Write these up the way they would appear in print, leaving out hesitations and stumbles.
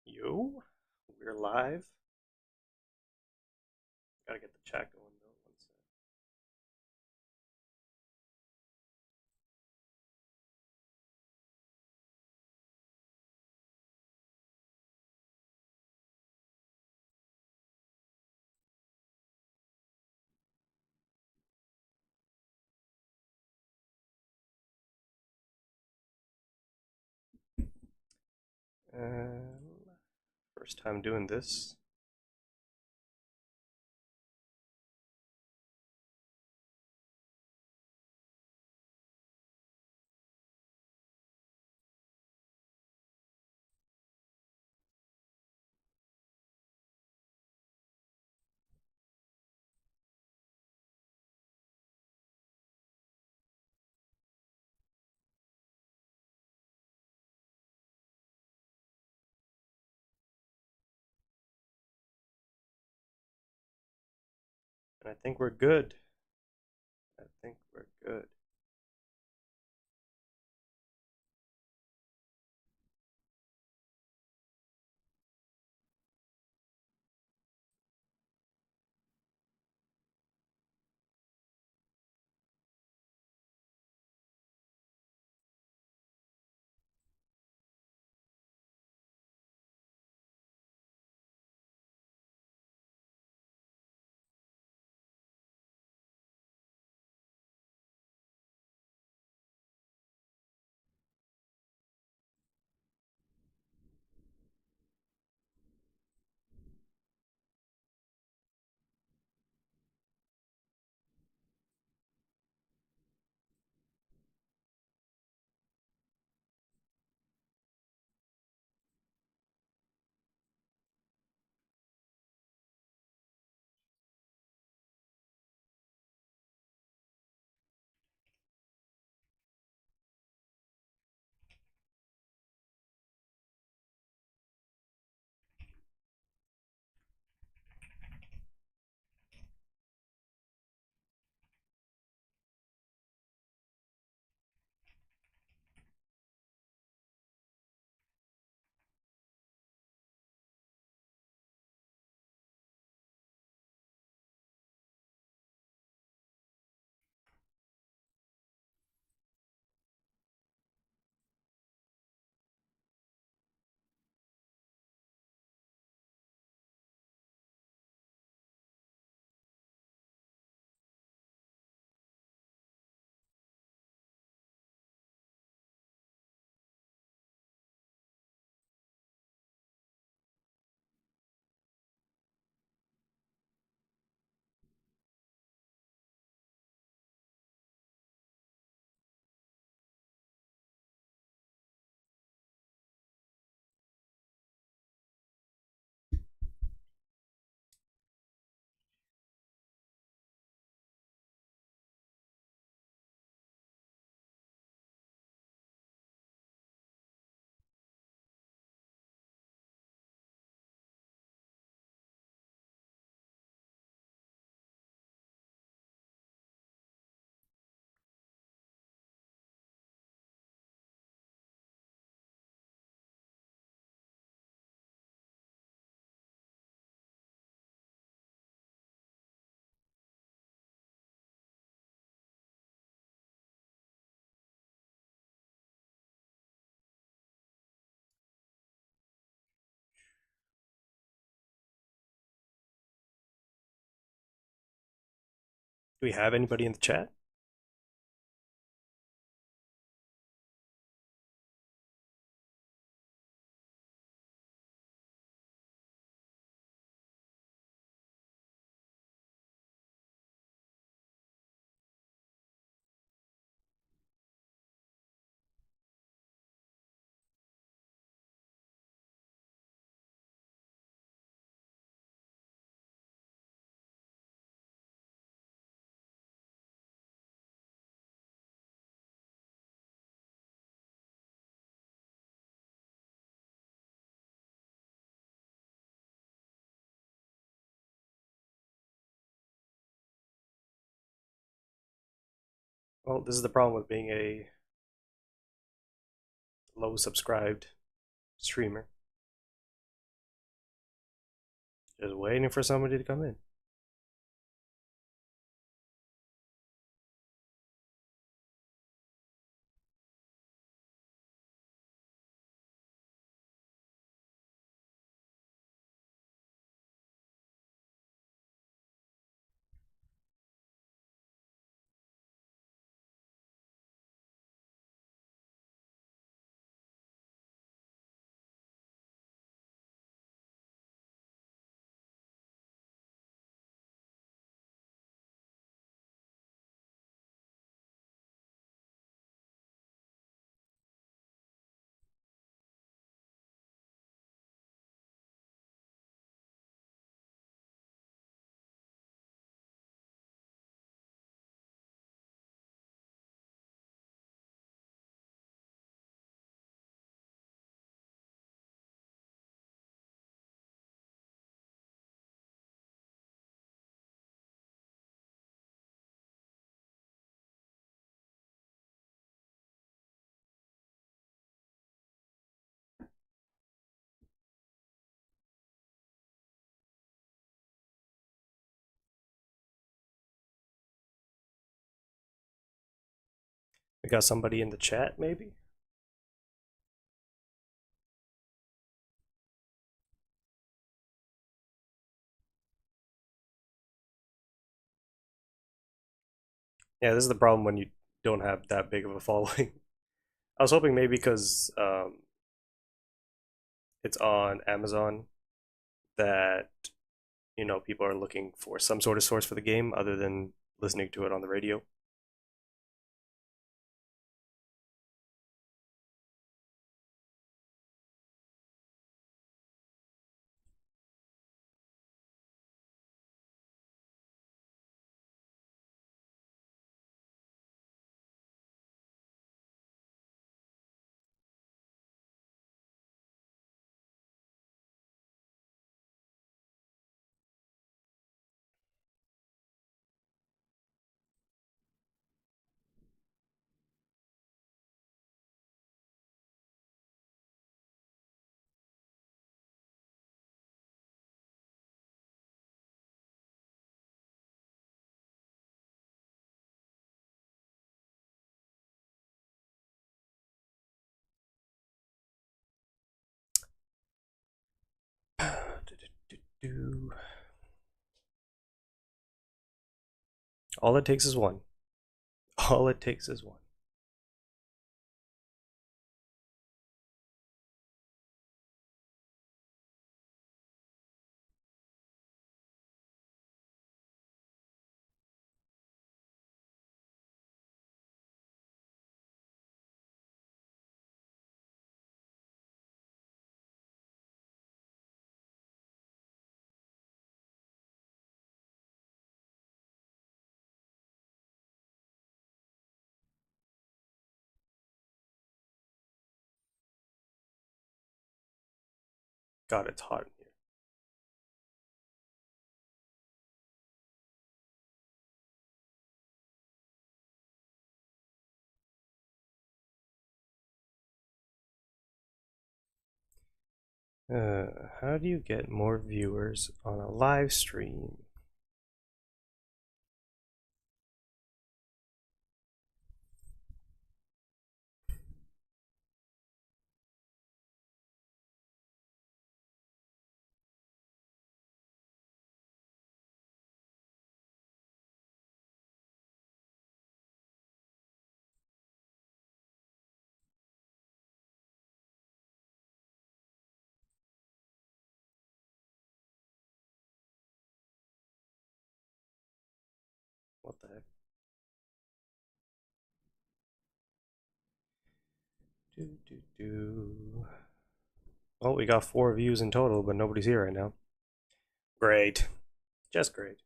Yo, we're live. Gotta get the chat going though. One sec. Um, First time doing this. And I think we're good. I think we're good. Do we have anybody in the chat? Well, this is the problem with being a low subscribed streamer. Just waiting for somebody to come in. We got somebody in the chat, maybe? Yeah, this is the problem when you don't have that big of a following. I was hoping maybe because it's on Amazon that people are looking for some sort of source for the game other than listening to it on the radio. All it takes is one. All it takes is one. God, it's hot in here. How do you get more viewers on a live stream? What the heck? Do. Oh, we got 4 views in total, but nobody's here right now. Great. Just great.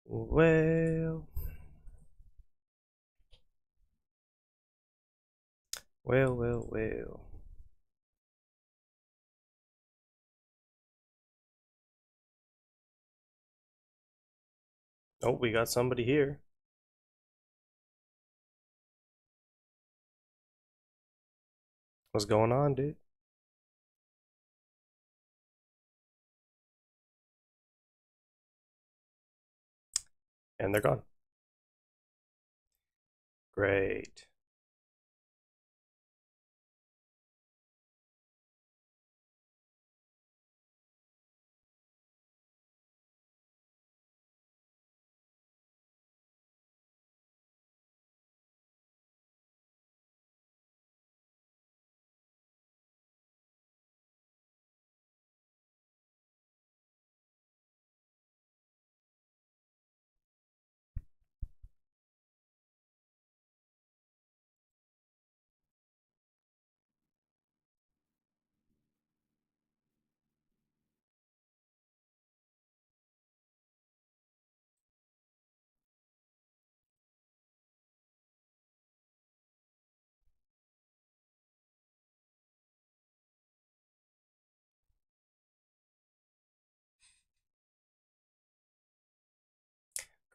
Well, Well, well, well. Oh, we got somebody here. What's going on, dude? And they're gone. Great.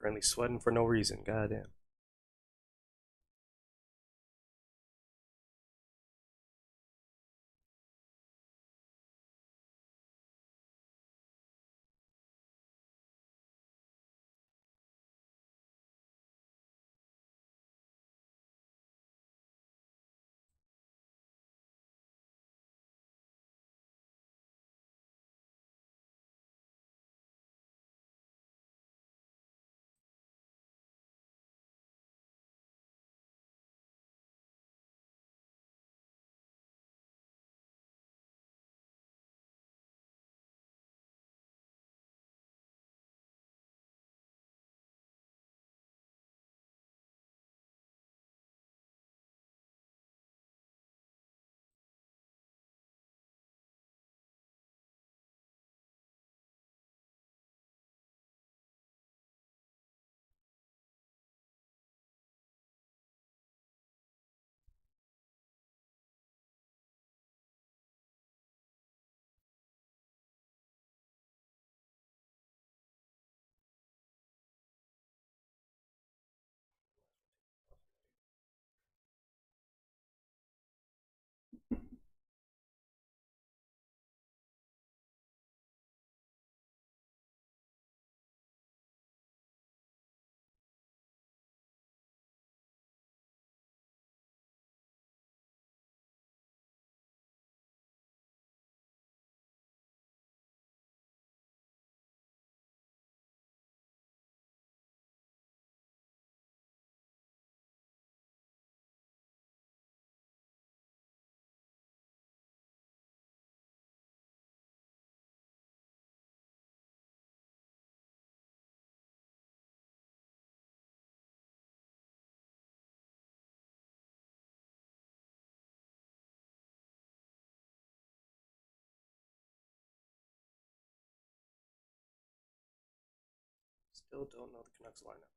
Currently sweating for no reason. Goddamn. Still don't know the Canucks lineup.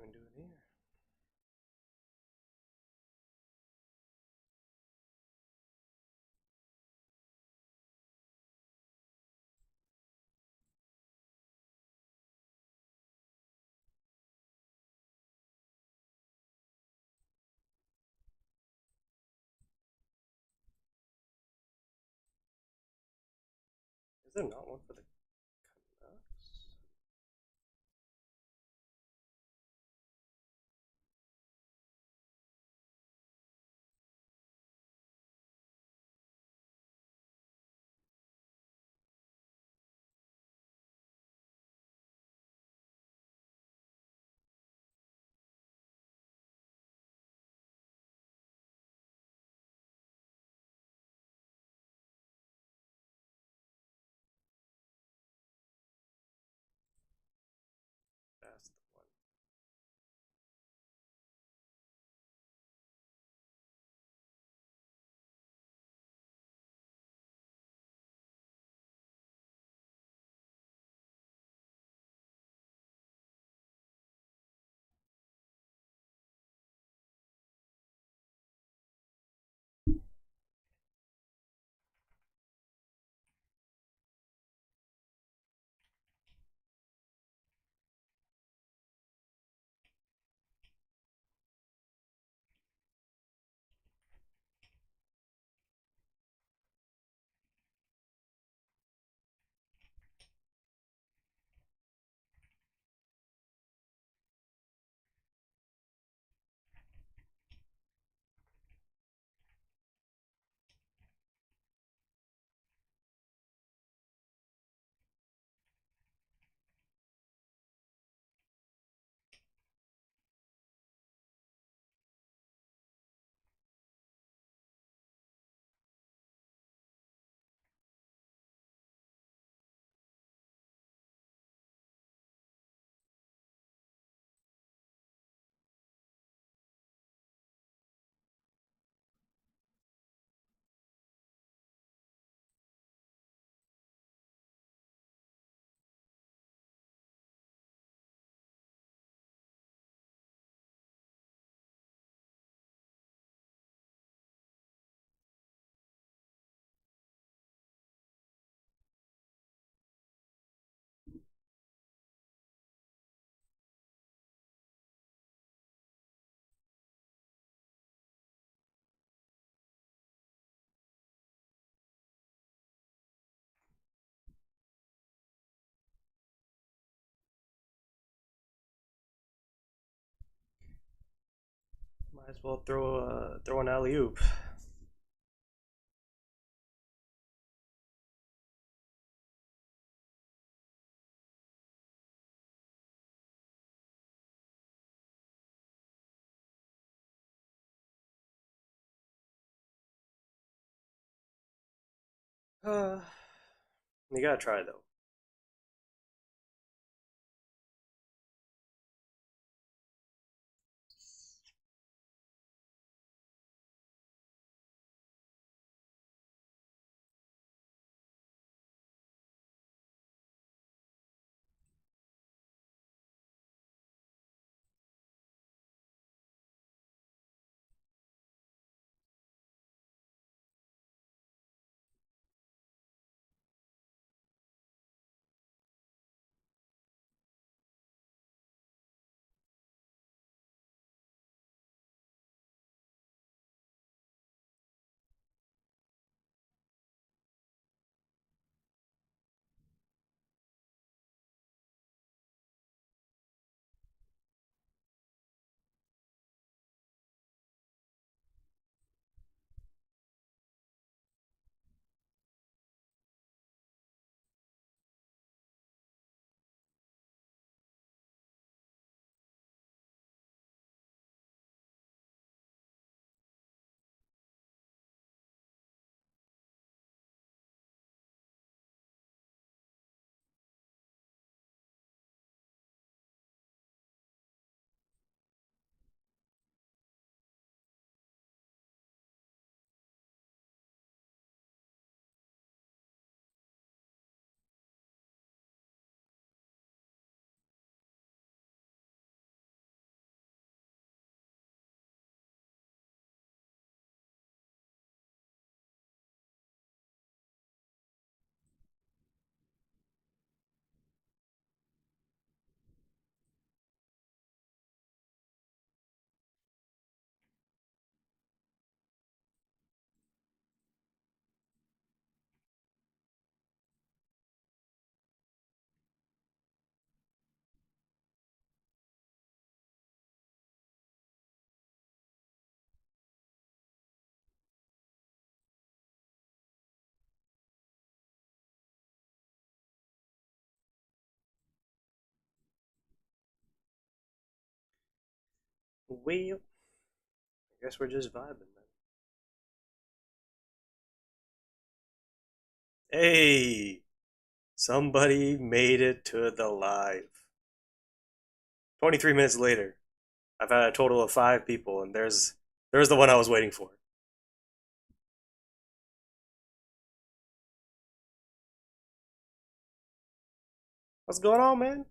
even do it here. Is there not one for the Canucks? That's the one. Might as well throw an alley oop. You gotta try though. Well, I guess we're just vibing, man. Hey, somebody made it to the live. 23 minutes later, I've had a total of 5 people, and there's the one I was waiting for. What's going on, man?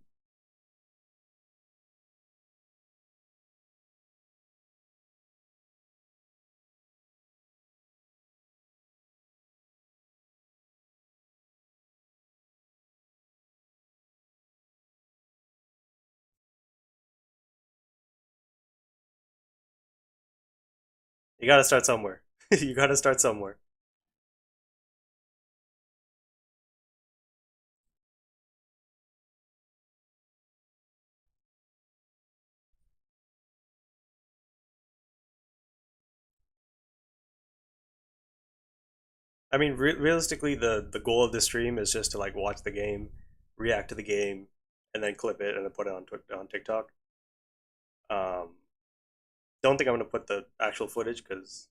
You gotta start somewhere. You gotta start somewhere. I mean, realistically, the goal of this stream is just to like watch the game, react to the game, and then clip it and then put it on TikTok. Um, don't think I'm gonna put the actual footage because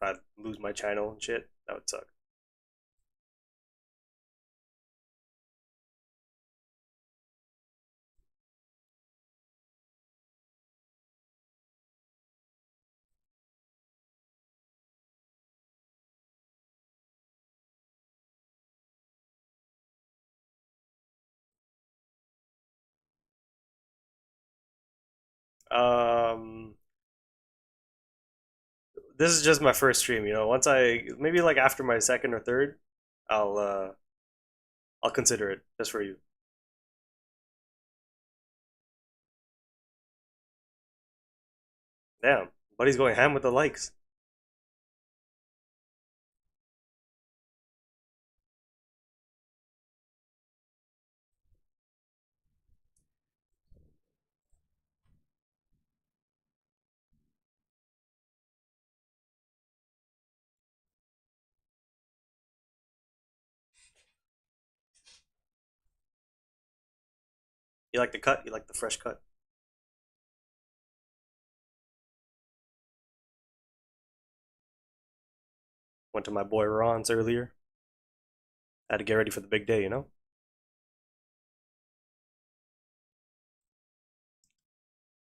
if I lose my channel and shit, that would suck. Um, this is just my first stream, you know. Once I maybe like after my second or third, I'll uh I'll consider it just for you. Damn, buddy's going ham with the likes. You like the cut? You like the fresh cut? Went to my boy Ron's earlier. Had to get ready for the big day, you know.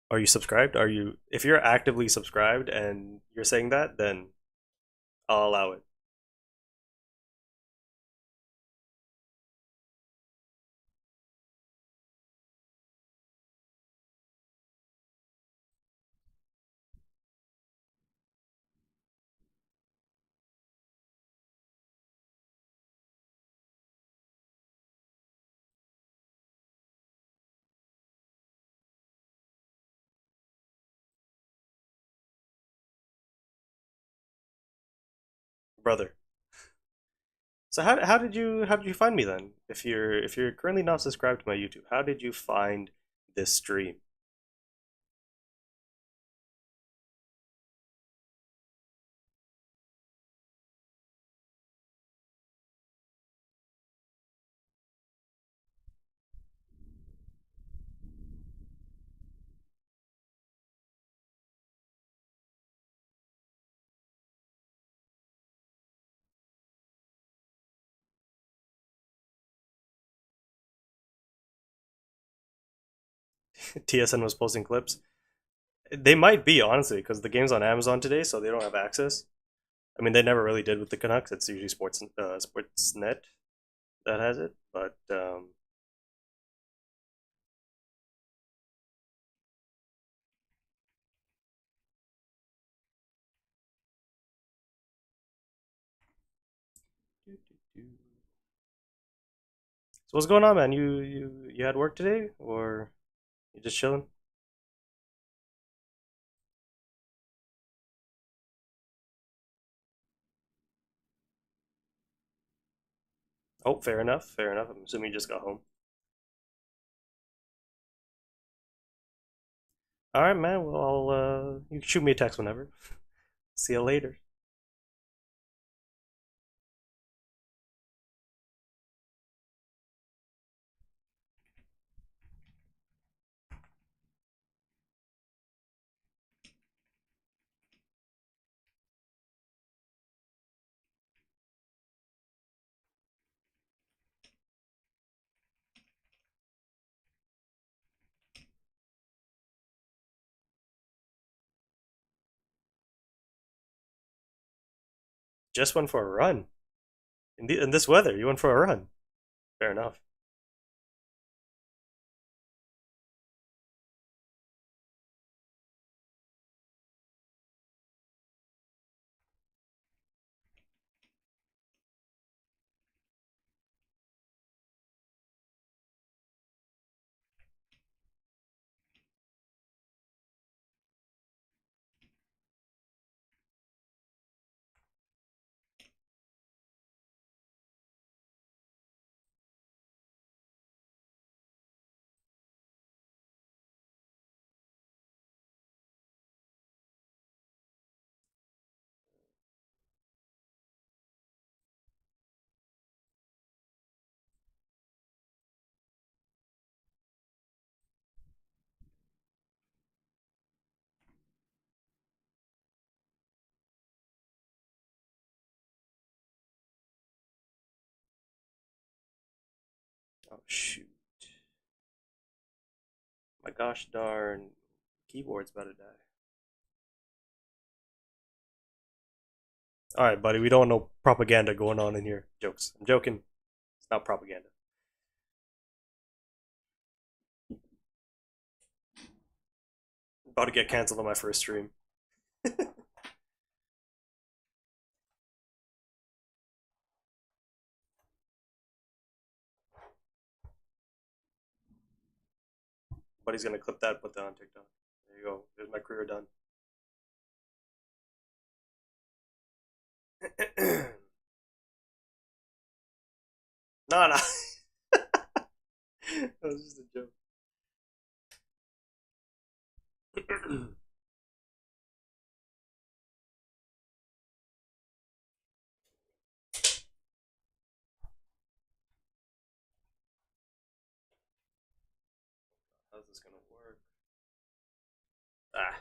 Are you subscribed? Are you? If you're actively subscribed and you're saying that, then I'll allow it, brother. So how did you find me then? If you're currently not subscribed to my YouTube, how did you find this stream? TSN was posting clips. They might be honestly because the game's on Amazon today, so they don't have access. I mean, they never really did with the Canucks. It's usually Sportsnet that has it. But so what's going on, man? You had work today, or you just chilling? Oh, fair enough. Fair enough. I'm assuming you just got home. All right, man. Well, you can shoot me a text whenever. See you later. Just went for a run. In this weather, you went for a run. Fair enough. Oh shoot. My gosh darn keyboard's about to die. Alright, buddy, we don't want no propaganda going on in here. Jokes. I'm joking. It's not propaganda. I'm about to get canceled on my first stream. Buddy's gonna clip that, put that on TikTok. There you go. There's my career done. No, no. That was just a joke. How's this gonna work? Ah,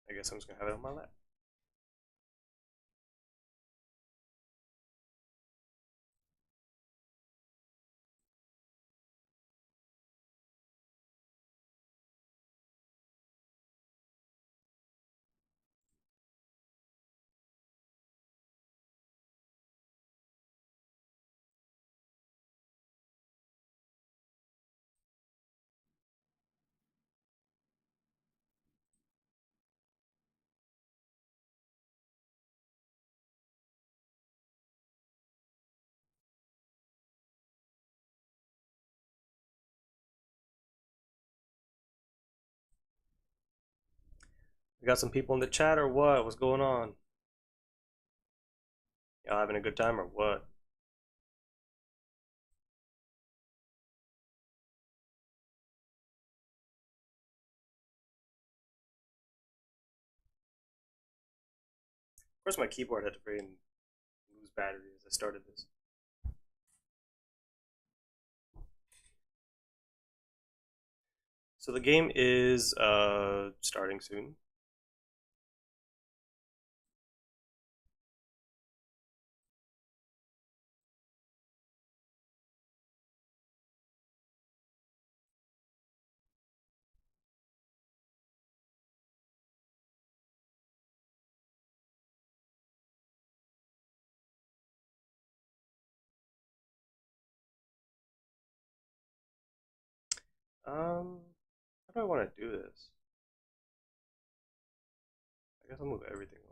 I guess I'm just gonna have it on my lap. We got some people in the chat or what? What's going on? Y'all having a good time or what? Of course, my keyboard had to freaking lose battery as I started this. So the game is starting soon. How do I want to do this? I guess I'll move everything over.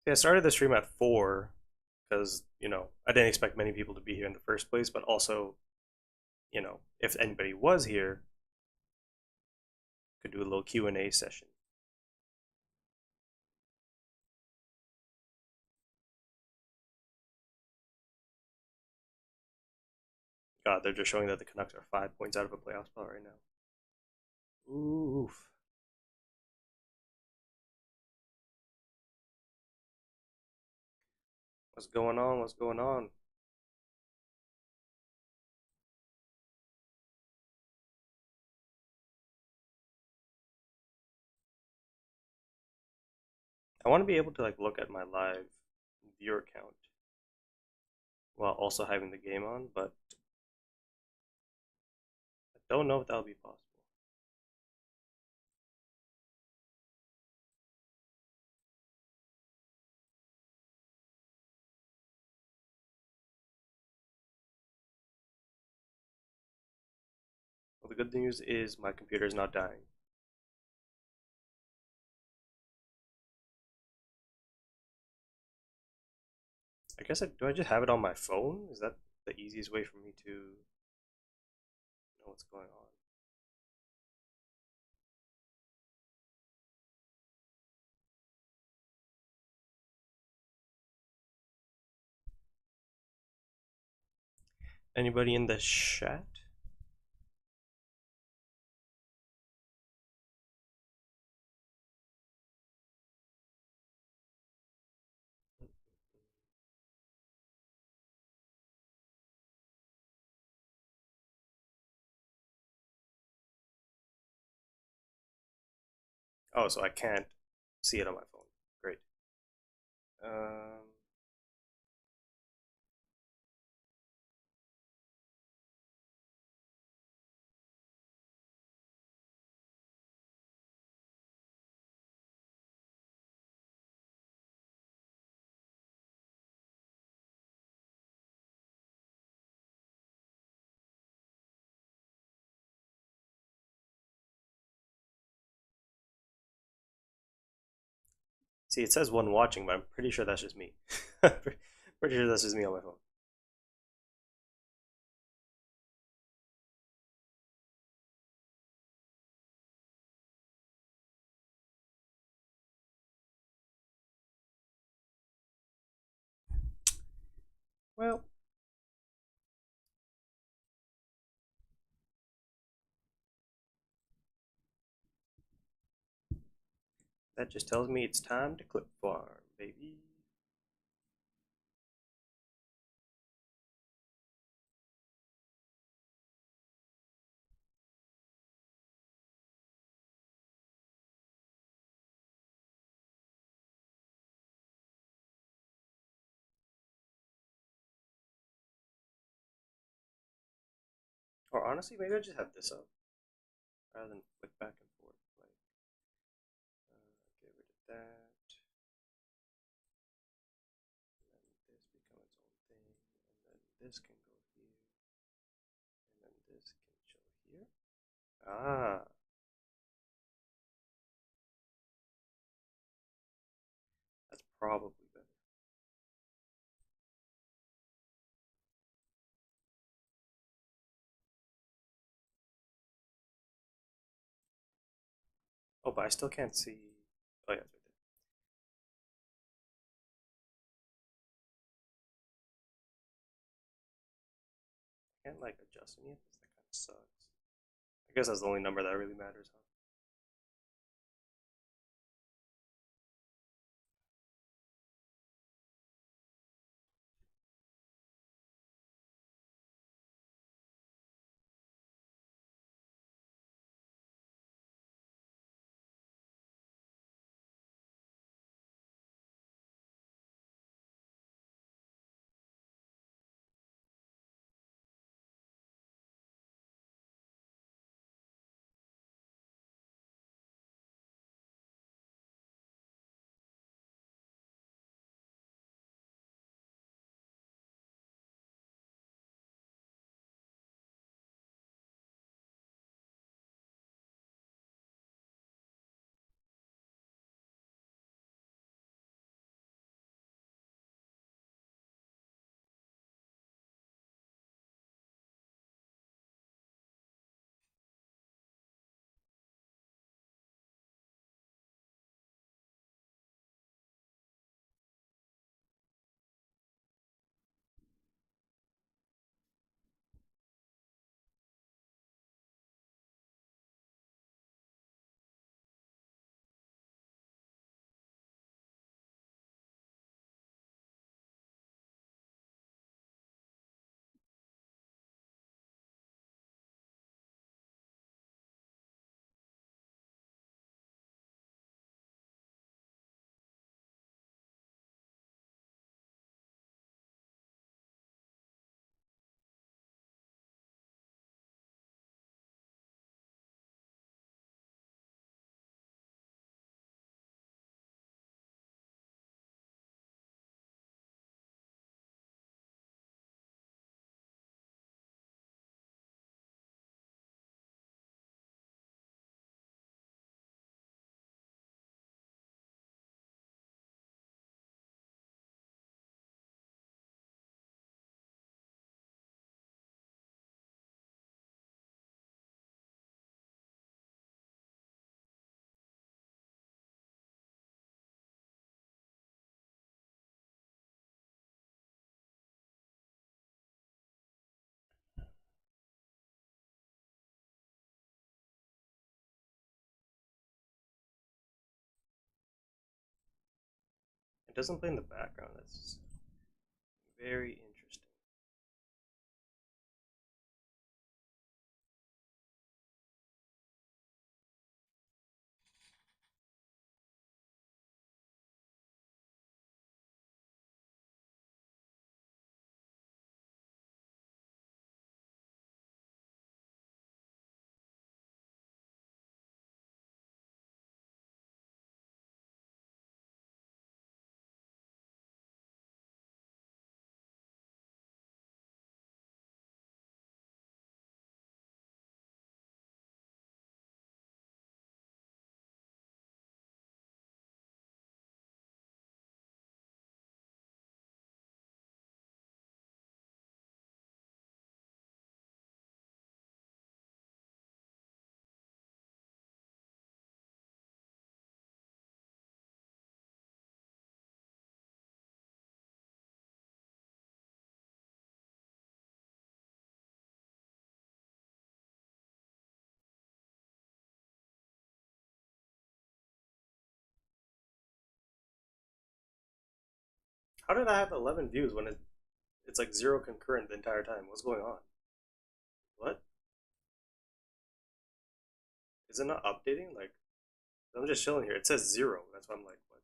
See, I started the stream at 4 because, I didn't expect many people to be here in the first place, but also, if anybody was here, could do a little Q&A session. God, they're just showing that the Canucks are 5 points out of a playoff spot right now. Oof. What's going on? What's going on? I want to be able to like look at my live viewer count while also having the game on, but I don't know if that'll be possible. Well, the good news is my computer is not dying. I guess do I just have it on my phone? Is that the easiest way for me to know what's going on? Anybody in the chat? Oh, so I can't see it on my phone. Great. Um, See, it says one watching, but I'm pretty sure that's just me. Pretty sure that's just me on my phone. Well, that just tells me it's time to clip farm, baby. Or honestly, maybe I just have this up rather than flick back and forth. Like, get rid of that. And then this become its own thing. And then this can go here. And then this can show here. Ah, that's probably better. Oh, but I still can't see. Oh, yeah, it's right there. I can't like adjust any of this. That kind of sucks. I guess that's the only number that really matters, huh? doesn't play in the background. That's very interesting. How did I have 11 views when it's like zero concurrent the entire time? What's going on? What? Is it not updating? Like, I'm just chilling here. It says zero. That's why I'm like, what?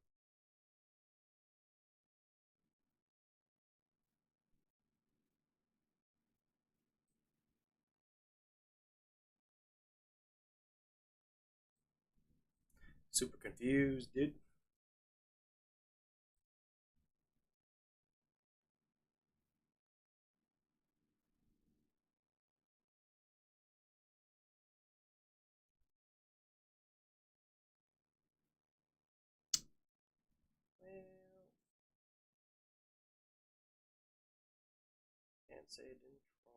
Super confused, dude. Well, can't say it didn't try.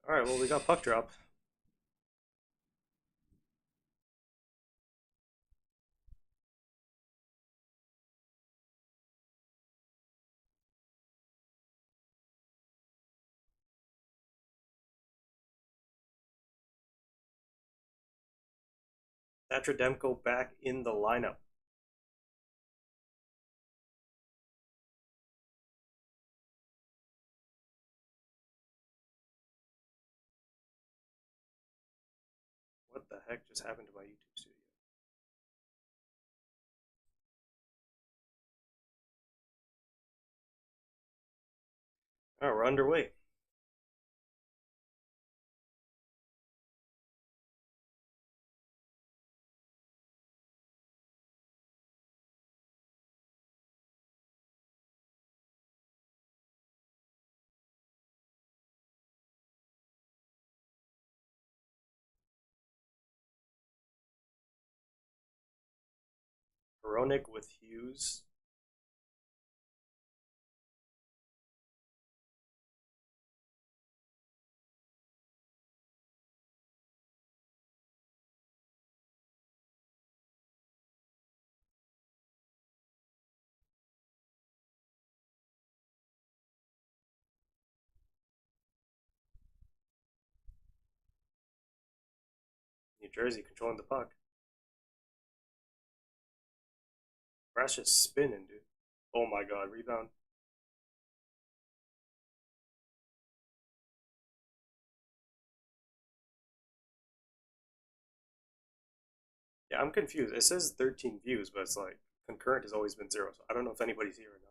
All right, well, we got puck drop. Thatcher Demko back in the lineup. What the heck just happened to my YouTube studio? All right, we're underway. Veronic with Hughes. New Jersey controlling the puck. Brash is spinning, dude. Oh my god, rebound. Yeah, I'm confused. It says 13 views, but it's like concurrent has always been zero, so I don't know if anybody's here or not.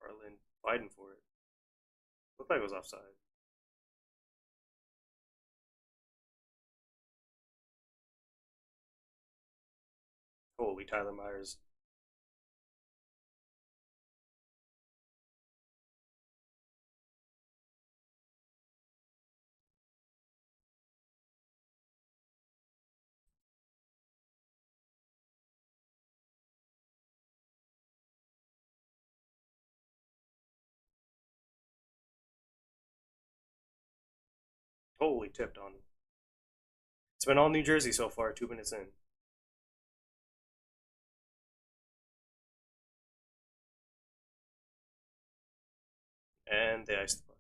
Arlen fighting for it. Looked like it was offside. Holy Tyler Myers. Totally tipped on. It's been all New Jersey so far, 2 minutes in. And they iced the puck.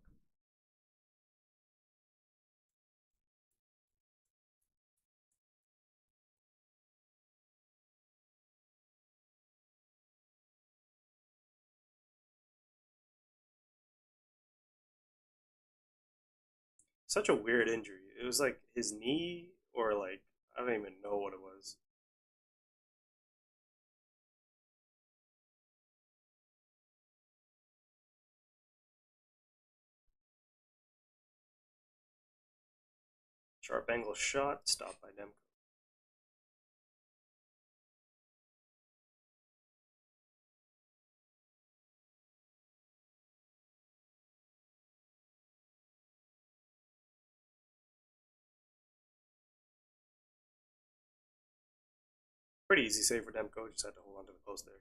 Such a weird injury. It was like his knee, or like, I don't even know what it was. Sharp angle shot, stopped by Demko. Pretty easy save for Demko, just had to hold on to the post there.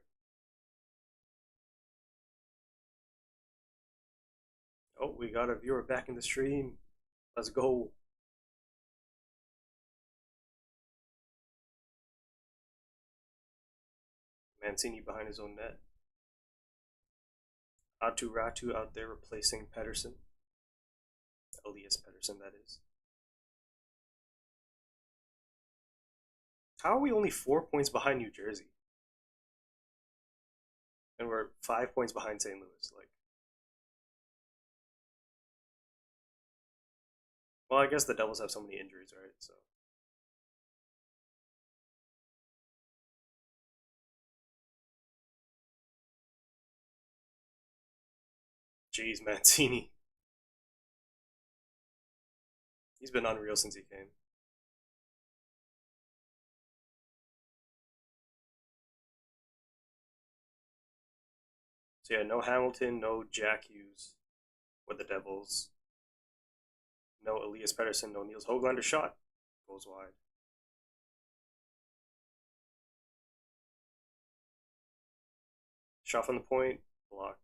Oh, we got a viewer back in the stream. Let's go. Mancini behind his own net. Atu Ratu out there replacing Pedersen. Elias Pedersen, that is. How are we only 4 points behind New Jersey? And we're 5 points behind St. Louis. Like, well, I guess the Devils have so many injuries, right? So, jeez, Mancini. He's been unreal since he came. So yeah, no Hamilton, no Jack Hughes with the Devils. No Elias Pettersson, no Niels Höglander shot. Goes wide. Shot from the point, blocked.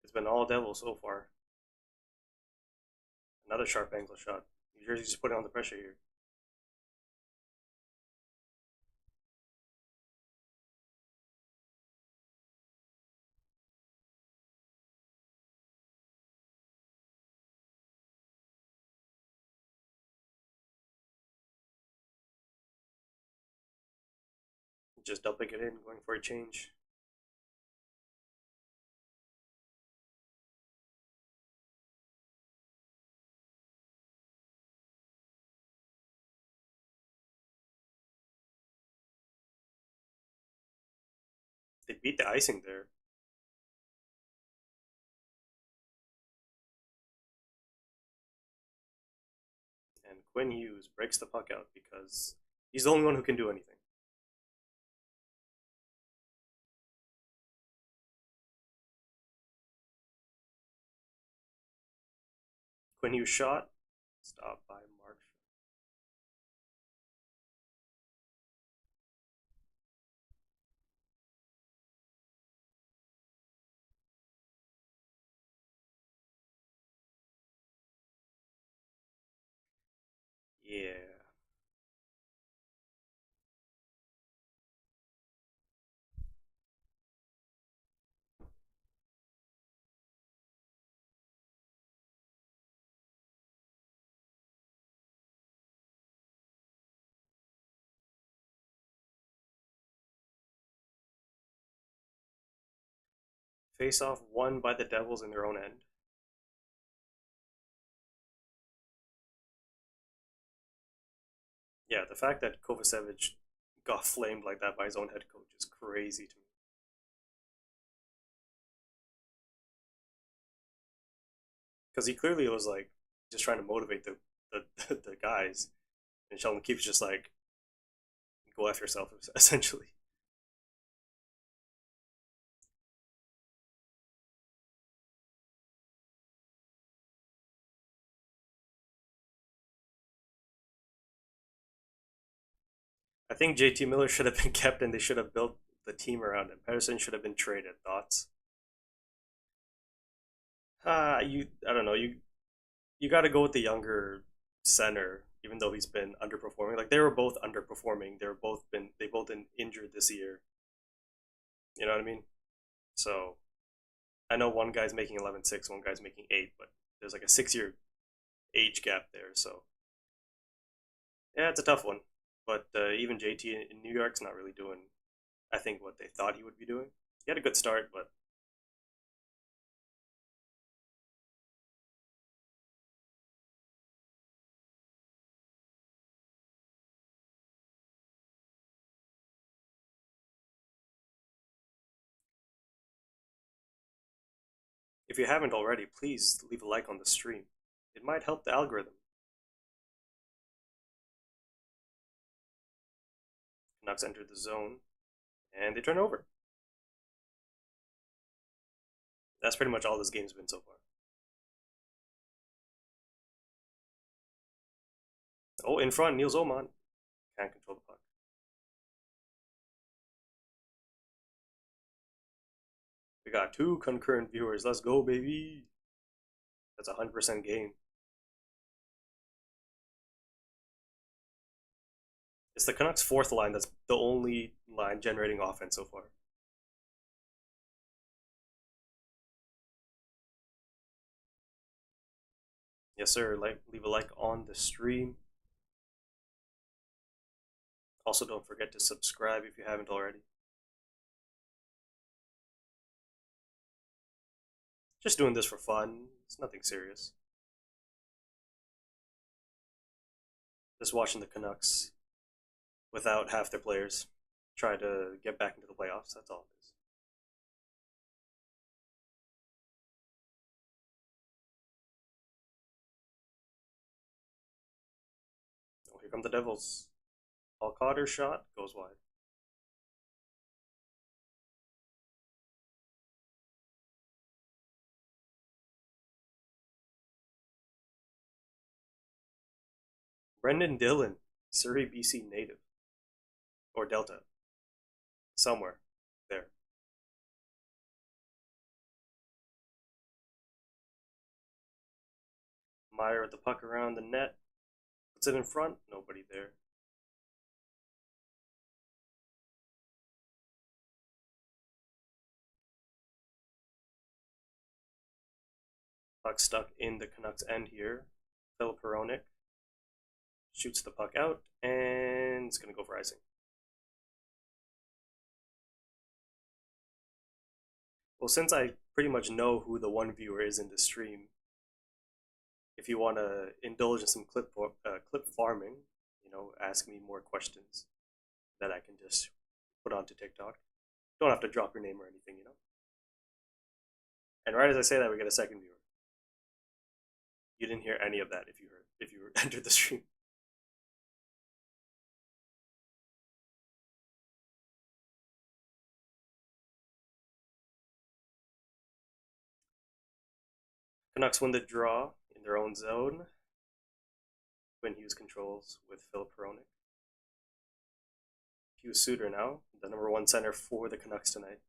It's been all Devils so far. Another sharp angle shot. New Jersey's just putting on the pressure here. Just dumping it in, going for a change. They beat the icing there. And Quinn Hughes breaks the puck out because he's the only one who can do anything. Quinn Hughes shot, stopped by Mark. Yeah. Face off won by the Devils in their own end. Yeah, the fact that Kovacevic got flamed like that by his own head coach is crazy to me. Because he clearly was like just trying to motivate the guys, and Sheldon Keefe's just like, go after yourself, essentially. I think JT Miller should have been kept, and they should have built the team around him. Pedersen should have been traded. Thoughts? I don't know. you got to go with the younger center, even though he's been underperforming. Like they were both underperforming. They both been injured this year. You know what I mean? So I know one guy's making 11.6, one guy's making 8, but there's like a 6 year age gap there. So yeah, it's a tough one. But even JT in New York's not really doing, I think, what they thought he would be doing. He had a good start, but if you haven't already, please leave a like on the stream. It might help the algorithm. Canucks enter the zone, and they turn over. That's pretty much all this game's been so far. Oh, in front, Niels Oman. Can't control the puck. We got 2 concurrent viewers. Let's go, baby. That's a 100% gain. It's the Canucks' fourth line that's the only line generating offense so far. Yes, sir. Leave a like on the stream. Also, don't forget to subscribe if you haven't already. Just doing this for fun. It's nothing serious. Just watching the Canucks without half their players try to get back into the playoffs. That's all it is. Oh, here come the Devils. Paul Cotter shot goes wide. Brendan Dillon, Surrey, BC native. Or Delta. Somewhere there. Meyer with the puck around the net. Puts it in front. Nobody there. Puck stuck in the Canucks end here. Phil Peronic shoots the puck out, and it's going to go for icing. Well, since I pretty much know who the one viewer is in the stream, if you want to indulge in some clip farming, ask me more questions that I can just put onto TikTok. Don't have to drop your name or anything. And right as I say that, we get a second viewer. You didn't hear any of that if you entered the stream. Canucks win the draw in their own zone. Quinn Hughes controls with Phil Peronic. Hughes Suter now, the #1 center for the Canucks tonight.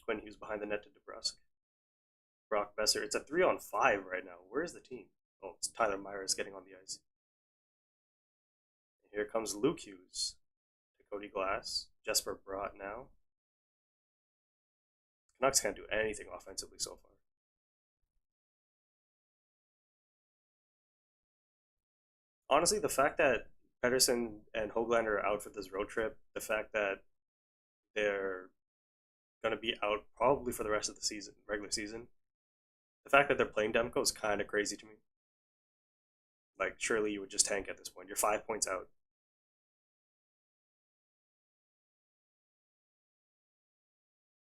Quinn Hughes behind the net to DeBrusk. Brock Besser. It's a 3-on-5 right now. Where's the team? Oh, it's Tyler Myers getting on the ice. And here comes Luke Hughes to Cody Glass. Jesper Bratt now. Canucks can't do anything offensively so far. Honestly, the fact that Pedersen and Hoglander are out for this road trip, the fact that they're going to be out probably for the rest of the season, regular season, the fact that they're playing Demko is kind of crazy to me. Like, surely you would just tank at this point. You're 5 points out.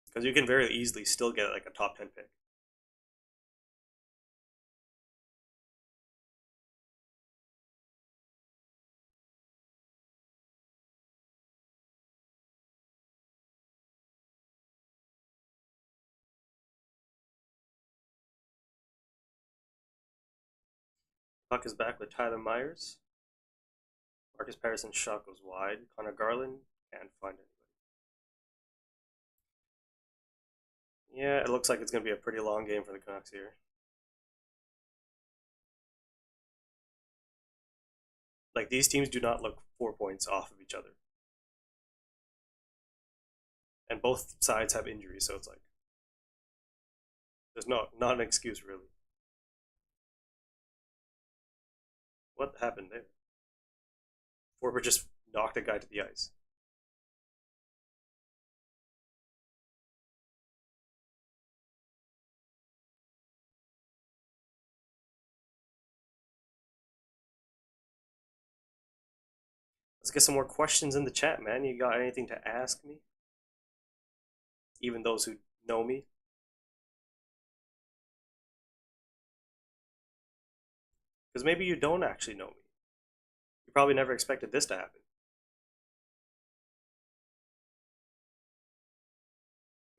Because you can very easily still get like a top 10 pick. Puck is back with Tyler Myers. Marcus Patterson's shot goes wide. Connor Garland can't find anybody. Yeah, it looks like it's going to be a pretty long game for the Canucks here. Like these teams do not look 4 points off of each other, and both sides have injuries, so it's like there's not an excuse really. What happened there? Forber just knocked a guy to the ice. Let's get some more questions in the chat, man. You got anything to ask me? Even those who know me. Because maybe you don't actually know me. You probably never expected this to happen.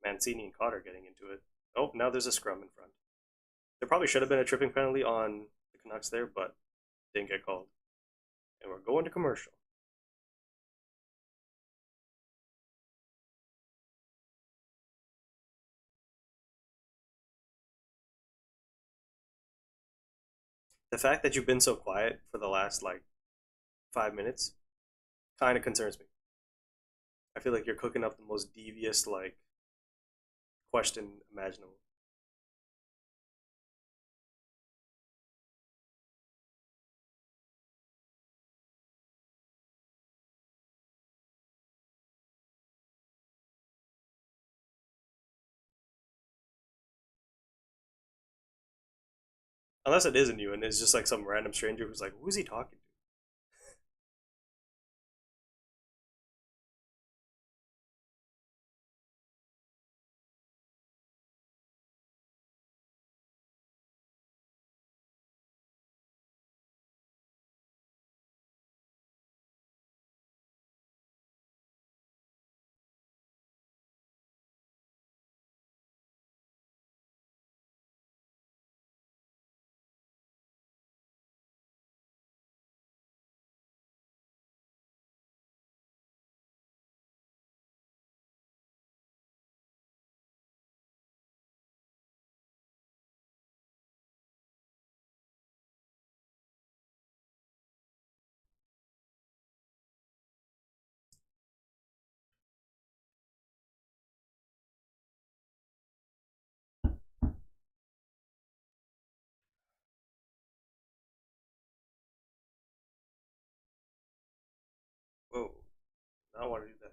Mancini and Cotter getting into it. Oh, now there's a scrum in front. There probably should have been a tripping penalty on the Canucks there, but didn't get called. And we're going to commercial. The fact that you've been so quiet for the last like 5 minutes kind of concerns me. I feel like you're cooking up the most devious like question imaginable. Unless it isn't you and it's just like some random stranger who's like, who's he talking to? Whoa, I don't want to do that.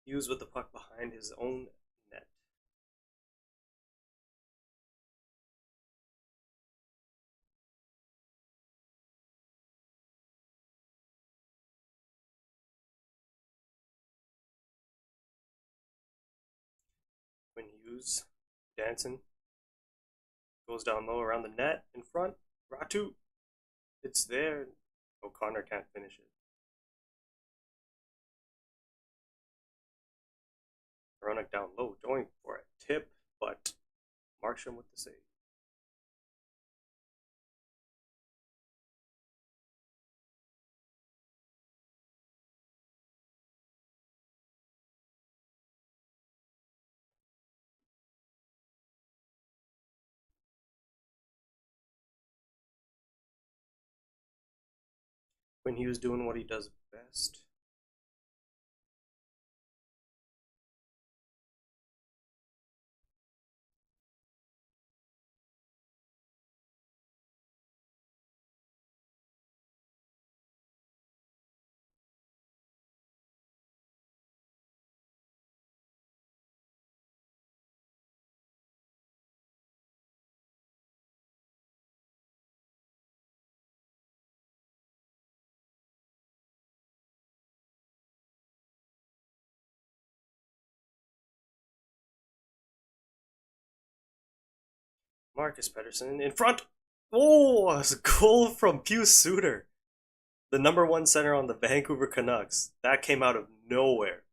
Hughes with the puck behind his own net. When Hughes dancing goes down low around the net in front. Ratu, it's there. O'Connor can't finish it. Veronic down low, going for a tip, but Markstrom with the save. When he was doing what he does best. Marcus Pedersen in front. Oh, it's a goal from Pius Suter. The number one center on the Vancouver Canucks. That came out of nowhere.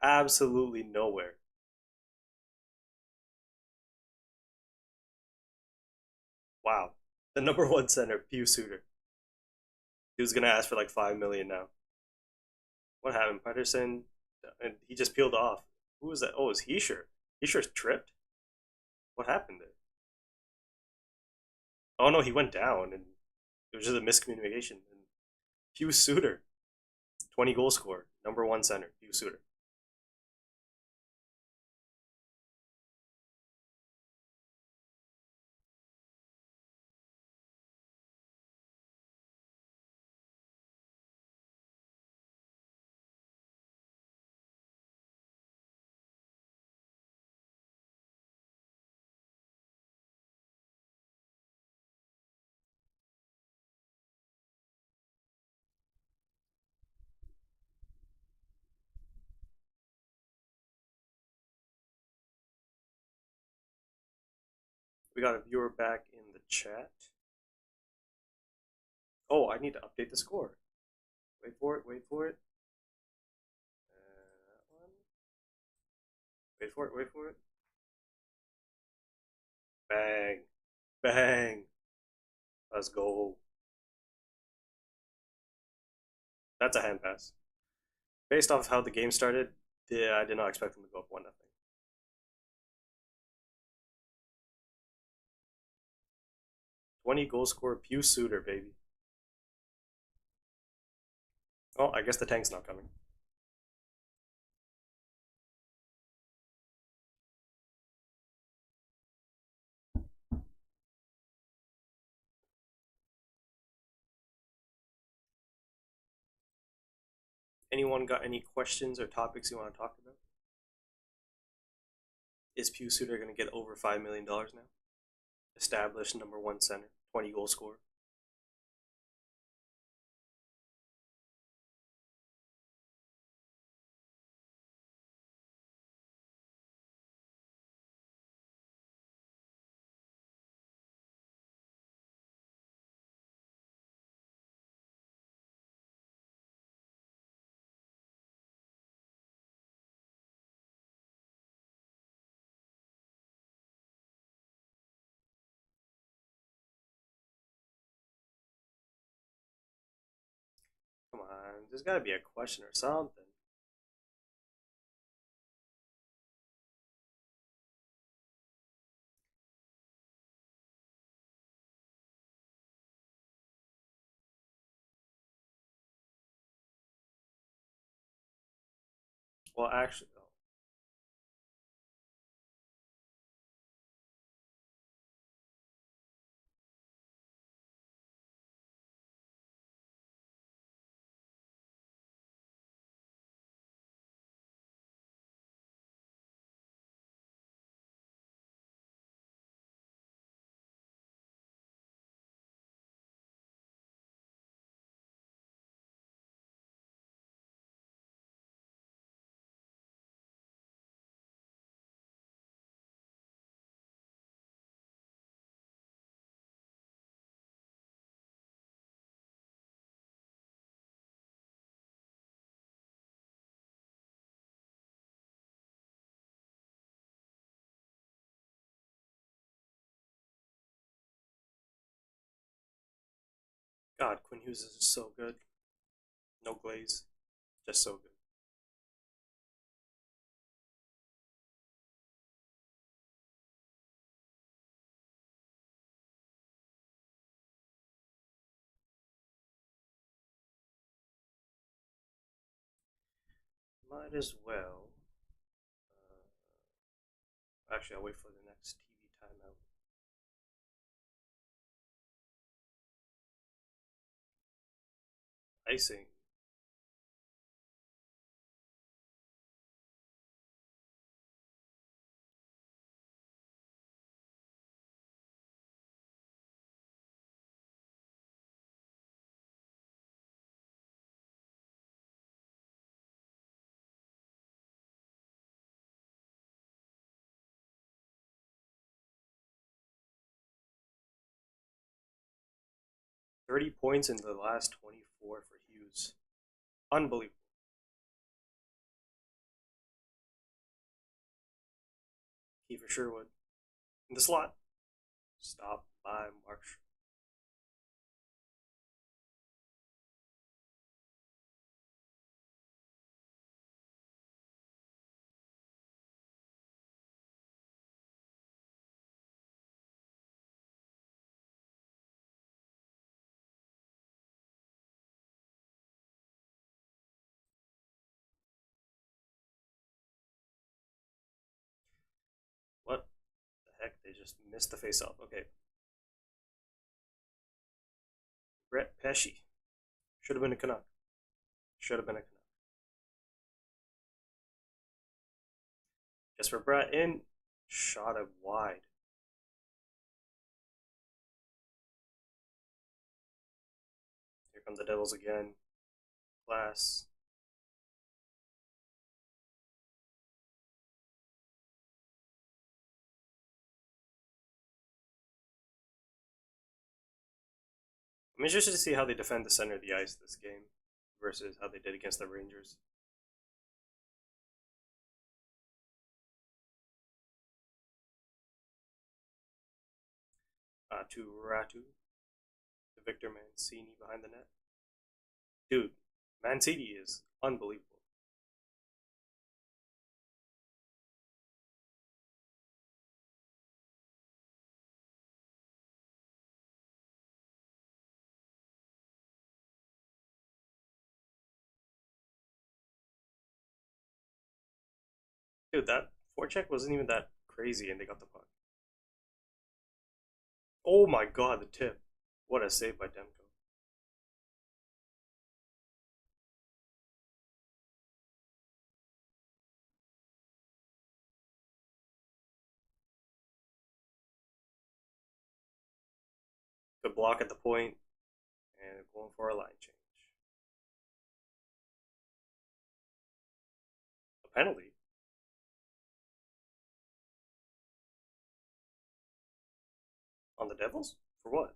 Absolutely nowhere. Wow. The number one center, Pew Suter. He was gonna ask for like 5 million now. What happened? Pedersen, and he just peeled off. Who was that? Oh, it was Heischer. Heischer's tripped. What happened there? Oh no, he went down, and it was just a miscommunication. And Pew Suter, 20 goal scorer, number one center, Pew Suter. We got a viewer back in the chat. Oh, I need to update the score. Wait for it, wait for it. That one. Wait for it, wait for it. Bang. Bang. Let's go. That's a hand pass. Based off how the game started, yeah, I did not expect them to go up 1-0. 20 goal scorer Pew Suter, baby. Oh, I guess the tank's not coming. Anyone got any questions or topics you want to talk about? Is Pew Suter going to get over $5 million now? Established number one center, 20 goal scorer. Come on, there's got to be a question or something. Well, actually, oh, God, Quinn Hughes is just so good. No glaze, just so good. Might as well. Actually, I'll wait for the next TV timeout. Icing. 30 points in the last 24 for Hughes. Unbelievable. Kiefer Sherwood in the slot. Stop by Marsh. What the heck? They just missed the face-off. Okay. Brett Pesce. Should have been a Canuck. Should have been a Canuck. Just for Brett in. Shot it wide. Here come the Devils again. Glass. I'm interested to see how they defend the center of the ice this game versus how they did against the Rangers. To Ratu. To Victor Mancini behind the net. Dude, Mancini is unbelievable. Dude, that forecheck wasn't even that crazy and they got the puck. Oh my god, the tip. What a save by Demko. Good block at the point and going for a line change. A penalty. On the Devils? For what?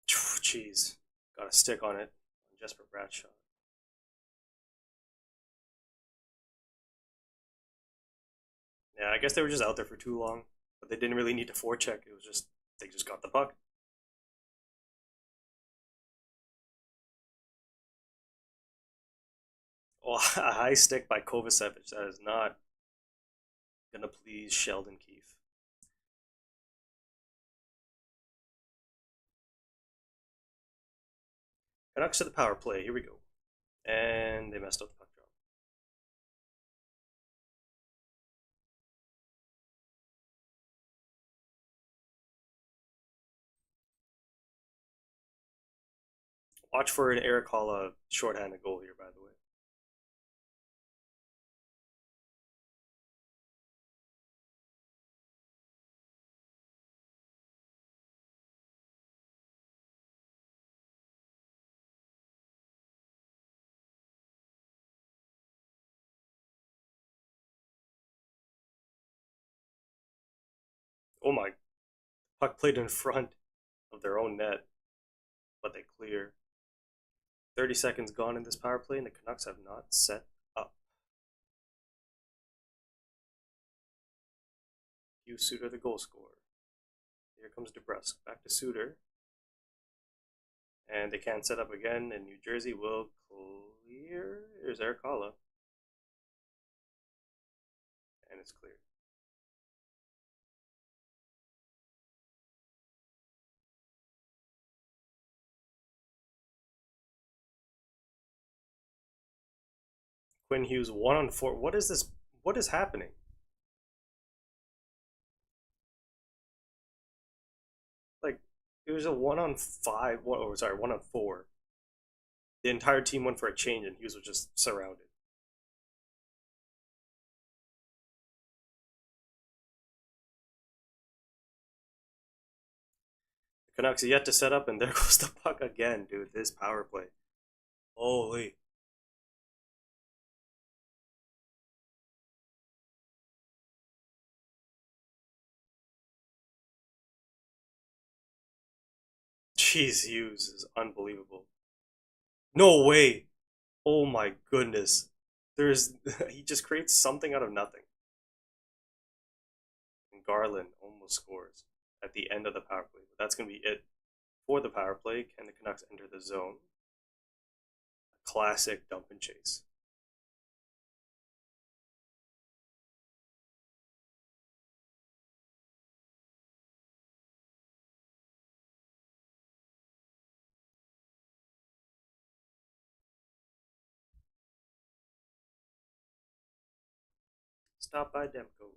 Jeez. Got a stick on it. Just for Bradshaw. Yeah, I guess they were just out there for too long. But they didn't really need to forecheck. It was just, they just got the puck. Oh, a high stick by Kovacevic. That is not going to please Sheldon Keefe. Canucks to the power play. Here we go. And they messed up the puck drop. Watch for an Eric Halla shorthanded goal here, by the way. Oh my. Puck played in front of their own net, but they clear. 30 seconds gone in this power play, and the Canucks have not set up. Hugh Suter, the goal scorer. Here comes DeBrusque. Back to Suter. And they can't set up again, and New Jersey will clear. Here's Eric Halla. And it's clear. Quinn Hughes 1-on-4. What is this? What is happening? Like, it was a 1-on-5, or sorry, 1-on-4. The entire team went for a change, and Hughes was just surrounded. The Canucks yet to set up, and there goes the puck again, dude. This power play. Holy. Jeez, Hughes is unbelievable. No way. Oh my goodness. There's he just creates something out of nothing. And Garland almost scores at the end of the power play. But that's gonna be it for the power play. Can the Canucks enter the zone? Classic dump and chase. Stop by Demko.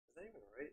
Is that even right?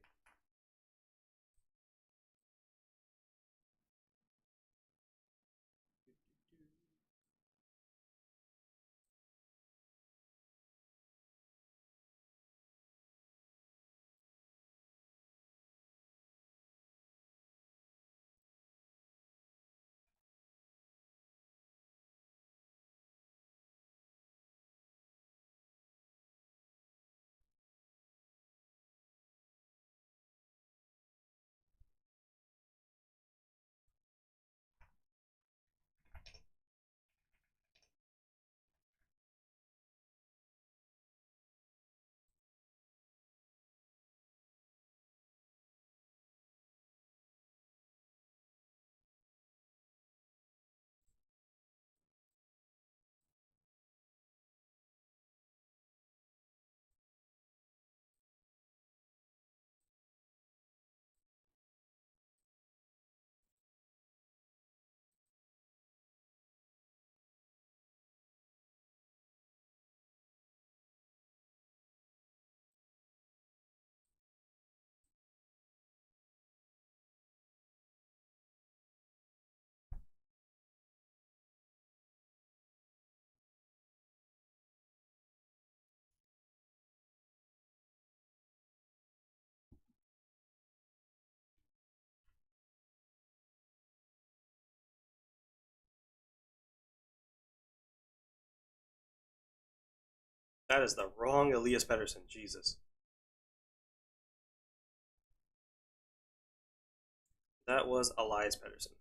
That is the wrong Elias Pettersson. Jesus. That was Elias Pettersson.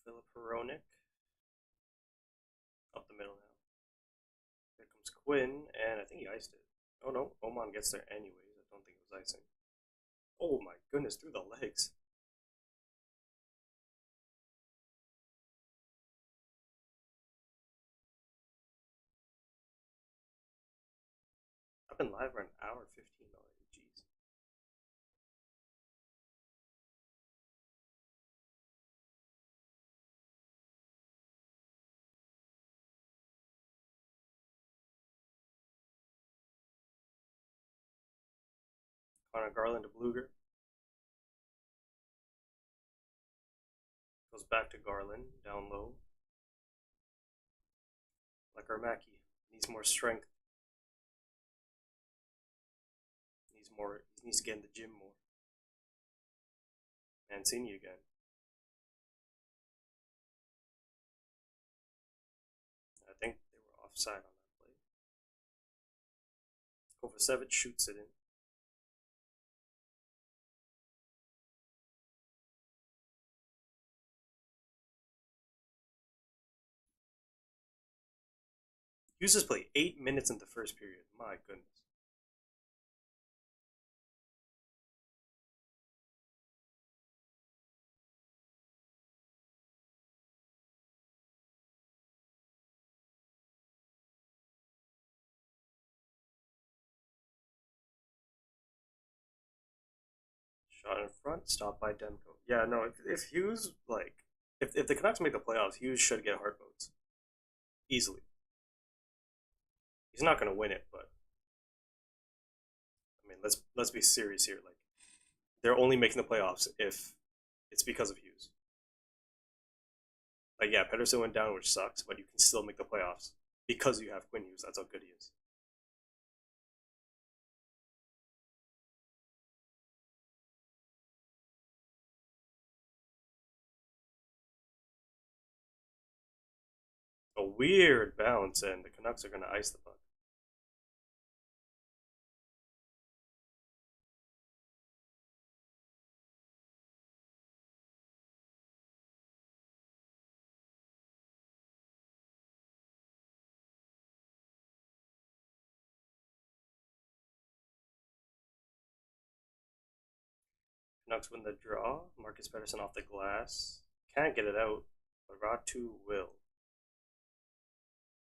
Philip Hronik up the middle now. Here comes Quinn, and I think he iced it. Oh no, Oman gets there anyways. I don't think it was icing. Oh my goodness, through the legs. I've been live for an hour 15 already. Jeez. Connor Garland to Bluger. Goes back to Garland, down low. Like Armaki. Needs more strength. more. He needs to get in the gym more. Mancini again. I think they were offside on that play. Kovacevic shoots it in. Hughes has played 8 minutes in the first period. My goodness. Shot in front, stopped by Demko. Yeah, no, if Hughes, like, if the Canucks make the playoffs, Hughes should get Hart votes. Easily. He's not going to win it, but, I mean, let's be serious here. Like, they're only making the playoffs if it's because of Hughes. Like, yeah, Pedersen went down, which sucks, but you can still make the playoffs because you have Quinn Hughes. That's how good he is. A weird bounce, and the Canucks are going to ice the puck. Canucks win the draw. Marcus Pedersen off the glass. Can't get it out, but Ratu will.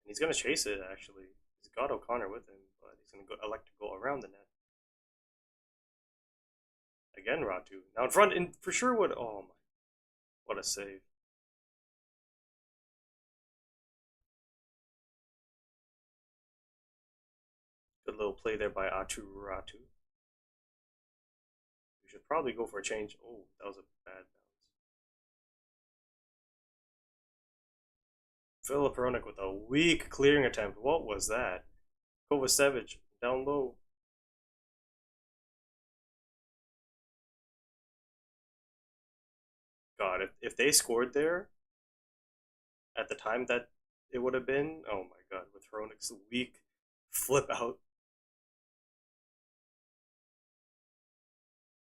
And he's going to chase it, actually. He's got O'Connor with him, but he's going to elect to go around the net. Again, Ratu. Now in front, and for sure would. Oh my. What a save. Good little play there by Atu Ratu. We should probably go for a change. Oh, that was a bad bounce. Philip Hronik with a weak clearing attempt. What was that? Kovacevic down low. God, if they scored there at the time that it would have been, oh my God, with Hronik's weak flip out.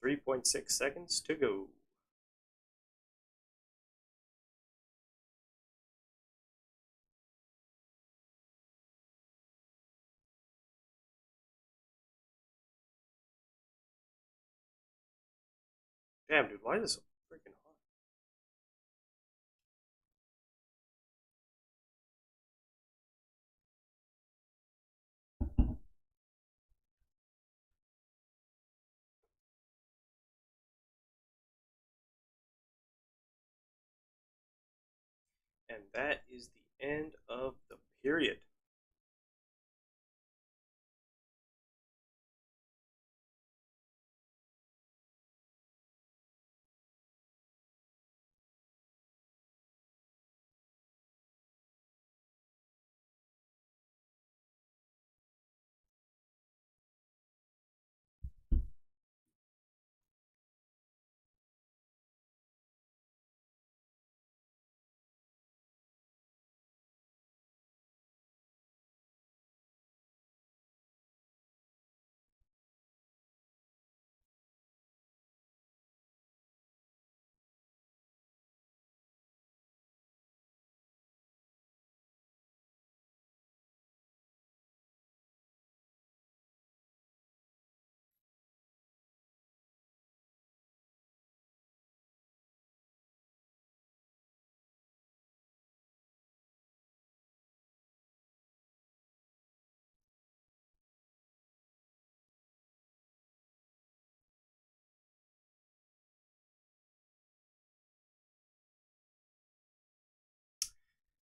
3.6 seconds to go. Damn, dude, why is this so freaking hot? And that is the end of the period.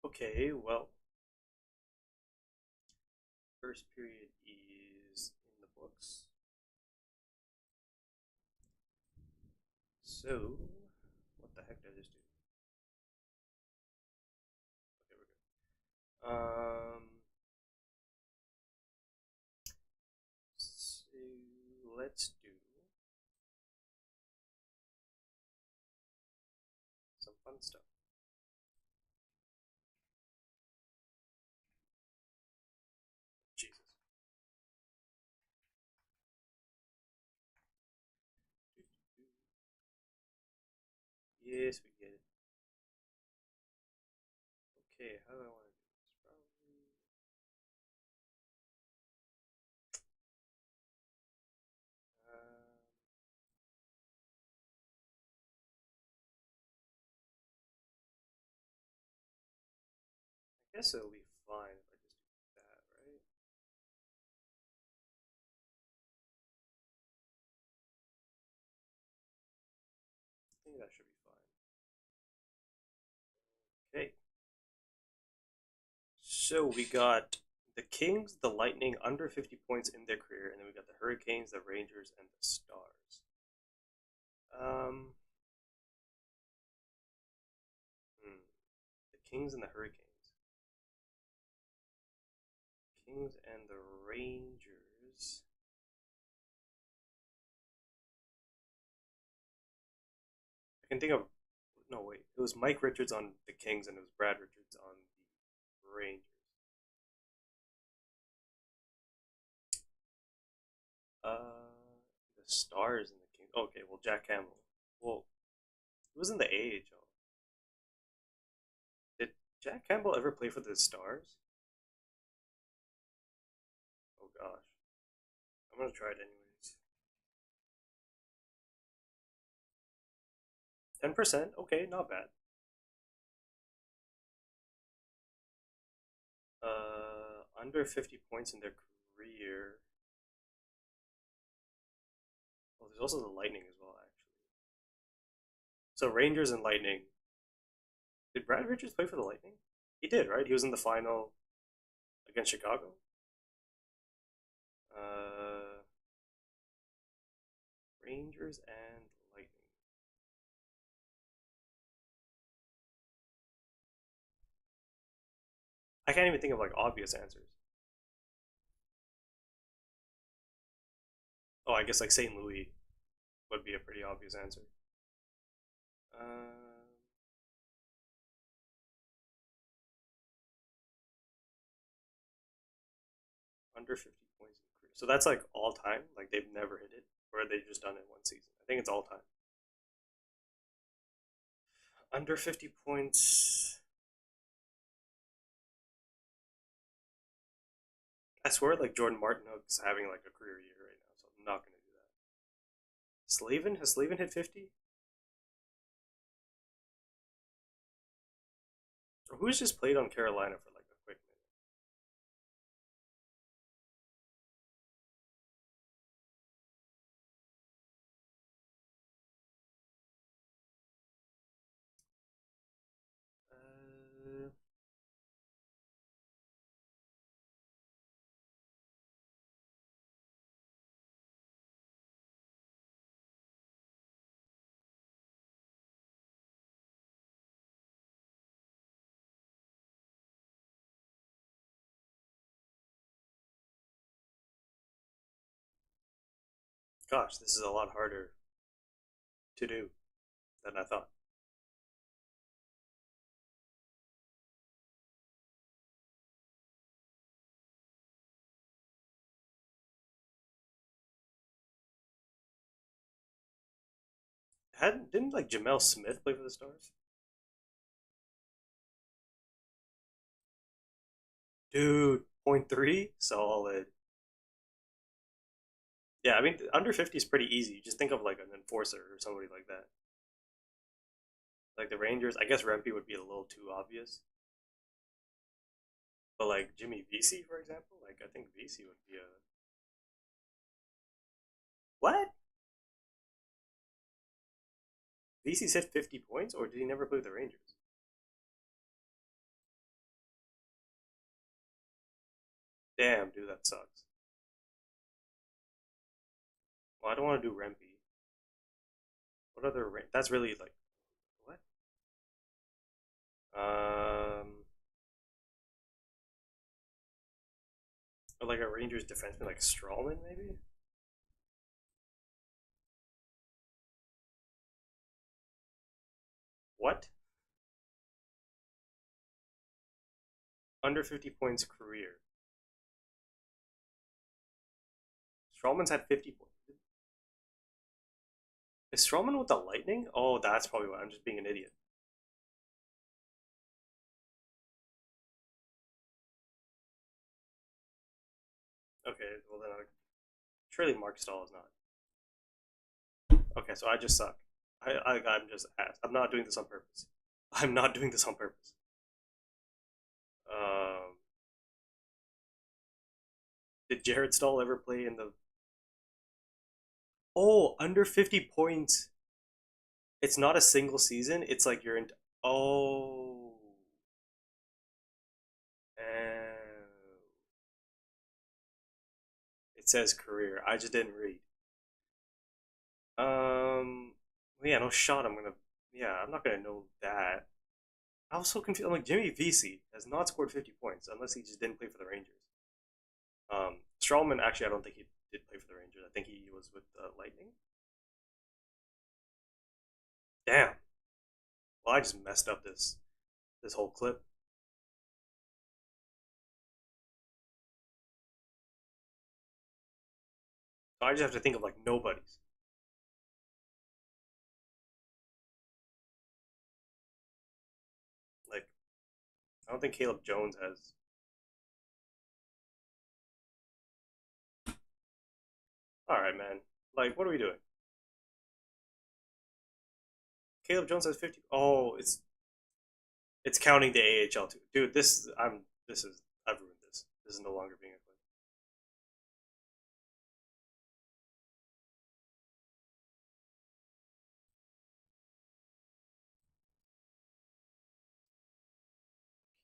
Okay, well, first period is in the books. So, what the heck did I just do? Okay, we're good. So let's Fun stuff. Jesus. Yes, we get it. Okay, how do I want to do this? Probably. I guess it'll be fine if I just do that, right? I think that should be fine. Okay. So we got the Kings, the Lightning under 50 points in their career, and then we got the Hurricanes, the Rangers, and the Stars. Um, the Kings and the Hurricanes. Kings and the Rangers. I can think of. No, wait. It was Mike Richards on the Kings, and it was Brad Richards on the Rangers. The Stars and the Kings. Okay, well, Jack Campbell. Well, he was in the AHL. Did Jack Campbell ever play for the Stars? Oh gosh. I'm gonna try it anyways. 10%? Okay, not bad. Under 50 points in their career. Oh, there's also the Lightning as well, actually. So Rangers and Lightning. Did Brad Richards play for the Lightning? He did, right? He was in the final against Chicago. Uh, Rangers and Lightning. I can't even think of like obvious answers. Oh, I guess like St. Louis would be a pretty obvious answer. Uh, Under 50 points in career. So that's like all time. Like they've never hit it, or they've just done it one season. I think it's all time. Under 50 points. I swear, like Jordan Martinhook's having like a career year right now, so I'm not gonna do that. Slavin, has Slavin hit 50? Or who's just played on Carolina for like a quick minute? Uh, Gosh, this is a lot harder to do than I thought. Hadn't didn't like Jamel Smith play for the Stars? Dude, point three, solid. Yeah, I mean under 50 is pretty easy. Just think of like an enforcer or somebody like that. Like the Rangers, I guess Rempe would be a little too obvious. But like Jimmy Vesey, for example, like I think Vesey would be a what? Vesey's hit 50 points, or did he never play with the Rangers? Damn, dude, that sucks. Well, I don't want to do Rempe. What other? That's really like what? Um, or like a Rangers defenseman, like Strawman, maybe. What? under 50 points career. Strawman's had 50 points. Is Strawman with the Lightning? Oh, that's probably why. I'm just being an idiot. Okay, well then surely Mark Stahl is not. Okay, so I just suck. I'm just ass. I'm not doing this on purpose. I'm not doing this on purpose. Um, did Jared Stahl ever play in the? Oh, under 50 points. It's not a single season. It's like you're in. Oh. Oh. It says career. I just didn't read. Yeah, no shot. I'm gonna. Yeah, I'm not gonna know that. I was so confused. I'm like, Jimmy Vesey has not scored 50 points unless he just didn't play for the Rangers. Strawman, actually, I don't think he did play for the Rangers. I think he was with the Lightning. Damn. Well, I just messed up this whole clip. So I just have to think of like nobodies. Like, I don't think Caleb Jones has. All right, man. Like, what are we doing? Caleb Jones has 50. Oh, it's counting the AHL too, dude. This is I've ruined this. This is no longer being a clip.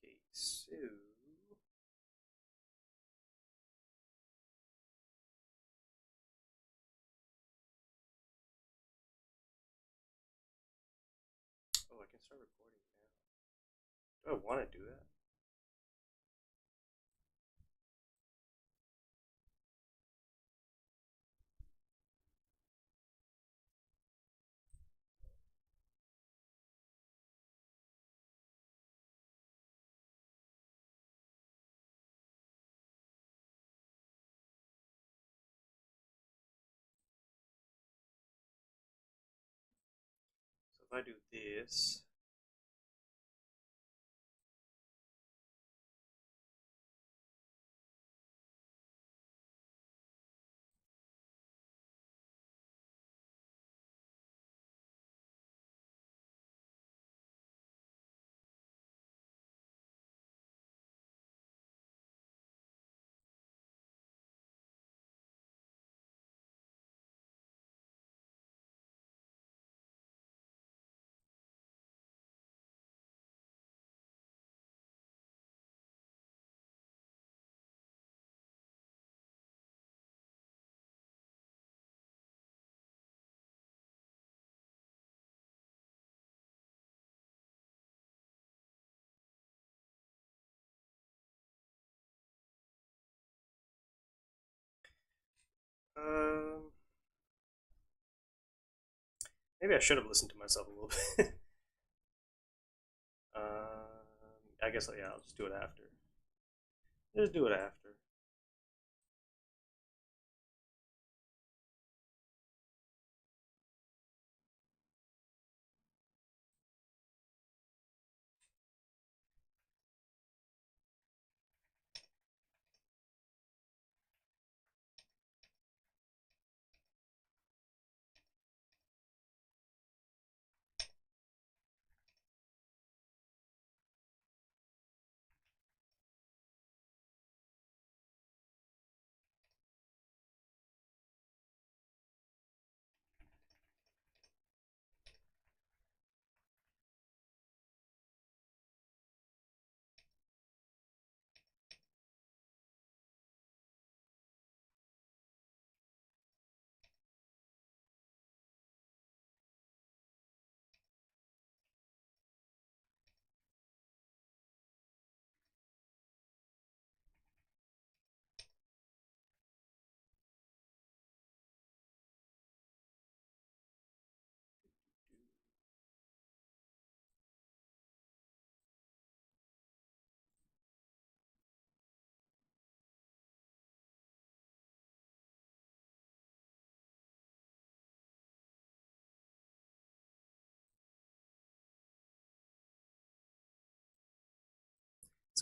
Okay, so oh, I can start recording now. Do I want to do that? So if I do this, um, maybe I should have listened to myself a little bit. I guess yeah, I'll just do it after. Just do it after.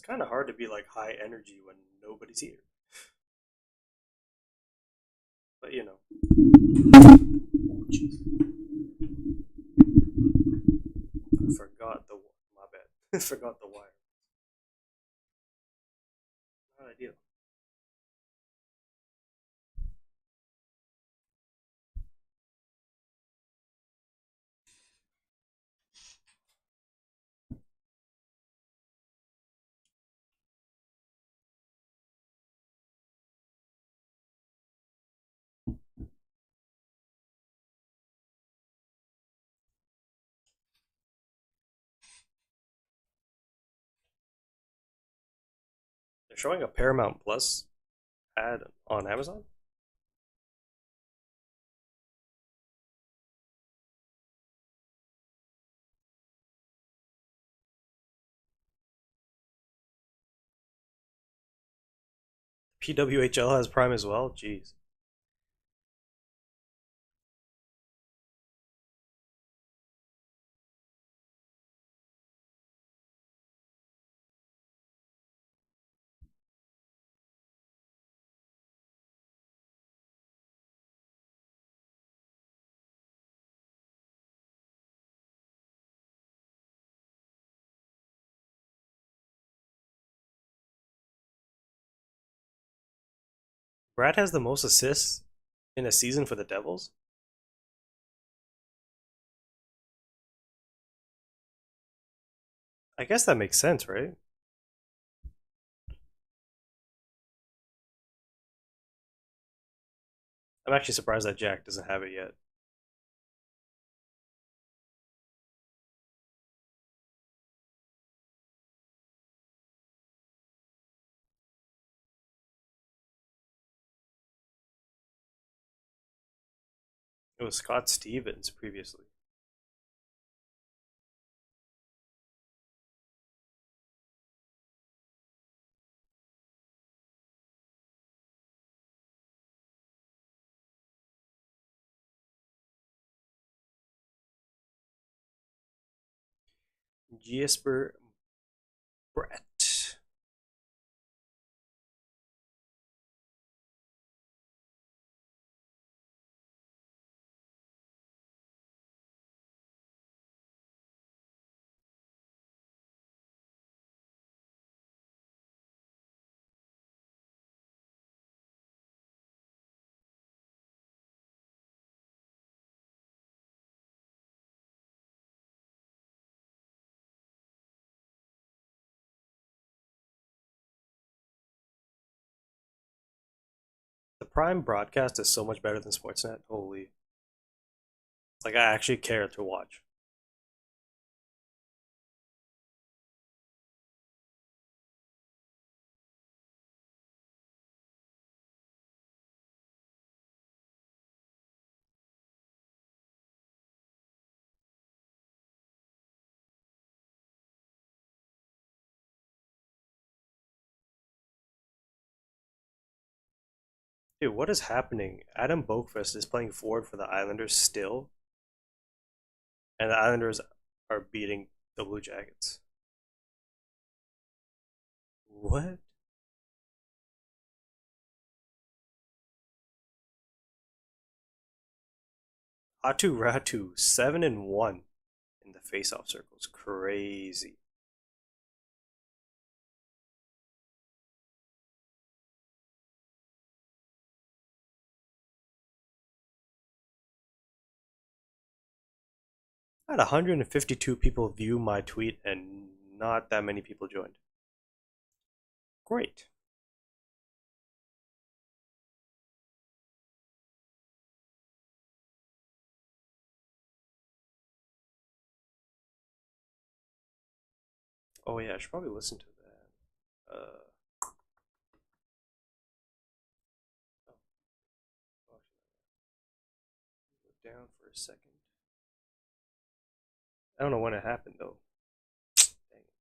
It's kind of hard to be like high energy when nobody's here. But you know, I forgot the my bad. Forgot the wire. Not ideal. They're showing a Paramount Plus ad on Amazon. PWHL has Prime as well. Jeez. Brad has the most assists in a season for the Devils. I guess that makes sense, right? I'm actually surprised that Jack doesn't have it yet. It was Scott Stevens previously. Jesper Brett. The Prime broadcast is so much better than Sportsnet. Holy. Like, I actually care to watch. Dude, what is happening? Adam Boakfest is playing forward for the Islanders still, and the Islanders are beating the Blue Jackets. What? Atu Ratu, 7-1 in the faceoff circles. Crazy. I had 152 people view my tweet and not that many people joined. Great. Oh yeah, I should probably listen to that. Oh, down for a second. I don't know when it happened though. Dang it.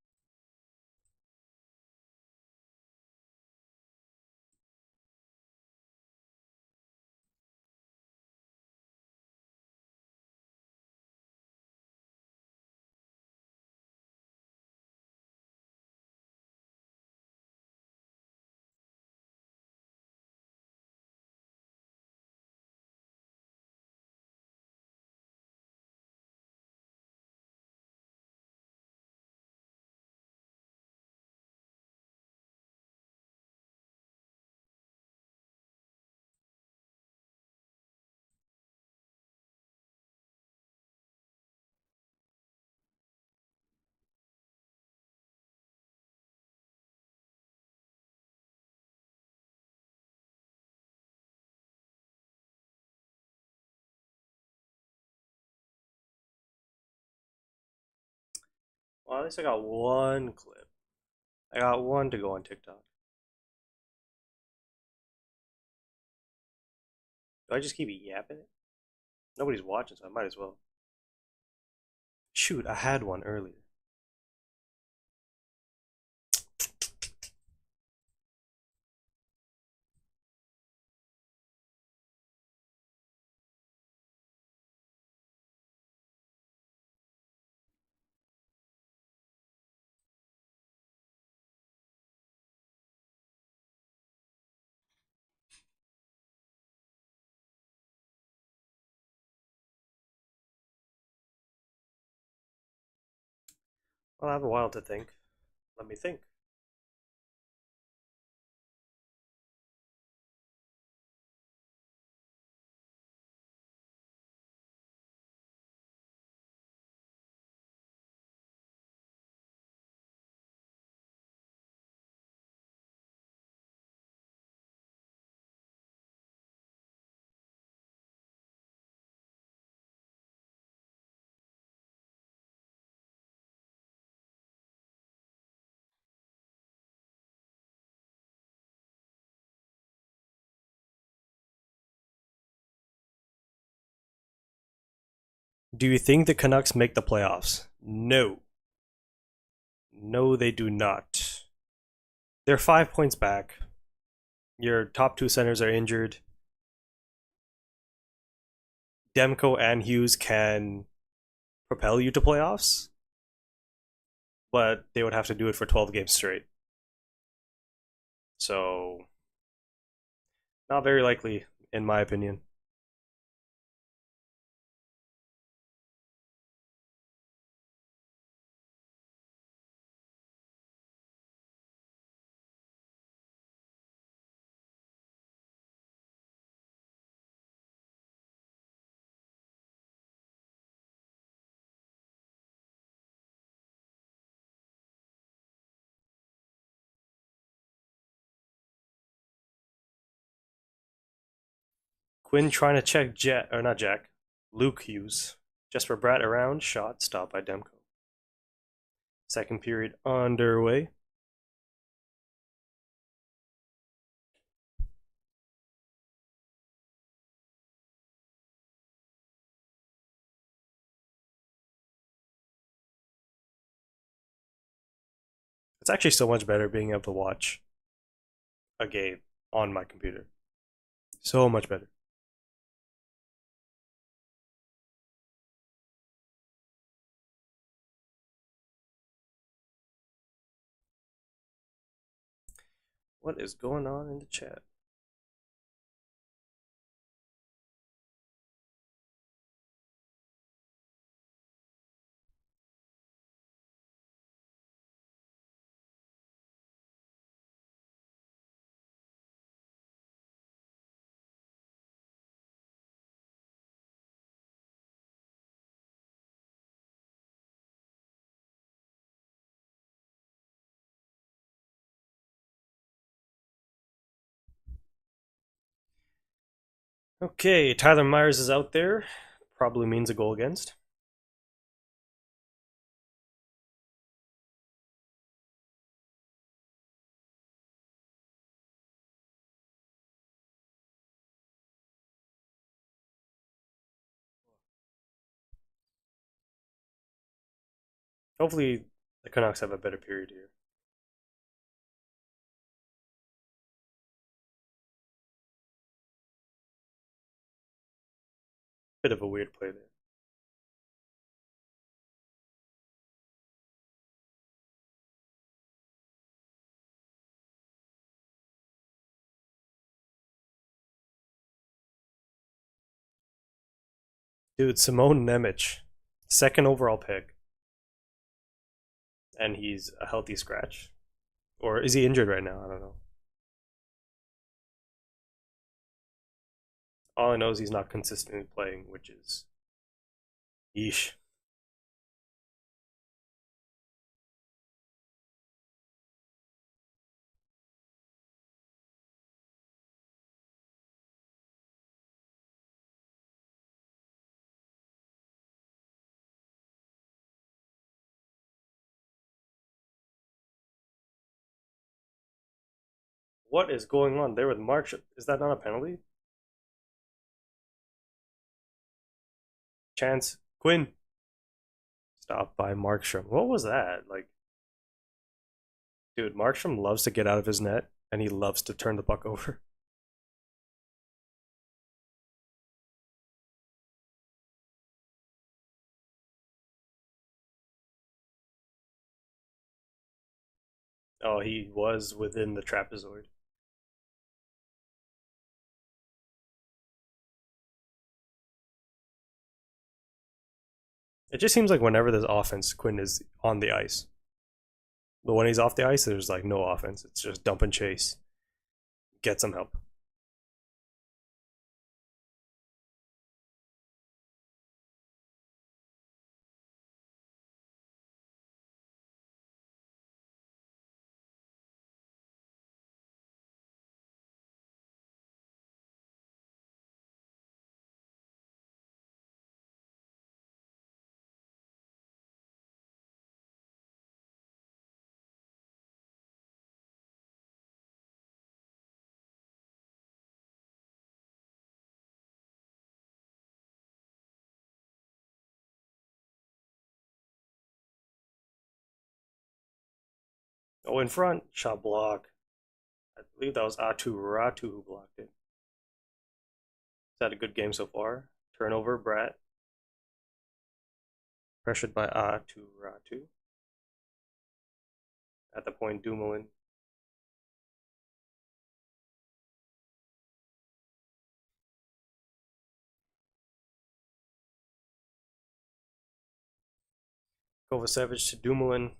Well, at least I got one clip. I got one to go on TikTok. Do I just keep yapping it? Nobody's watching, so I might as well. Shoot, I had one earlier. Well, I have a while to think. Let me think. Do you think the Canucks make the playoffs? No. No, they do not. They're 5 points back. Your top two centers are injured. Demko and Hughes can propel you to playoffs, but they would have to do it for 12 games straight. So, not very likely, in my opinion. Quinn trying to check Jet, or not Jack, Luke Hughes. Jesper Bratt around, shot stopped by Demko. Second period underway. It's actually so much better being able to watch a game on my computer. So much better. What is going on in the chat? Okay, Tyler Myers is out there. Probably means a goal against. Hopefully, the Canucks have a better period here. Bit of a weird play there. Dude, Simone Nemec, second overall pick, and he's a healthy scratch. Or is he injured right now? I don't know. All I know is he's not consistently playing, which is yeesh. What is going on there with Mark? Is that not a penalty? Chance. Quinn. Stopped by Markstrom. What was that? Like, dude, Markstrom loves to get out of his net and he loves to turn the puck over. Oh, he was within the trapezoid. It just seems like whenever there's offense, Quinn is on the ice. But when he's off the ice, there's like no offense. It's just dump and chase. Get some help. Oh, in front, shot block. I believe that was Atu Ratu who blocked it. He's had a good game so far. Turnover, Brat. Pressured by Atu Ratu. At the point, Dumoulin. Kovacevic to Dumoulin.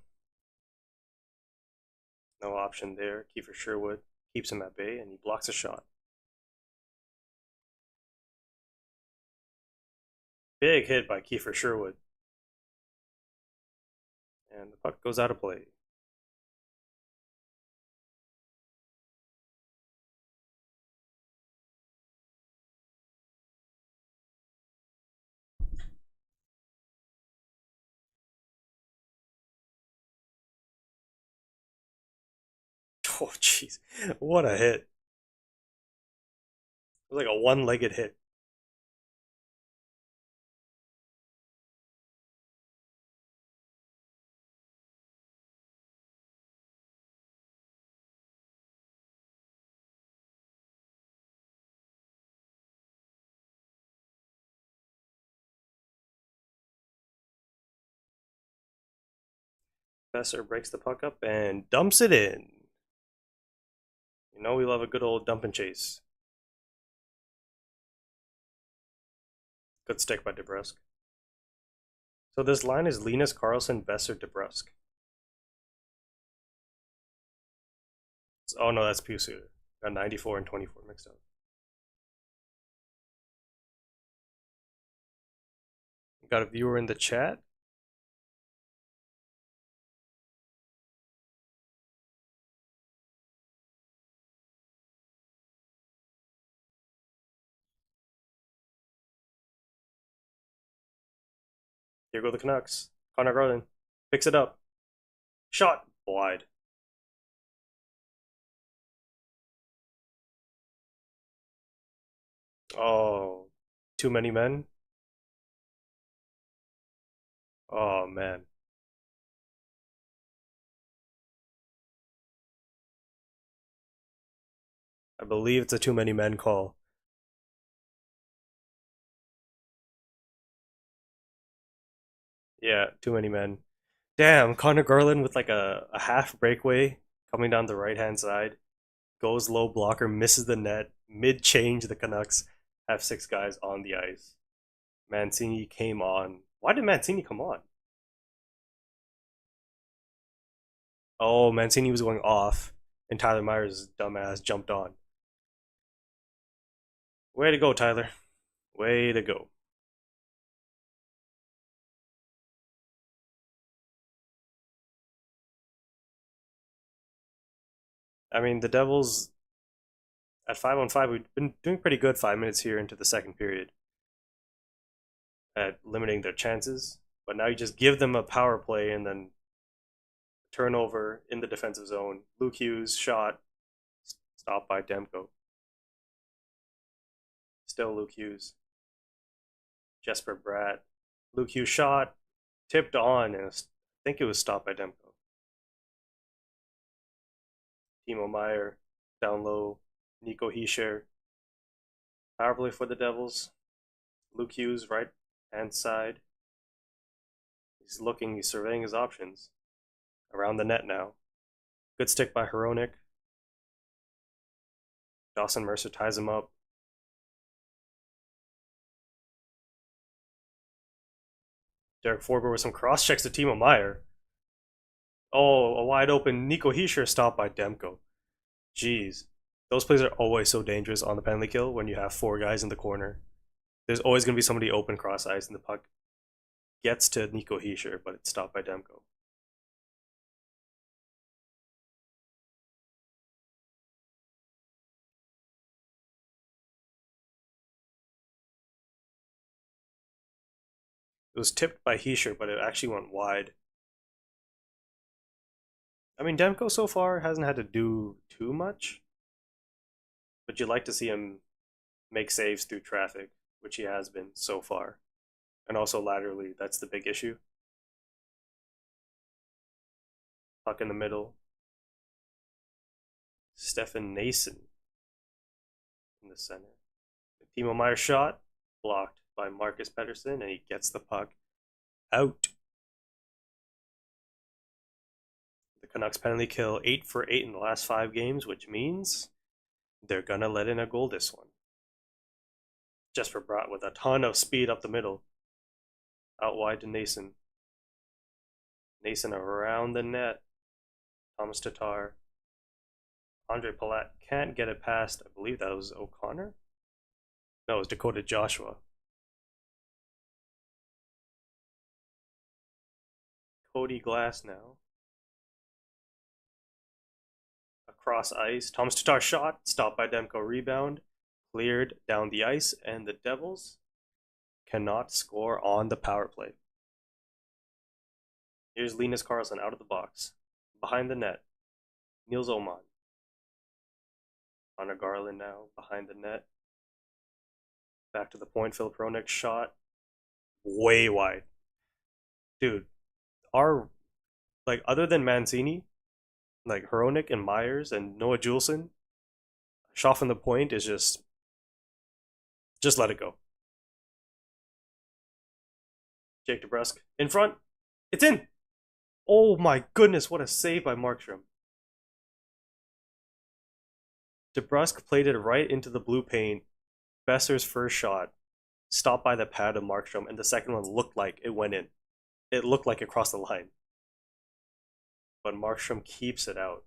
No option there. Kiefer Sherwood keeps him at bay and he blocks a shot. Big hit by Kiefer Sherwood. And the puck goes out of play. Oh, jeez. What a hit. It was like a one-legged hit. Besser breaks the puck up and dumps it in. You know we love a good old dump and chase. Good stick by DeBrusque. So this line is Linus, Carlson, Besser, DeBrusque. Oh no, that's Pusu. Got 94 and 24 mixed up. Got a viewer in the chat. Here go the Canucks. Connor Garland picks it up. Shot wide. Oh, too many men. Oh man. I believe it's a too many men call. Yeah, too many men. Damn, Connor Garland with like a half breakaway coming down the right hand side. Goes low blocker, misses the net. Mid change, the Canucks have six guys on the ice. Mancini came on. Why did Mancini come on? Oh, Mancini was going off, and Tyler Myers' dumbass jumped on. Way to go, Tyler. Way to go. I mean, the Devils at 5-on-5, we've been doing pretty good 5 minutes here into the second period at limiting their chances. But now you just give them a power play and then turnover in the defensive zone. Luke Hughes shot Stopped by Demko. Still Luke Hughes. Jesper Bratt. Luke Hughes shot, tipped on, and I think it was stopped by Demko. Timo Meyer down low. Nico Hischier. Power play for the Devils. Luke Hughes right hand side. He's looking, he's surveying his options. Around the net now. Good stick by Hronek. Dawson Mercer ties him up. Derek Forbort with some cross checks to Timo Meyer. Oh, a wide open Nico Hischier stopped by Demko. Jeez. Those plays are always so dangerous on the penalty kill when you have four guys in the corner. There's always going to be somebody open cross ice, and the puck gets to Nico Hischier, but it's stopped by Demko. It was tipped by Hischier, but it actually went wide. I mean, Demko so far hasn't had to do too much, but you'd like to see him make saves through traffic, which he has been so far. And also laterally, that's the big issue. Puck in the middle. Stefan Nason in the center. Timo Meyer shot, blocked by Marcus Pettersson, and he gets the puck out. The Canucks penalty kill 8 for 8 in the last 5 games, which means they're gonna let in a goal this one. Jesper Bratt with a ton of speed up the middle. Out wide to Nason. Nason around the net. Thomas Tatar. Andre Palat can't get it past, I believe that was O'Connor? No, it was Dakota Joshua. Cody Glass now. Across ice. Thomas Tatar shot, stopped by Demko, rebound, cleared down the ice, and the Devils cannot score on the power play. Here's Linus Karlsson out of the box. Behind the net. Nils Åman. Connor Garland now behind the net. Back to the point. Philip Hronek shot. Way wide. Dude, our, like, other than Mancini, like Hronek and Myers and Noah Juleson, shot from the point is just let it go. Jake DeBrusk in front. It's in. Oh my goodness, what a save by Markstrom. DeBrusk played it right into the blue paint. Besser's first shot stopped by the pad of Markstrom, and the second one looked like it went in. It looked like it crossed the line. But Markstrom keeps it out.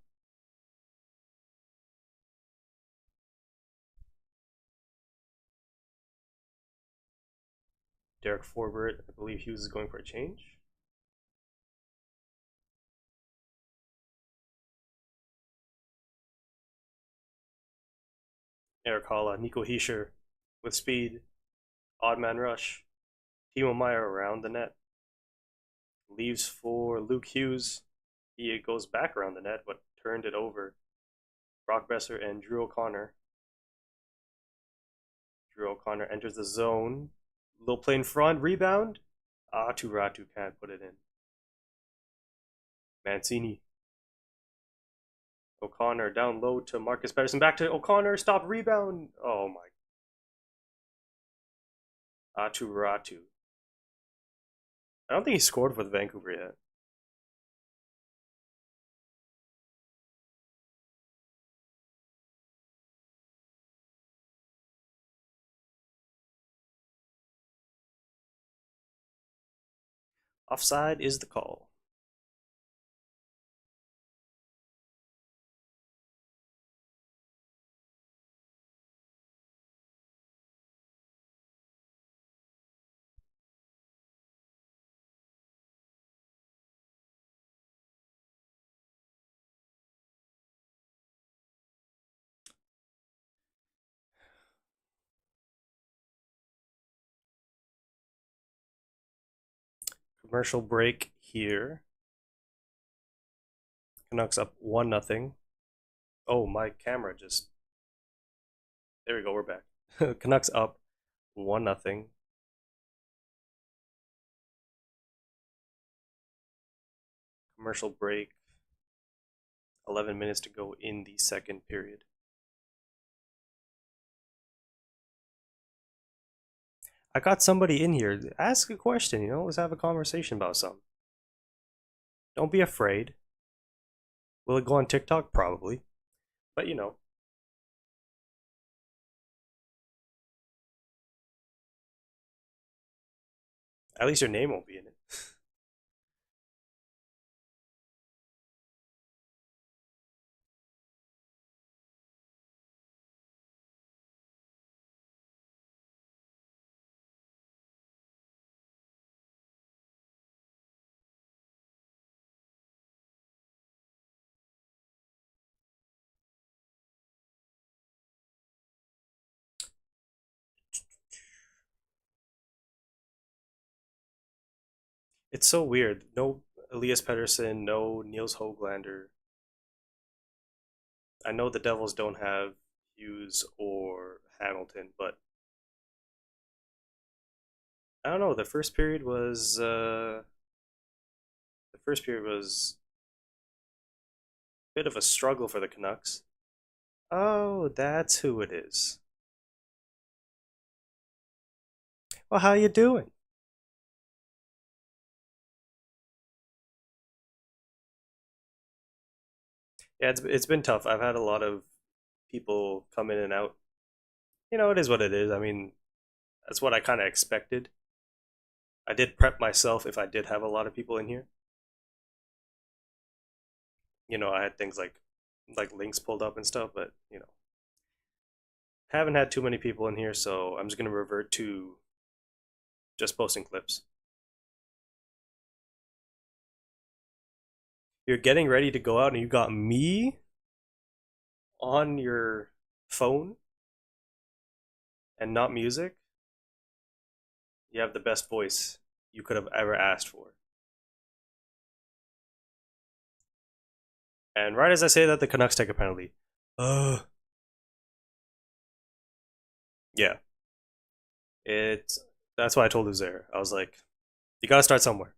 Derek Forbort, I believe Hughes is going for a change. Eric Halla, Nico Hischier with speed. Odd man rush. Timo Meyer around the net. Leaves for Luke Hughes. He goes back around the net, but turned it over. Brock Besser and Drew O'Connor. Drew O'Connor enters the zone. Little play in front, rebound. Ratu can't put it in. Mancini. O'Connor down low to Marcus Pettersson. Back to O'Connor. Stop, rebound. Oh my. Ratu. I don't think he scored for the Vancouver yet. Offside is the call. Commercial break here. Canucks up 1-0. Oh, my camera just. There we go. We're back. Canucks up 1-0. Commercial break. 11 minutes to go in the second period. I got somebody in here. Ask a question, let's have a conversation about something. Don't be afraid. Will it go on TikTok? Probably. But at least your name won't be in it. It's so weird. No Elias Pettersson, no Niels Höglander. I know the Devils don't have Hughes or Hamilton, but I don't know. The first period was a bit of a struggle for the Canucks. Oh, that's who it is. Well, how you doing? Yeah, it's been tough. I've had a lot of people come in and out. It is what it is. I mean, that's what I kind of expected. I did prep myself if I did have a lot of people in here. I had things like links pulled up and stuff, but haven't had too many people in here, so I'm just gonna revert to just posting clips. You're getting ready to go out and you got me on your phone and not music. You have the best voice you could have ever asked for. And right as I say that, the Canucks take a penalty. Yeah. It that's why I told Uzair. I was like, you gotta start somewhere.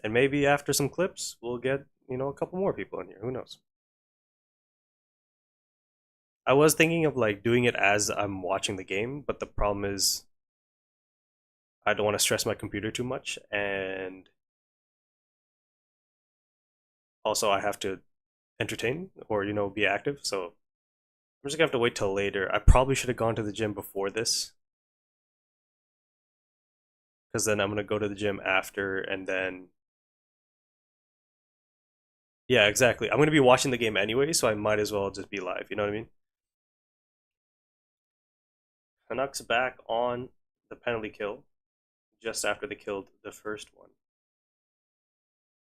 And maybe after some clips, we'll get, a couple more people in here. Who knows? I was thinking of like doing it as I'm watching the game, but the problem is I don't want to stress my computer too much, and also I have to entertain or be active. So I'm just gonna have to wait till later. I probably should have gone to the gym before this, because then I'm gonna go to the gym after, and then yeah, exactly. I'm gonna be watching the game anyway, so I might as well just be live. You know what I mean? Canucks back on the penalty kill just after they killed the first one.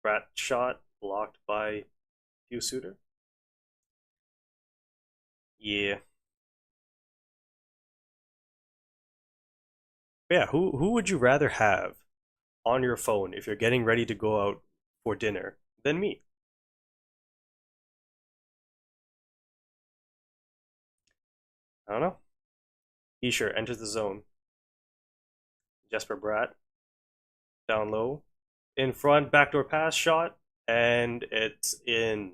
Rat shot blocked by Hugh Suter. Yeah. Yeah, who would you rather have on your phone if you're getting ready to go out for dinner than me? I don't know. Escher enters the zone. Jesper Bratt down low. In front, backdoor pass shot, and it's in.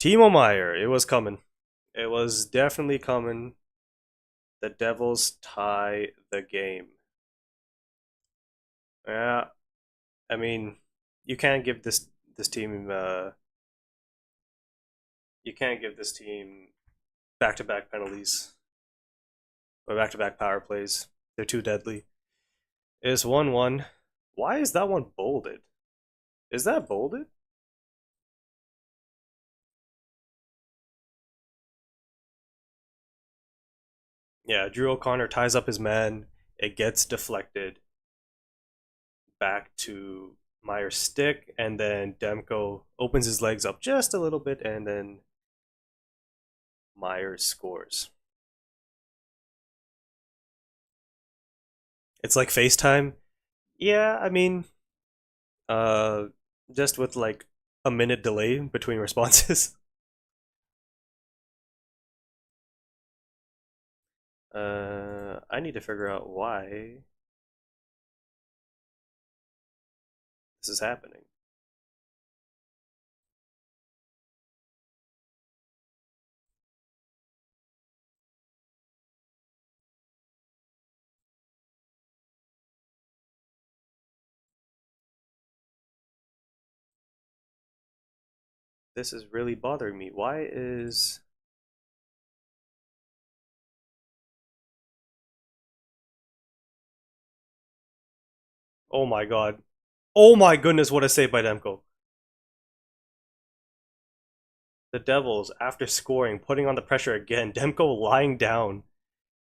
Timo Meyer. It was coming. It was definitely coming. The Devils tie the game. Yeah, I mean, you can't give this team you can't give this team back-to-back penalties or back-to-back power plays. They're too deadly. It's 1-1. Why is that one bolded? Is that bolded? Yeah, Drew O'Connor ties up his man. It gets deflected back to Meyer's stick, and then Demko opens his legs up just a little bit, and then Meyer scores. It's like FaceTime. Yeah, I mean, uh, just with like a minute delay between responses. I need to figure out why this is happening. This is really bothering me. Why is... Oh my god. Oh my goodness, what a save by Demko. The Devils, after scoring, putting on the pressure again. Demko lying down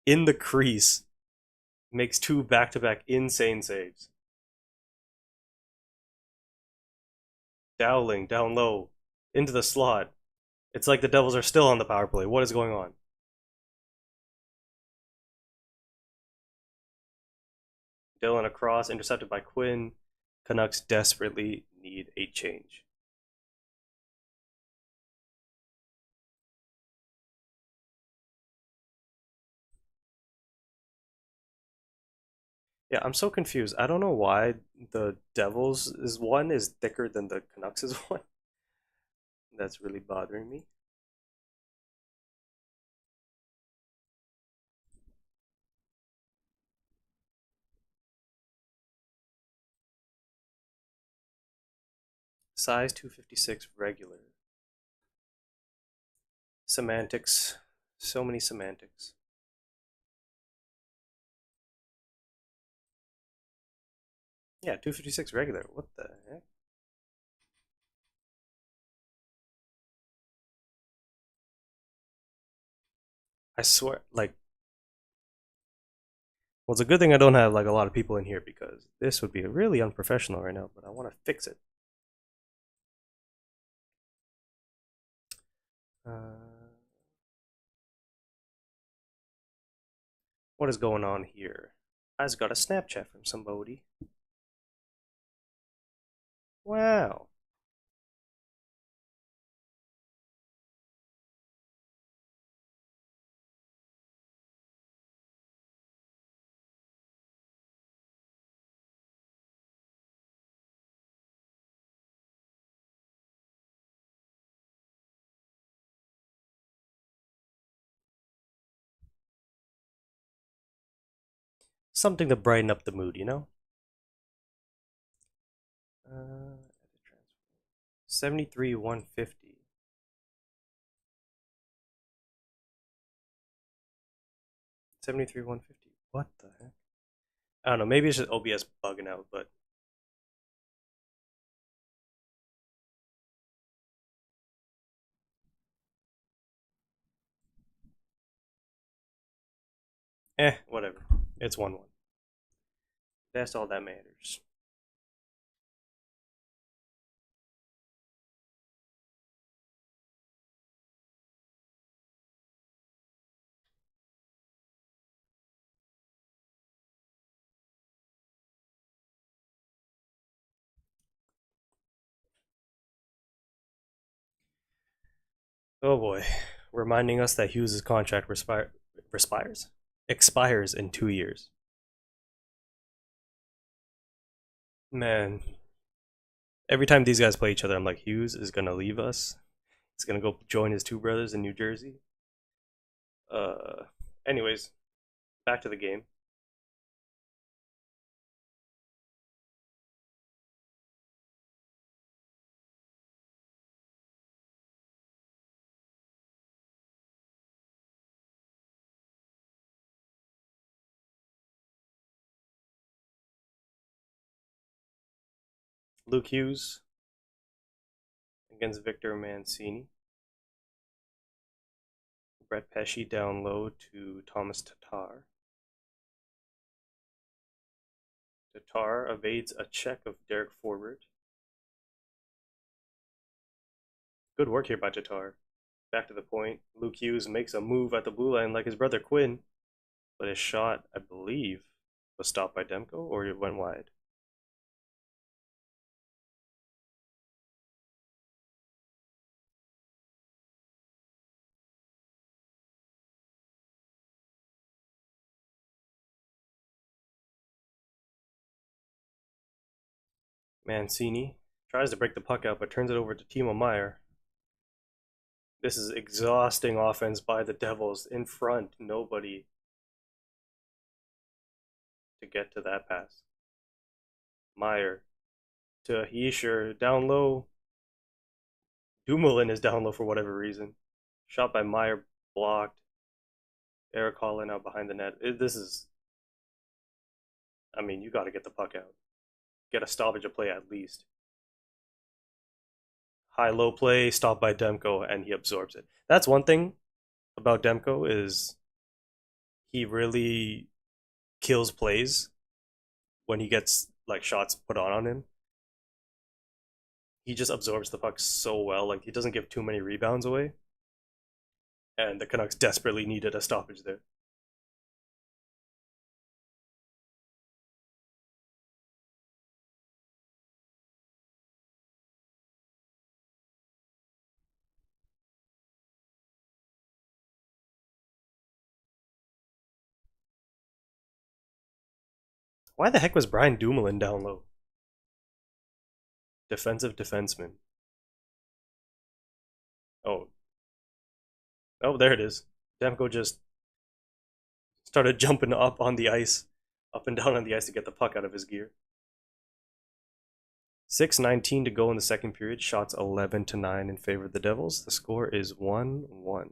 in the crease makes two back-to-back insane saves. Dowling down low into the slot. It's like the Devils are still on the power play. What is going on? Dylan across, intercepted by Quinn. Canucks desperately need a change. Yeah, I'm so confused. I don't know why the Devils' one is thicker than the Canucks' one. That's really bothering me. Size 256 regular. Semantics. So many semantics. Yeah, 256 regular. What the heck? I swear, like, well, it's a good thing I don't have like a lot of people in here because this would be really unprofessional right now, but I want to fix it. What is going on here? I just got a Snapchat from somebody. Wow. Something to brighten up the mood, you know? 73 150. 73 150. What the heck? I don't know. Maybe it's just OBS bugging out, but whatever. It's 1-1. That's all that matters. Oh boy. Reminding us that Hughes' contract expires in 2 years. Man, every time these guys play each other, I'm like, Hughes is gonna leave us. He's gonna go join his two brothers in New Jersey. Uh, anyways, back to the game. Luke Hughes against Victor Mancini. Brett Pesci down low to Thomas Tatar. Tatar evades a check of Derek Forbert. Good work here by Tatar. Back to the point. Luke Hughes makes a move at the blue line like his brother Quinn, but his shot, I believe, was stopped by Demko or it went wide. Mancini tries to break the puck out, but turns it over to Timo Meyer. This is exhausting offense by the Devils. In front, nobody to get to that pass. Meyer to Heischer, down low. Dumoulin is down low for whatever reason. Shot by Meyer, blocked. Eric Holland out behind the net. This is, I mean, you got to get the puck out. Get a stoppage of play at least. High low play, stopped by Demko, and he absorbs it. That's one thing about Demko is he really kills plays when he gets like shots put on him. He just absorbs the puck so well. Like he doesn't give too many rebounds away. And the Canucks desperately needed a stoppage there. Why the heck was Brian Dumoulin down low? Defensive defenseman. Oh, oh, there it is. Demko just started jumping up on the ice, up and down on the ice to get the puck out of his gear. 6:19 to go in the second period. Shots 11-9 in favor of the Devils. The score is 1-1.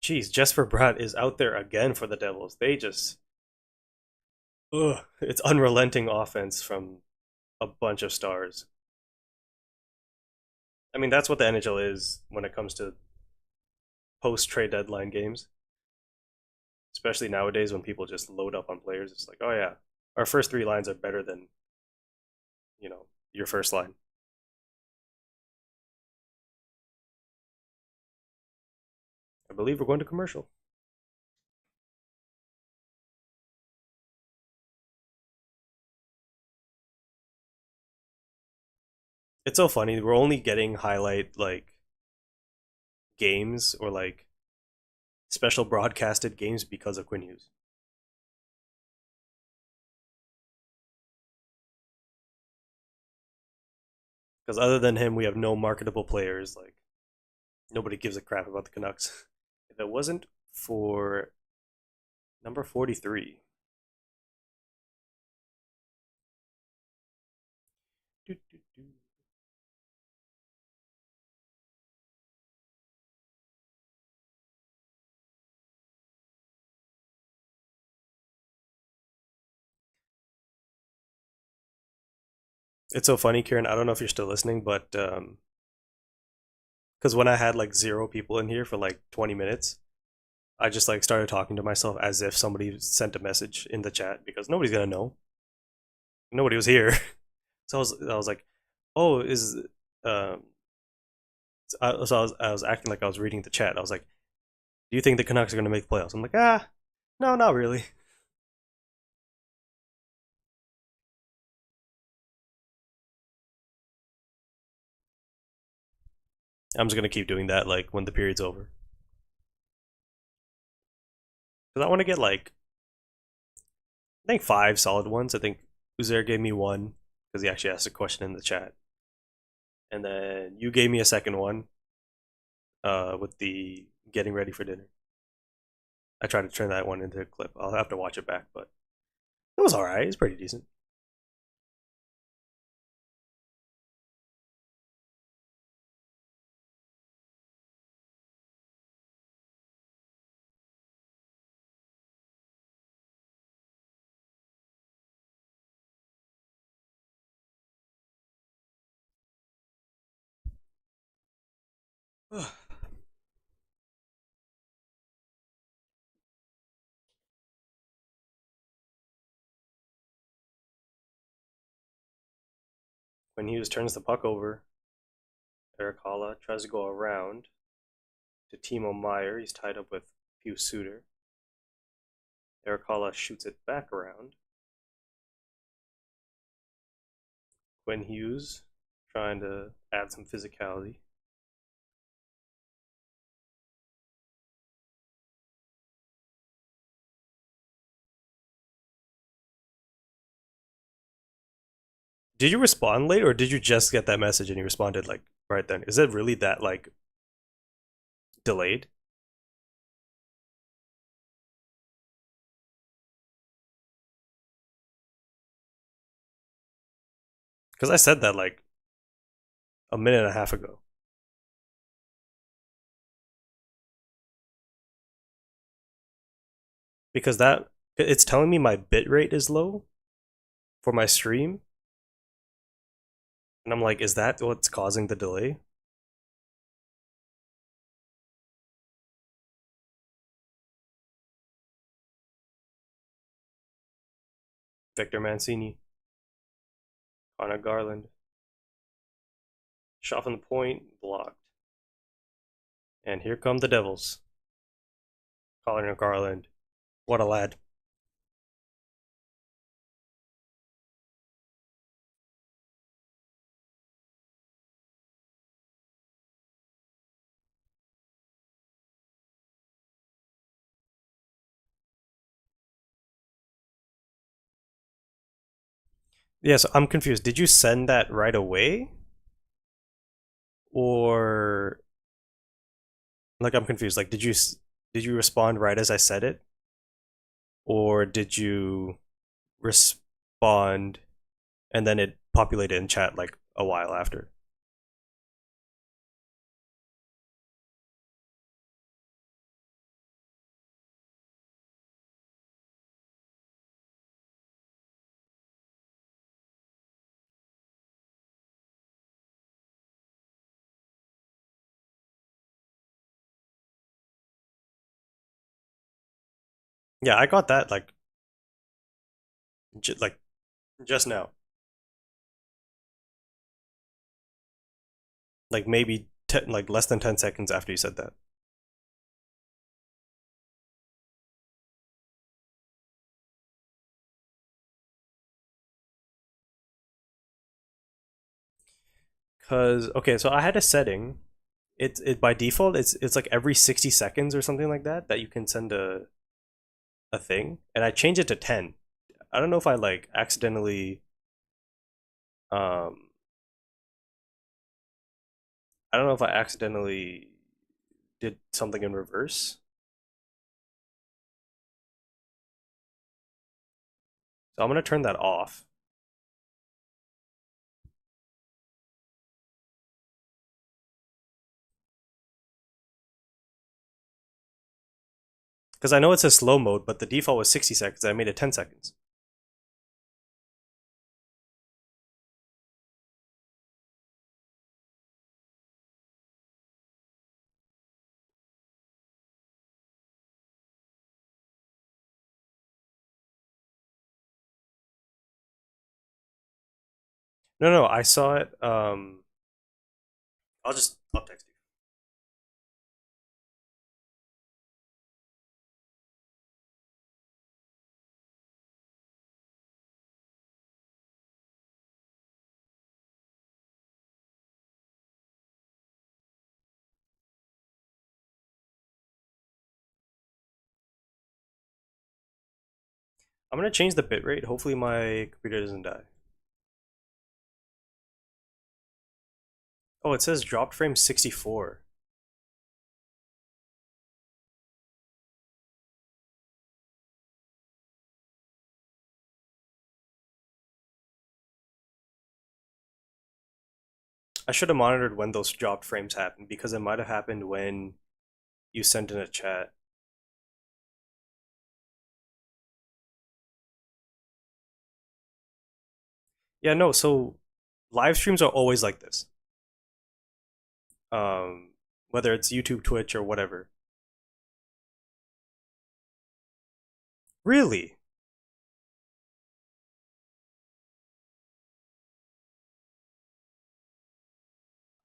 Jeez, Jesper Bratt is out there again for the Devils. They just, ugh, it's unrelenting offense from a bunch of stars. I mean, that's what the NHL is when it comes to post trade deadline games, especially nowadays when people just load up on players. It's like, oh yeah, our first three lines are better than, your first line. I believe we're going to commercial. It's so funny. We're only getting highlight like games or like special broadcasted games because of Quinn Hughes. Because other than him, we have no marketable players. Like nobody gives a crap about the Canucks. If it wasn't for number 43, it's so funny, Kieran. I don't know if you're still listening, but because when I had like zero people in here for like 20 minutes, I just like started talking to myself as if somebody sent a message in the chat because nobody's gonna know. Nobody was here, so I was like, oh, is um, I was acting like I was reading the chat. I was like, do you think the Canucks are gonna make the playoffs? I'm like, no, not really. I'm just gonna keep doing that like when the period's over because I want to get like I think five solid ones. I think Uzair gave me one because he actually asked a question in the chat, and then you gave me a second one with the getting ready for dinner. I tried to turn that one into a clip. I'll have to watch it back, but it was all right. It's pretty decent. When Hughes turns the puck over, Eric Holla tries to go around to Timo Meyer. He's tied up with Pius Suter. Eric Holla shoots it back around. Quinn Hughes trying to add some physicality. Did you respond late, or did you just get that message and you responded like right then? Is it really that like delayed? Because I said that like a minute and a half ago. Because that it's telling me my bit rate is low for my stream, and I'm like, is that what's causing the delay? Victor Mancini, Connor Garland, shot from the point, blocked. And here come the Devils. Connor Garland, what a lad. Yes, I'm confused. Did you send that right away, or like I'm confused? Like, did you respond right as I said it, or did you respond and then it populated in chat like a while after? Yeah, I got that like just now, like maybe like less than 10 seconds after you said that. Cause okay, so I had a setting. It by default it's like every 60 seconds or something like that that you can send a thing, and I changed it to 10. I don't know if I like accidentally um I don't know if I accidentally did something in reverse. So I'm gonna turn that off. Because I know it says slow mode, but the default was 60 seconds. I made it 10 seconds. No, no, I saw it. I'll text you. I'm gonna change the bitrate. Hopefully my computer doesn't die. Oh, it says dropped frame 64. I should have monitored when those dropped frames happened because it might have happened when you sent in a chat. Yeah, no, so live streams are always like this. Um, whether it's YouTube, Twitch, or whatever. Really?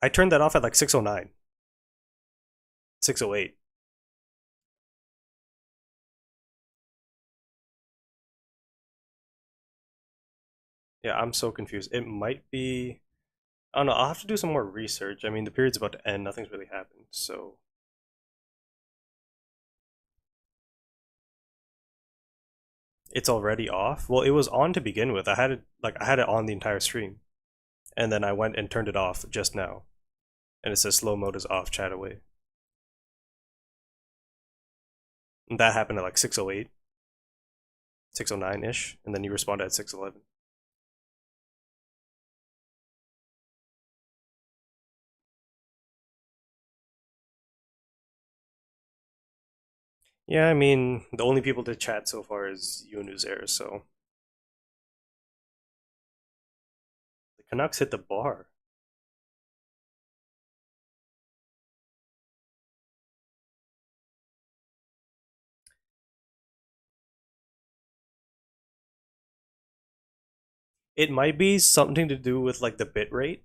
I turned that off at like 6:09, 6:08. Yeah, I'm so confused. It might be. I don't know. I'll have to do some more research. I mean, the period's about to end. Nothing's really happened. So it's already off. Well, it was on to begin with. I had it on the entire stream. and then I went and turned it off just now, and it says slow mode is off, chat away. And that happened at like 6:08, 6:09 ish, and then you responded at 6:11. Yeah, I mean, the only people to chat so far is you and Uzair, so the Canucks hit the bar. It might be something to do with like the bit rate.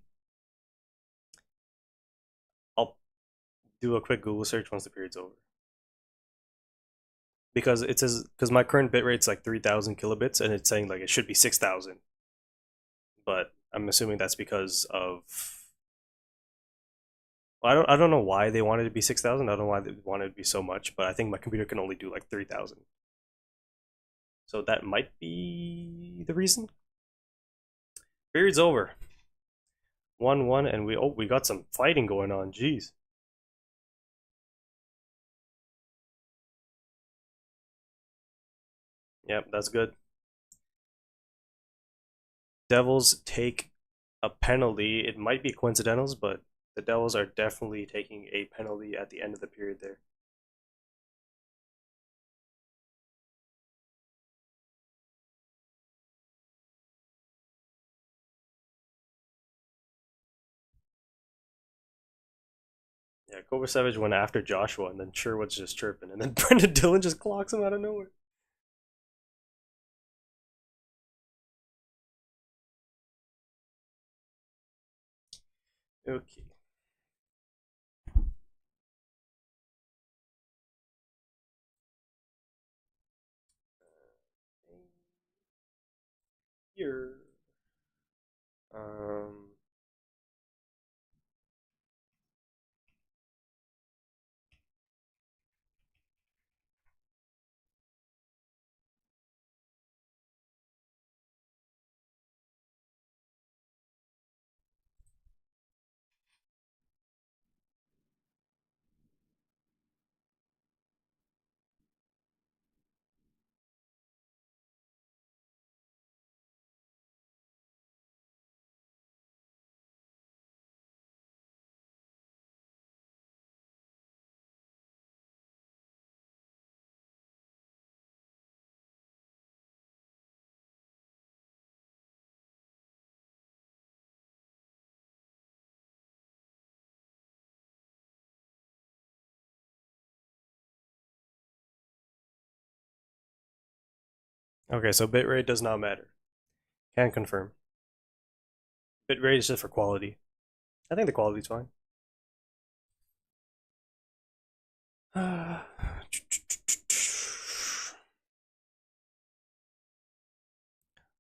I'll do a quick Google search once the period's over. Because it says, because my current bit rate's like 3,000 kilobits, and it's saying like it should be 6,000. But I'm assuming that's because of. Well, I don't know why they wanted it to be 6,000. I don't know why they wanted it to be so much, but I think my computer can only do like 3,000. So that might be the reason. Period's over. 1-1, and we got some fighting going on. Jeez. Yep, that's good. Devils take a penalty. It might be coincidentals, but the Devils are definitely taking a penalty at the end of the period there. Yeah, Kovacevic went after Joshua, and then Sherwood's just chirping, and then Brendan Dillon just clocks him out of nowhere. Okay. Here. Um. Okay, so bitrate does not matter. Can confirm. Bitrate is just for quality. I think the quality's fine.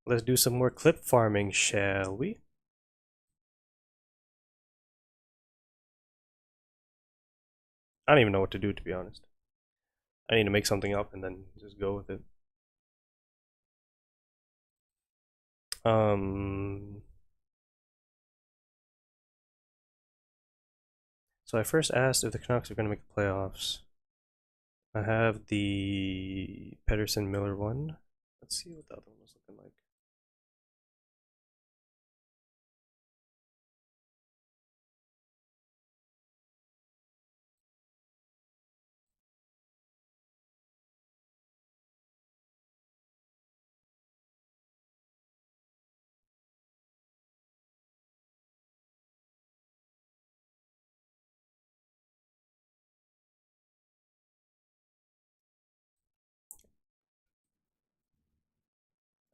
Let's do some more clip farming, shall we? I don't even know what to do, to be honest. I need to make something up and then just go with it. So I first asked if the Canucks are going to make the playoffs. I have the Pedersen Miller one. Let's see what the other one was looking like.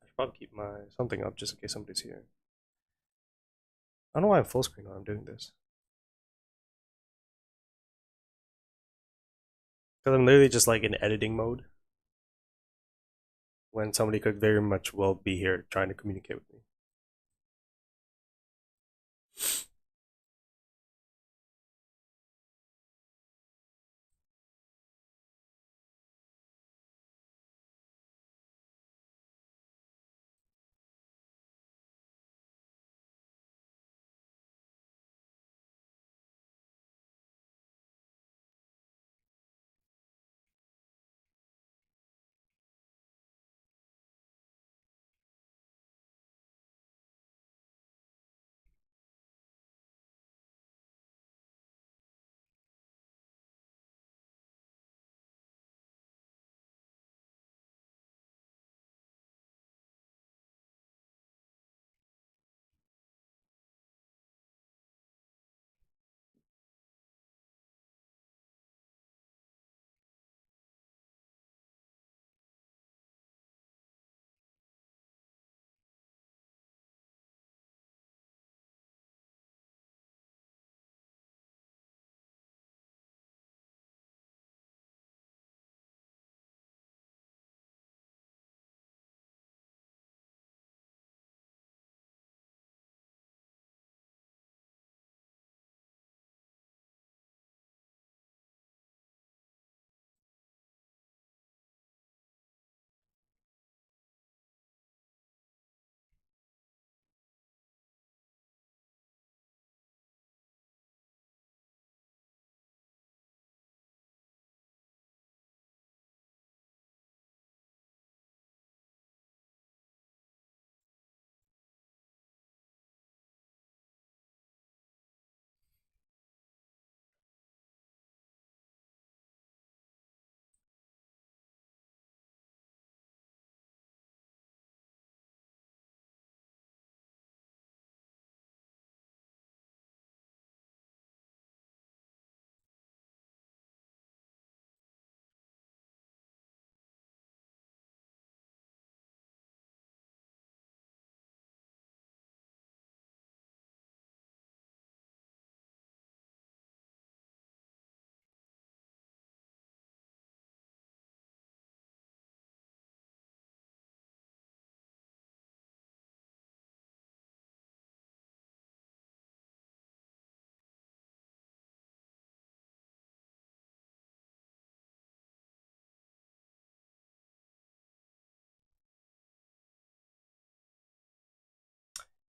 I should probably keep my something up just in case somebody's here. I don't know why I'm full screen while I'm doing this. Because I'm literally just like in editing mode when somebody could very much well be here trying to communicate with me.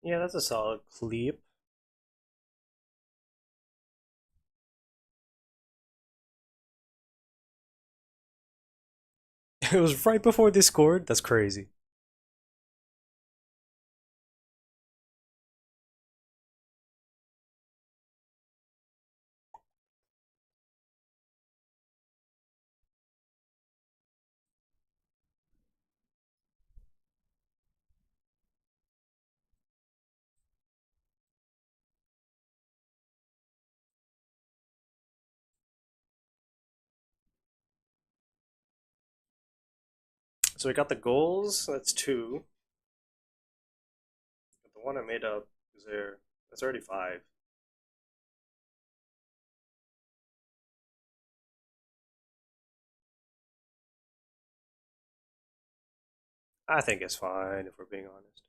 Yeah, that's a solid clip. It was right before they scored. That's crazy. So we got the goals. That's two. But the one I made up is there. That's already five. I think it's fine if we're being honest.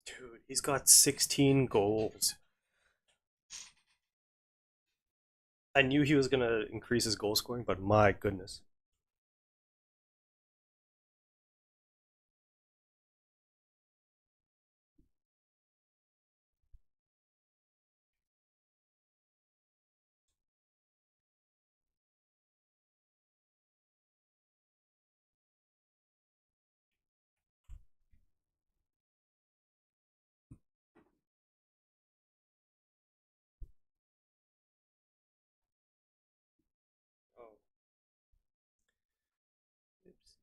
Dude, he's got 16 goals. I knew he was gonna increase his goal scoring, but my goodness. Oh, oops.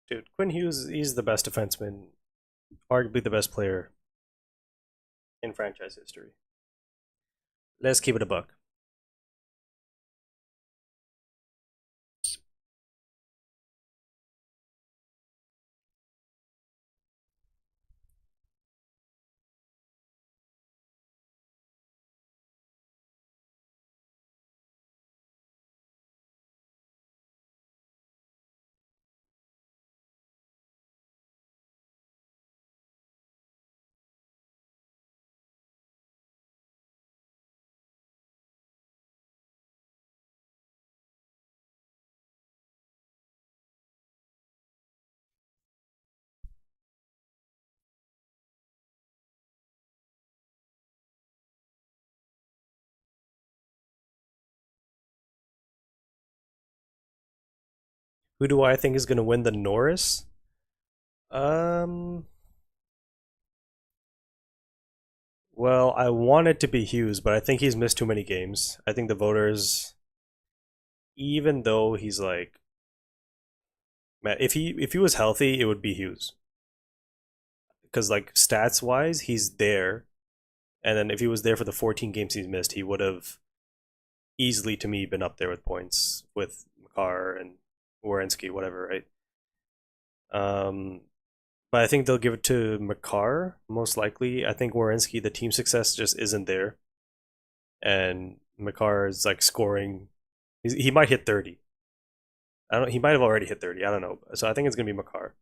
Dude, Quinn Hughes, he's the best defenseman, arguably the best player in franchise history. Let's keep it a buck. Who do I think is going to win the Norris? Um, well, I want it to be Hughes, but I think he's missed too many games. I think the voters, even though he's like, man, if he was healthy, it would be Hughes because like stats wise, he's there. And then if he was there for the 14 games he's missed, he would have easily to me been up there with points with Makar and Werenski, whatever, right? Um, but I think they'll give it to Makar most likely. I think Werenski, the team success just isn't there, and Makar is like scoring. He might hit 30. I don't. He might have already hit 30. I don't know. So I think it's gonna be Makar.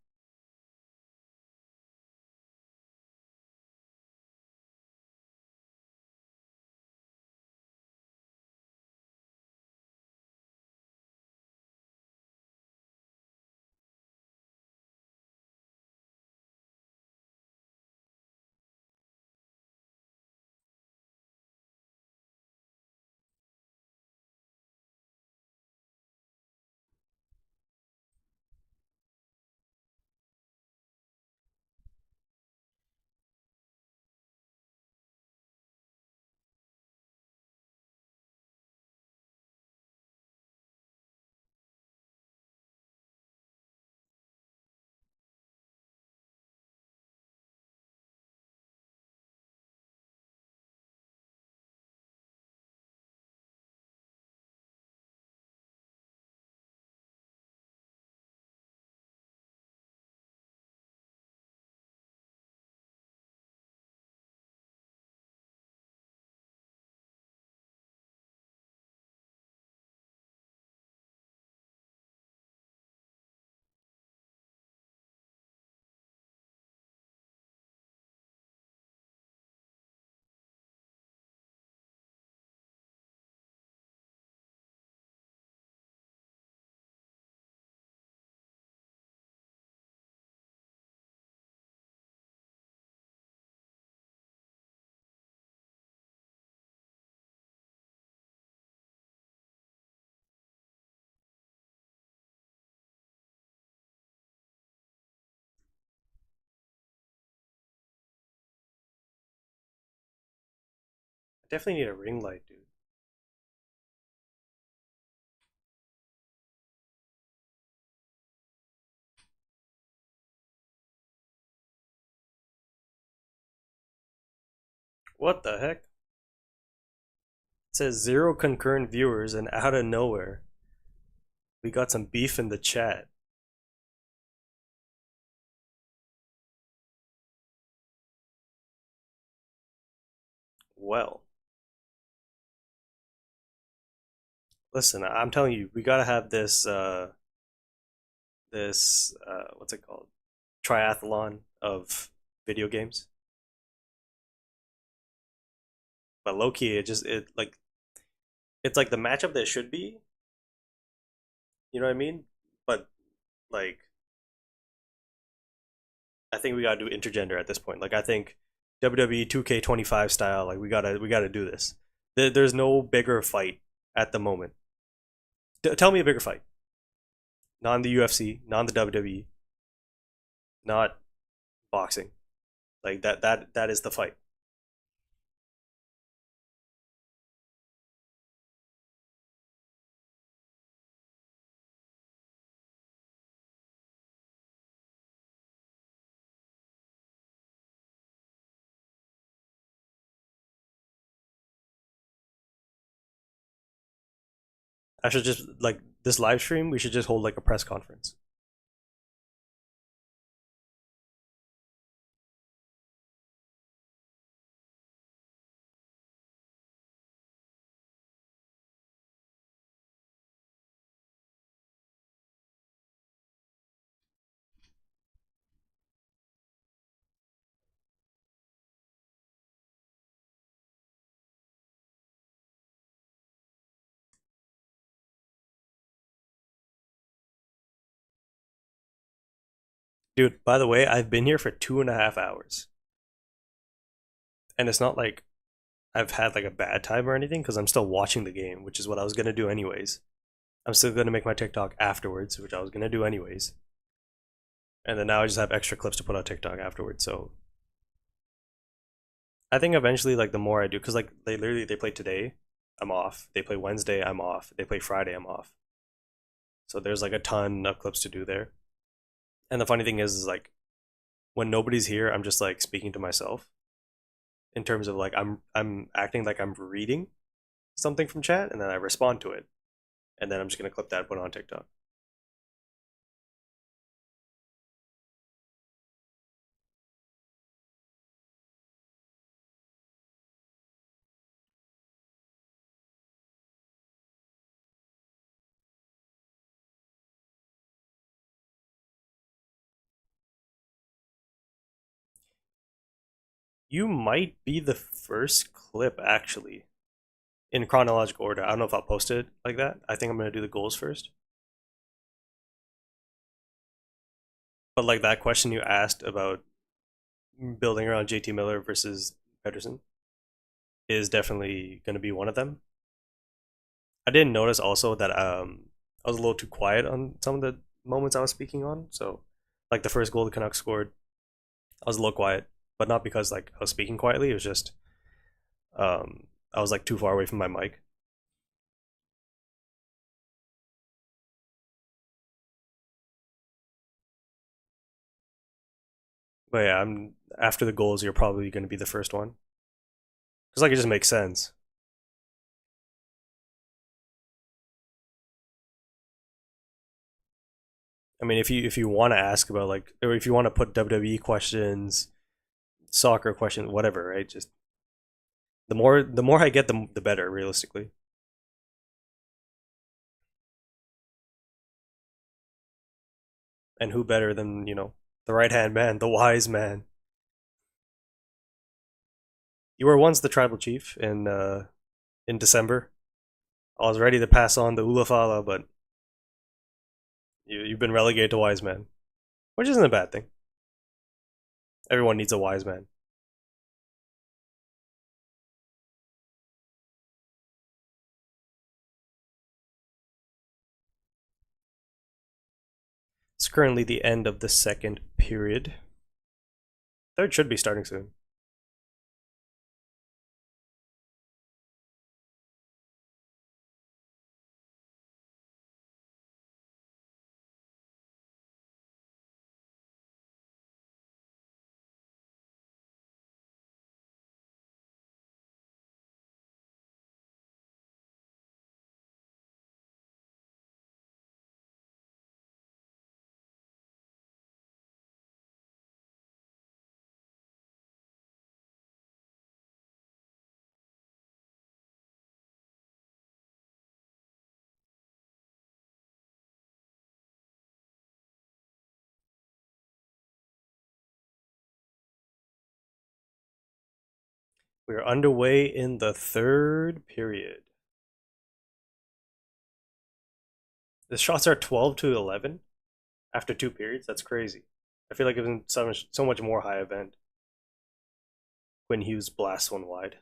I definitely need a ring light, dude. What the heck? It says zero concurrent viewers, and out of nowhere, we got some beef in the chat. Well, listen, I'm telling you, we gotta have this what's it called? Triathlon of video games. But low key, it's like the matchup that it should be. You know what I mean? But like, I think we gotta do intergender at this point. Like, I think WWE 2K25 style. Like, we gotta do this. There's no bigger fight at the moment. Tell me a bigger fight. Not in the UFC, not in the WWE, not boxing. Like that is the fight. I should just like this live stream. We should just hold like a press conference. Dude, by the way, I've been here for 2.5 hours, and it's not like I've had like a bad time or anything because I'm still watching the game, which is what I was gonna do anyways. I'm still gonna make my TikTok afterwards, which I was gonna do anyways. And then now I just have extra clips to put on TikTok afterwards. So I think eventually, like the more I do, because like they play today, I'm off. They play Wednesday, I'm off. They play Friday, I'm off. So there's like a ton of clips to do there. And the funny thing is like when nobody's here, I'm just like speaking to myself in terms of like I'm acting like I'm reading something from chat, and then I respond to it, and then I'm just gonna clip that and put it on TikTok. You might be the first clip actually in chronological order. I don't know if I'll post it like that. I think I'm gonna do the goals first. But like that question you asked about building around JT Miller versus Pedersen is definitely going to be one of them. I didn't notice also that I was a little too quiet on some of the moments I was speaking on. So like the first goal the Canucks scored, I was a little quiet, but not because like I was speaking quietly. It was just I was like too far away from my mic. But yeah, I'm after the goals. You're probably going to be the first one because like it just makes sense. I mean, if you want to ask about like, or if you want to put WWE questions, soccer questions, whatever, right? Just the more I get, the better, realistically. And who better than the right hand man, the wise man? You were once the tribal chief in December. I was ready to pass on the Ulafala, but you've been relegated to wise man, which isn't a bad thing. Everyone needs a wise man. It's currently the end of the second period. Third should be starting soon. We are underway in the third period. The shots are 12-11 after two periods. That's crazy. I feel like it's been so much more high event. Quinn Hughes blasts one wide.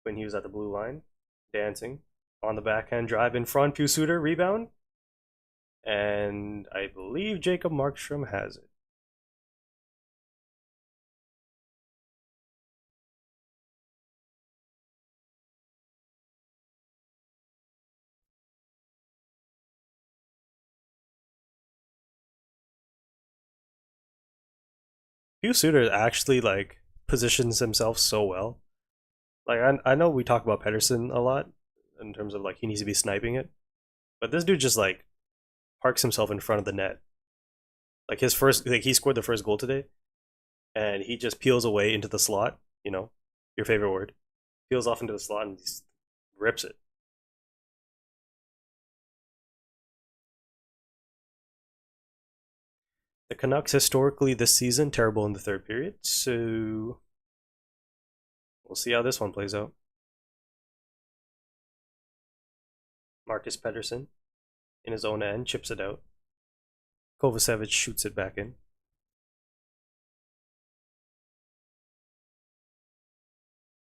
Quinn Hughes at the blue line, dancing on the backhand drive in front. Suter rebound, and I believe Jacob Markstrom has it. Suter actually like positions himself so well. Like I know we talk about Pedersen a lot in terms of like he needs to be sniping it, but this dude just like parks himself in front of the net. Like his first, like he scored the first goal today, and he just peels away into the slot. Your favorite word. Peels off into the slot and just rips it. The Canucks historically this season terrible in the third period, so we'll see how this one plays out. Marcus Pedersen in his own end chips it out. Kovacevic shoots it back in.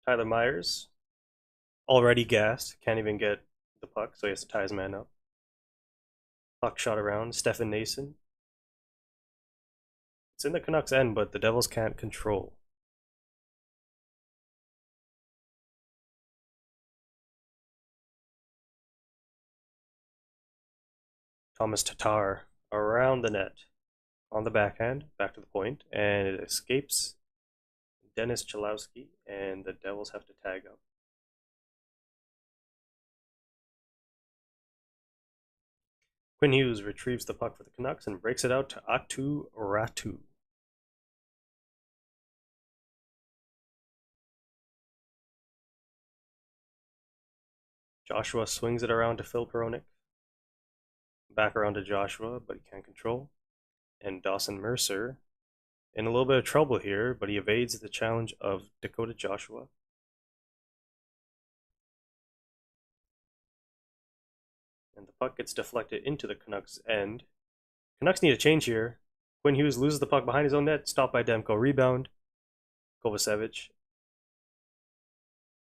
Tyler Myers already gassed, can't even get the puck, so he has to tie his man up. Puck shot around, Stefan Nason. It's in the Canucks' end, but the Devils can't control. Thomas Tatar around the net on the backhand, back to the point, and it escapes Dennis Chalowski, and the Devils have to tag up. Quinn Hughes retrieves the puck for the Canucks and breaks it out to Atu Ratu. Joshua swings it around to Phil Peronic. Back around to Joshua, but he can't control. And Dawson Mercer in a little bit of trouble here, but he evades the challenge of Dakota Joshua. And the puck gets deflected into the Canucks' end. Canucks need a change here. Quinn Hughes loses the puck behind his own net, stopped by Demko. Rebound. Kovacevic.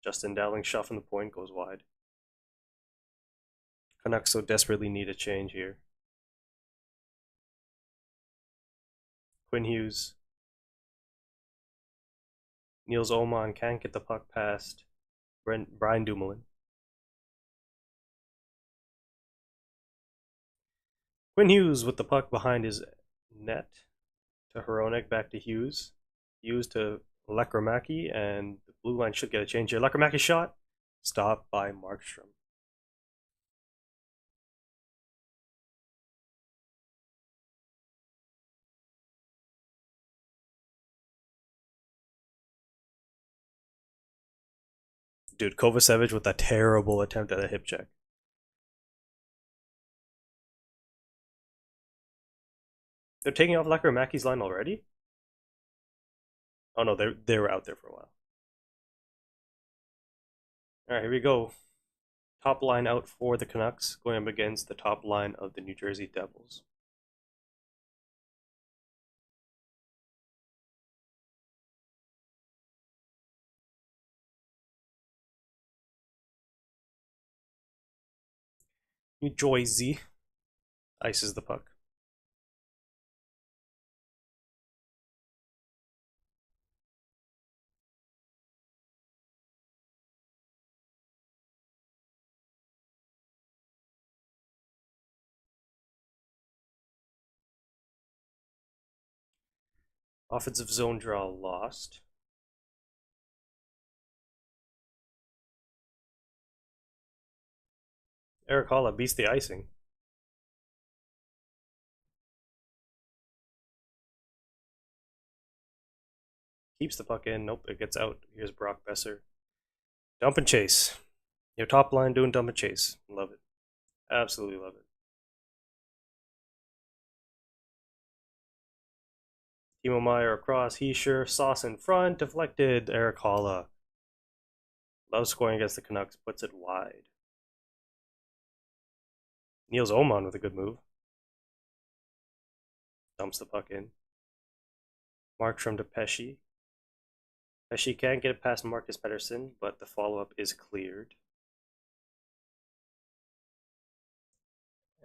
Justin Dowling's shot from the point goes wide. Canucks so desperately need a change here. Quinn Hughes. Niels Oman can't get the puck past Brian Dumoulin. Quinn Hughes with the puck behind his net to Hronek, back to Hughes. Hughes to Lekramaki, and the blue line should get a change here. Lekramaki shot, stopped by Markstrom. Dude, Kovacevic with a terrible attempt at a hip check. They're taking off Lekramaki's line already? Oh no, they were out there for a while. Alright, here we go. Top line out for the Canucks, going up against the top line of the New Jersey Devils. New Jersey ices the puck. Offensive zone draw lost. Eric Holla beats the icing. Keeps the puck in. Nope, it gets out. Here's Brock Besser. Dump and chase. Your top line doing dump and chase. Love it. Absolutely love it. Timo Meyer across. Heischer. Sauce in front. Deflected. Eric Holla. Loves scoring against the Canucks. Puts it wide. Niels Oman with a good move. Dumps the puck in. Markstrom to Pesci. Pesci can't get it past Marcus Pettersson, but the follow-up is cleared.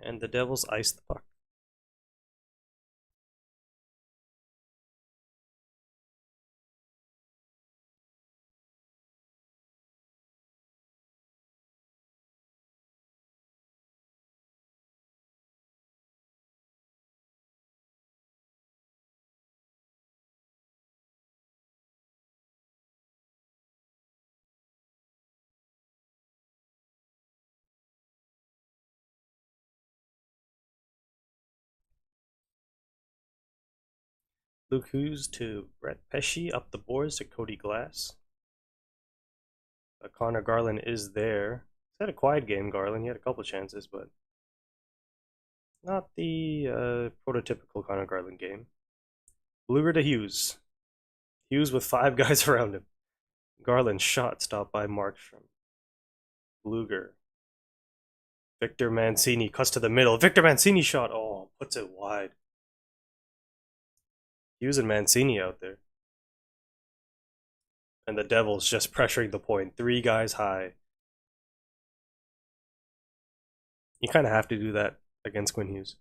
And the Devils ice the puck. Luke Hughes to Brett Pesci, up the boards to Cody Glass. Connor Garland is there. He's had a quiet game, Garland. He had a couple chances, but not the prototypical Connor Garland game. Blueger to Hughes. Hughes with 5 guys around him. Garland shot stopped by Markstrom. Blueger. Victor Mancini cuts to the middle. Victor Mancini shot. Oh, puts it wide. Hughes and Mancini out there. And the Devils just pressuring the point. 3 guys high. You kind of have to do that against Quinn Hughes.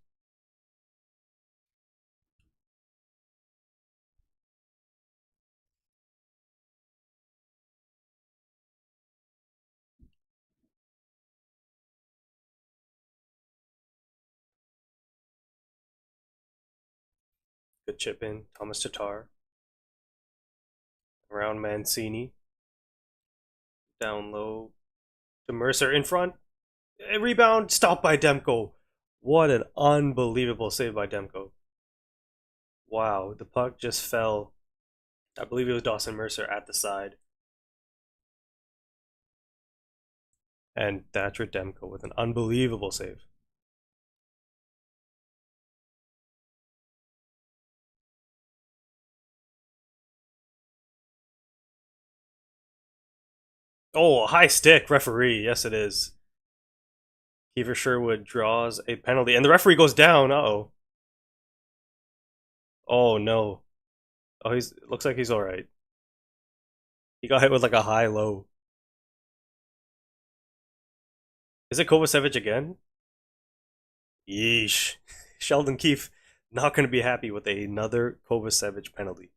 Good chip in. Thomas Tatar. Around Mancini. Down low to Mercer in front. A rebound. Stopped by Demko. What an unbelievable save by Demko. Wow, the puck just fell. I believe it was Dawson Mercer at the side. And Thatcher Demko with an unbelievable save. Oh, a high stick, referee. Yes, it is. Kiefer Sherwood draws a penalty, and the referee goes down. Uh-oh. Oh, no. Oh, looks like he's all right. He got hit with like a high-low. Is it Kovacevic again? Yeesh. Sheldon Keefe not going to be happy with another Kovacevic penalty.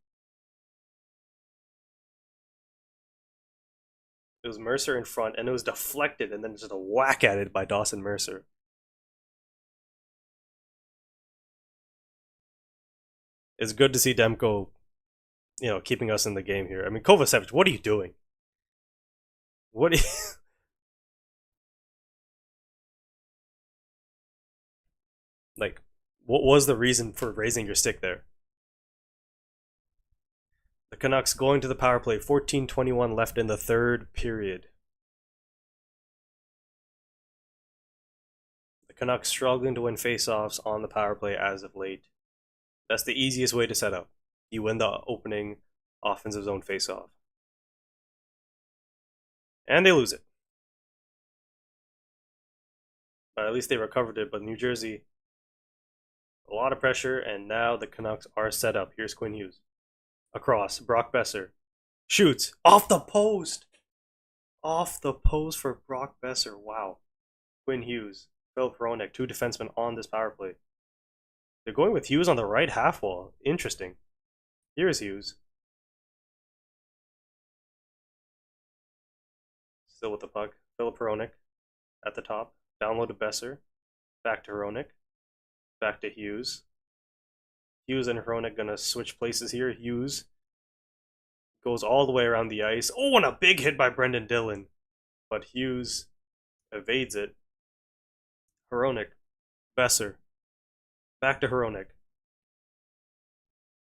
It was Mercer in front, and it was deflected, and then just a whack at it by Dawson Mercer. It's good to see Demko, keeping us in the game here. I mean, Kovacevic, what are you doing? What are you... Like, what was the reason for raising your stick there? The Canucks going to the power play, 14:21 left in the third period. The Canucks struggling to win faceoffs on the power play as of late. That's the easiest way to set up. You win the opening offensive zone faceoff. And they lose it. But at least they recovered it. But New Jersey, a lot of pressure, and now the Canucks are set up. Here's Quinn Hughes. Across, Brock Besser. Shoots. Off the post! Off the post for Brock Besser. Wow. Quinn Hughes. Phil Hronek, two defensemen on this power play. They're going with Hughes on the right half wall. Interesting. Here's Hughes. Still with the puck. Philip Hronek at the top. Down low to Besser. Back to Hronek. Back to Hughes. Hughes and Hronek gonna switch places here. Hughes goes all the way around the ice. Oh, and a big hit by Brendan Dillon. But Hughes evades it. Hronek. Besser. Back to Hronek.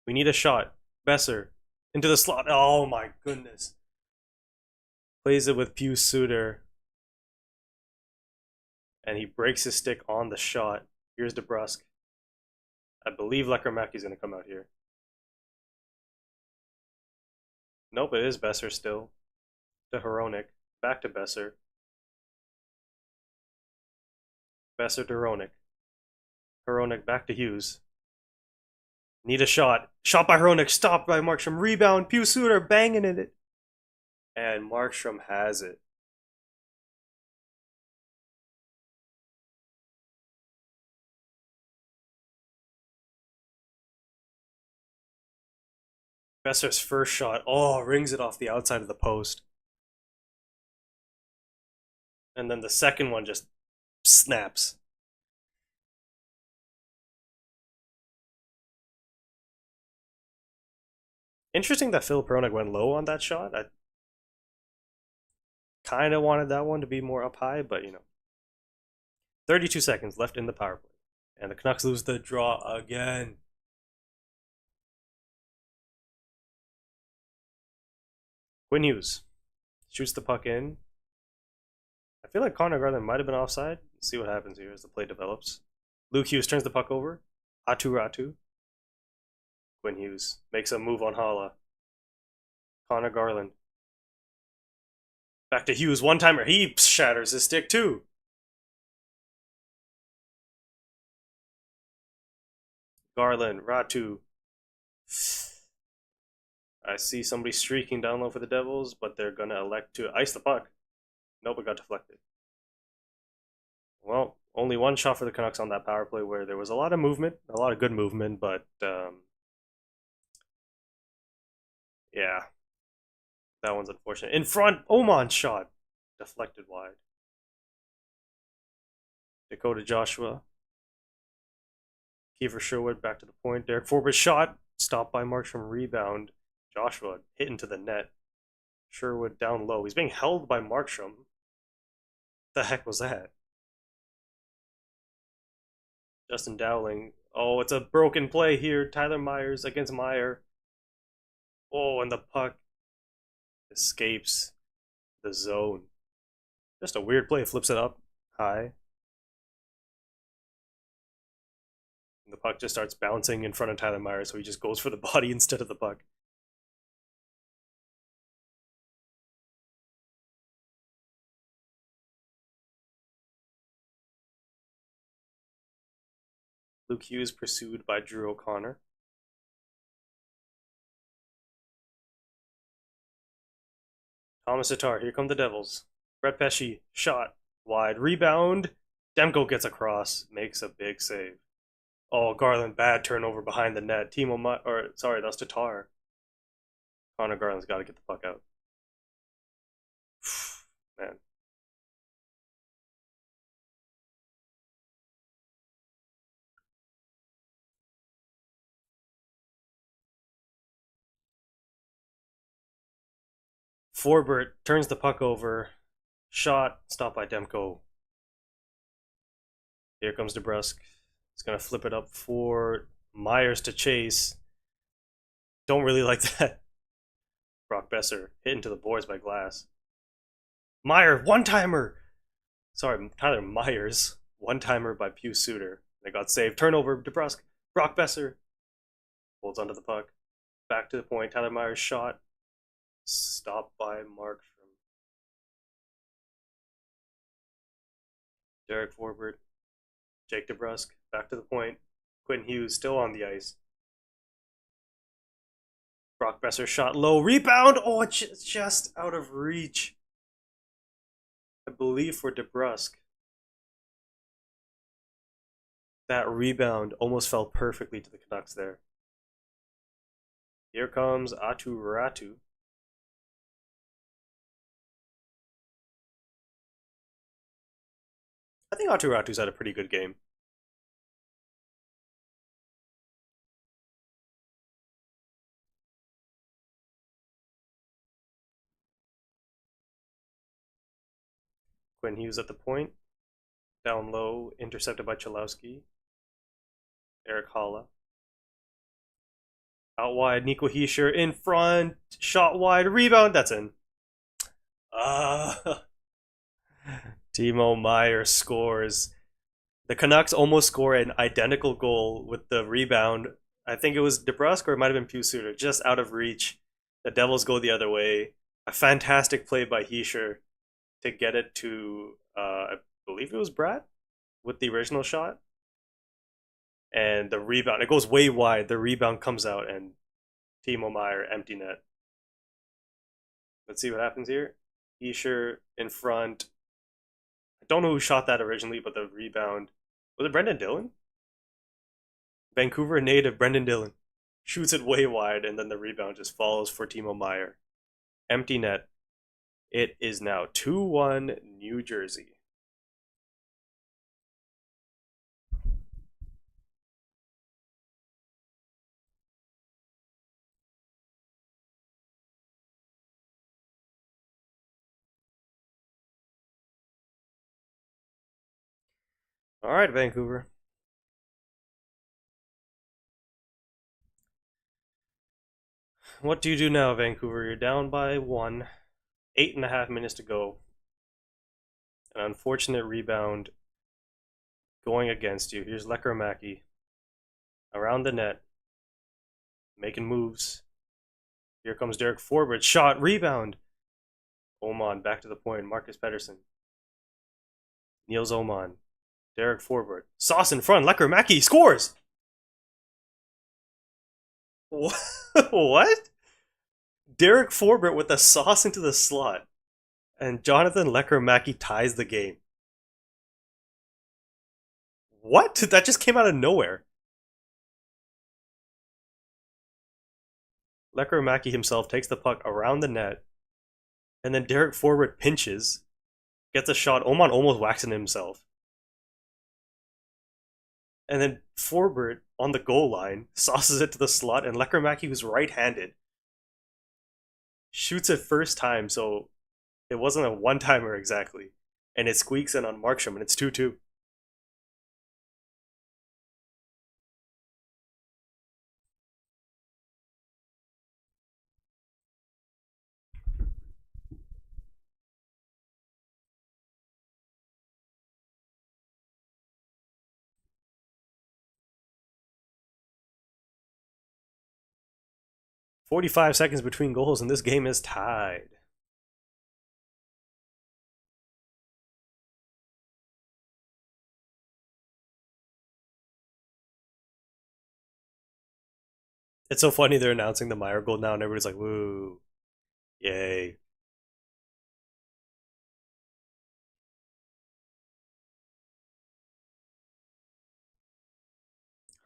We need a shot. Besser. Into the slot. Oh my goodness. Plays it with Pius Suter. And he breaks his stick on the shot. Here's DeBrusk. I believe Lekkerimäki's going to come out here. Nope, it is Besser still. To Hronek. Back to Besser. Besser to Hronek. Hronek back to Hughes. Need a shot. Shot by Hronek. Stopped by Markstrom. Rebound. Pius Suter banging in it. And Markstrom has it. Besser's first shot. Oh, rings it off the outside of the post. And then the second one just snaps. Interesting that Phil Hronek went low on that shot. I kind of wanted that one to be more up high, but 32 seconds left in the power play. And the Canucks lose the draw again. Quinn Hughes shoots the puck in. I feel like Connor Garland might have been offside. Let's see what happens here as the play develops. Luke Hughes turns the puck over. Ratu. Quinn Hughes makes a move on Hala. Connor Garland. Back to Hughes. One-timer. He shatters his stick too. Garland. Ratu. I see somebody streaking down low for the Devils, but they're going to elect to ice the puck. Nope, it got deflected. Well, Only one shot for the Canucks on that power play where there was a lot of movement, a lot of good movement, but yeah, that one's unfortunate. In front, Oman shot. Deflected wide. Dakota Joshua. Kiefer Sherwood back to the point. Derek Forbes shot. Stopped by Markstrom. Rebound. Joshua hit into the net. Sherwood down low. He's being held by Markstrom. The heck was that? Justin Dowling. Oh, it's a broken play here. Tyler Myers against Meyer. Oh, and the puck escapes the zone. Just a weird play. Flips it up high. And the puck just starts bouncing in front of Tyler Myers, so he just goes for the body instead of the puck. Luke Hughes pursued by Drew O'Connor. Thomas Tatar, here come the Devils. Brett Pesce, shot, wide, rebound. Demko gets across, makes a big save. Oh, Garland, bad turnover behind the net. That's Tatar. Connor Garland's got to get the puck out. Man. Forbert turns the puck over. Shot, stopped by Demko. Here comes DeBrusk. He's going to flip it up for Myers to chase. Don't really like that. Brock Besser hit into the boards by Glass. Meyer, one-timer! Sorry, Tyler Myers. One-timer by Pew Suter. They got saved. Turnover, DeBrusk. Brock Besser holds onto the puck. Back to the point. Tyler Myers shot. Stopped by Markstrom. Derek Forbert. Jake DeBrusk. Back to the point. Quentin Hughes still on the ice. Brock Besser shot low. Rebound! Oh, it's just out of reach. I believe for DeBrusk. That rebound almost fell perfectly to the Canucks there. Here comes Atu Ratu. I think Atu Ratu's had a pretty good game. Quinn Hughes at the point. Down low, intercepted by Chalowski. Eric Holla. Out wide, Nico Hischier in front. Shot wide, rebound, that's in. Timo Meier scores. The Canucks almost score an identical goal with the rebound. I think it was DeBrusk or it might have been Pew Suter, just out of reach. The Devils go the other way. A fantastic play by Hischier to get it to, I believe it was Brad with the original shot. And the rebound, it goes way wide. The rebound comes out and Timo Meier, empty net. Let's see what happens here. Hischier in front. I don't know who shot that originally, but the rebound. Was it Brendan Dillon? Vancouver native Brendan Dillon shoots it way wide, and then the rebound just falls for Timo Meier. Empty net. It is now 2-1 New Jersey. All right, Vancouver. What do you do now, Vancouver? You're down by 1. 8.5 minutes to go. An unfortunate rebound going against you. Here's Lekkerimäki around the net, making moves. Here comes Derek Forbert. Shot, rebound. Oman back to the point. Marcus Pettersson. Niels Oman. Derek Forbert. Sauce in front. Lekkerimäki scores! What? Derek Forbert with the sauce into the slot. And Jonathan Lekkerimäki ties the game. What? That just came out of nowhere. Lekkerimäki himself takes the puck around the net, and then Derek Forward pinches, gets a shot. Oman almost waxing himself. And then Forbert on the goal line sauces it to the slot, and Lekkerimäki, who's right-handed, shoots it first time, so it wasn't a one-timer exactly. And it squeaks in on Markstrom, and it's 2-2. 45 seconds between goals, and this game is tied. It's so funny they're announcing the Meyer goal now, and everybody's like, woo, yay.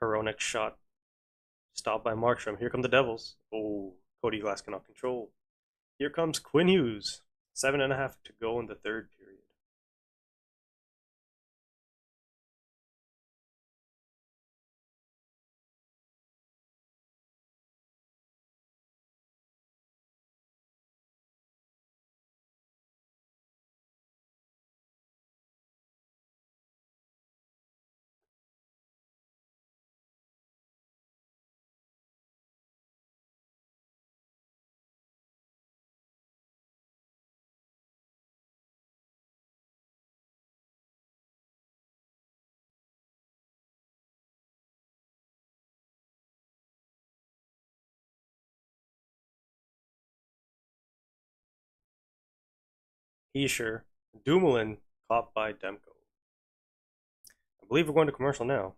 Hronek shot. Stopped by Markstrom. Here come the Devils. Oh, Cody Glass cannot control. Here comes Quinn Hughes. 7.5 to go in the third period. Heischer. Dumoulin caught by Demko. I believe we're going to commercial now.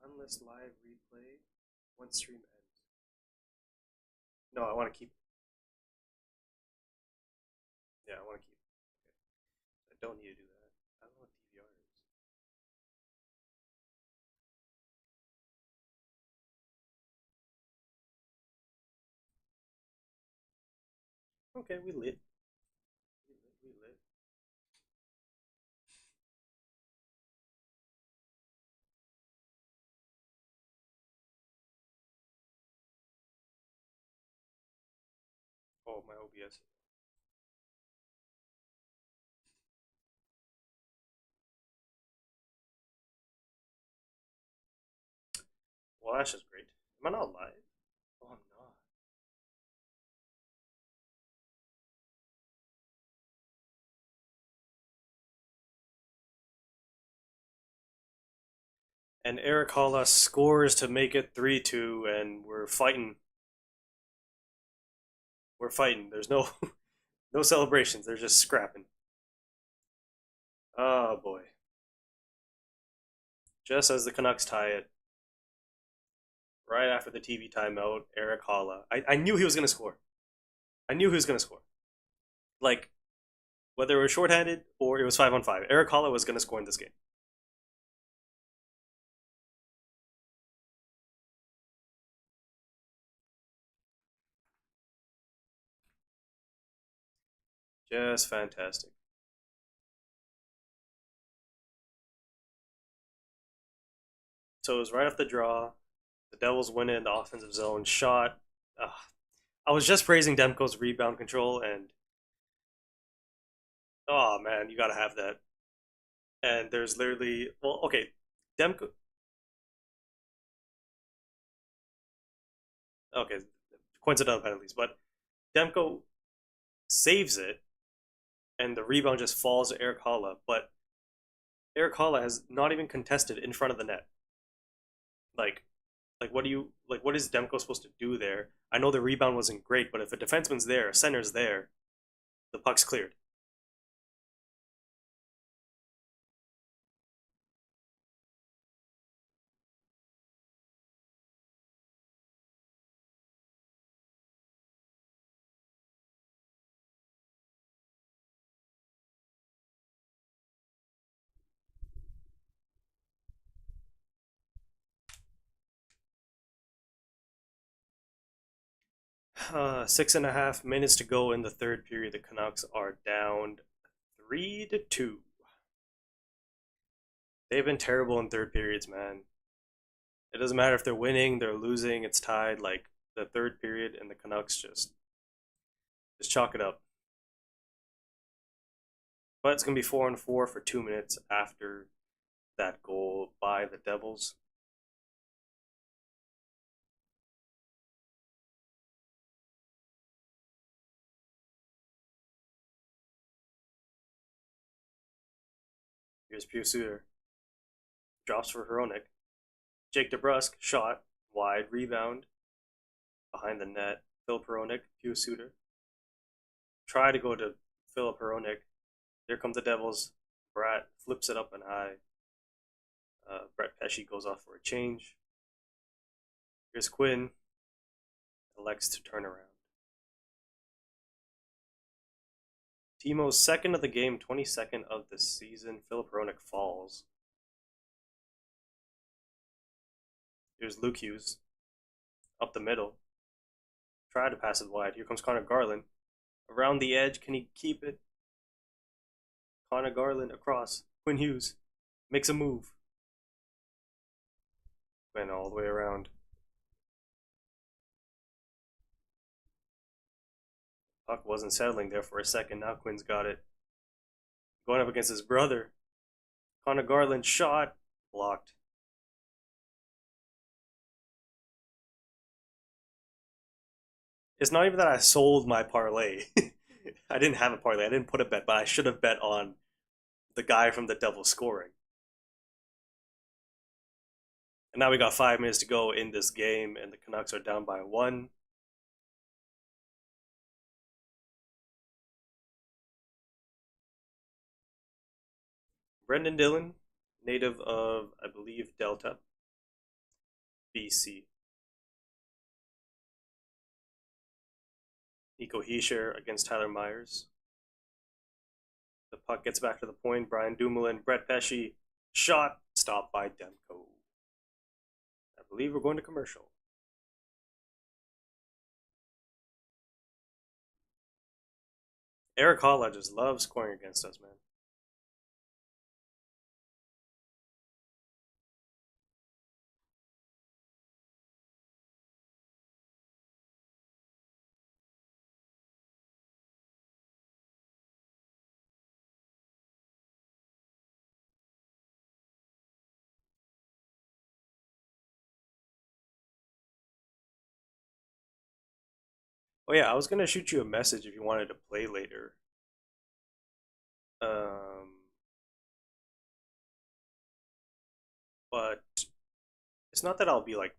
Unless live replay once stream ends. No, I want to keep it. Yeah, I want to keep it. Okay. I don't need to do that. I don't know what DVR is. Okay, we lit. We lit. We lit. Oh, my OBS. Well, that's just great. Am I not live? Oh, I'm not. And Eric Halla scores to make it 3-2, and we're fighting. We're fighting. There's no no celebrations. They're just scrapping. Oh boy. Just as the Canucks tie it, right after the TV timeout, Eric Halla. I knew he was gonna score. I knew he was gonna score. Like, whether it was shorthanded or it was 5-on-5, Eric Halla was gonna score in this game. Just fantastic. So it was right off the draw. The Devils win it in the offensive zone. Shot. I was just praising Demko's rebound control, and oh man, you gotta have that. And there's literally, well, okay, Demko. Okay, coincidental penalties, but Demko saves it, and the rebound just falls to Eric Holla. But Eric Holla has not even contested in front of the net. Like, what is Demko supposed to do there? I know the rebound wasn't great, but if a defenseman's there, a center's there, the puck's cleared. 6.5 minutes to go in the third period. The Canucks are down 3-2. They've been terrible in third periods, man. It doesn't matter if they're winning, they're losing, it's tied. Like the third period, and the Canucks just chalk it up. But it's gonna be 4-4 for 2 minutes after that goal by the Devils. Here's Pius Suter. Drops for Hronik. Jake DeBrusk, shot, wide, rebound, behind the net. Philip Hronik, Pius Suter. Try to go to Philip Hronik. Here come the Devils. Bratt flips it up and high. Brett Pesce goes off for a change. Here's Quinn. Elects to turn around. Timo's second of the game, 22nd of the season. Philip Hronik falls. Here's Luke Hughes. Up the middle. Try to pass it wide. Here comes Connor Garland. Around the edge. Can he keep it? Connor Garland across. Quinn Hughes makes a move. Went all the way around. Puck wasn't settling there for a second. Now Quinn's got it. Going up against his brother. Connor Garland shot. Blocked. It's not even that I sold my parlay. I didn't have a parlay. I didn't put a bet, but I should have bet on the guy from the Devils scoring. And now we got 5 minutes to go in this game, and the Canucks are down by one. Brendan Dillon, native of, I believe, Delta, BC. Nico Hischier against Tyler Myers. The puck gets back to the point. Brian Dumoulin, Brett Pesce, shot, stopped by Demko. I believe we're going to commercial. Eric Holla just loves scoring against us, man. Oh yeah, I was gonna shoot you a message if you wanted to play later. Um, but it's not that I'll be like,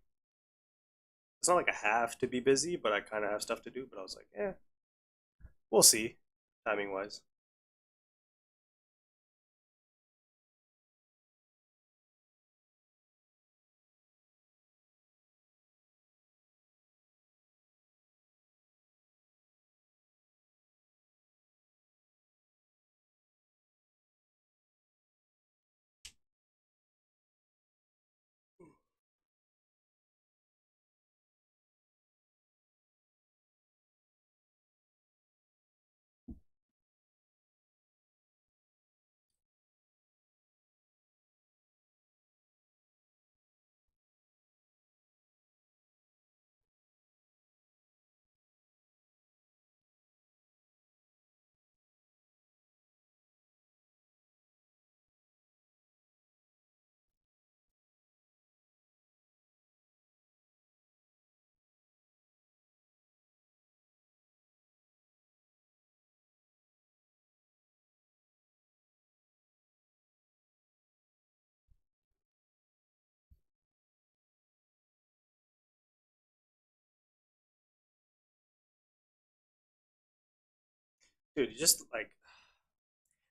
it's not like I have to be busy, but I kind of have stuff to do. But I was like, we'll see, timing wise. dude, you just like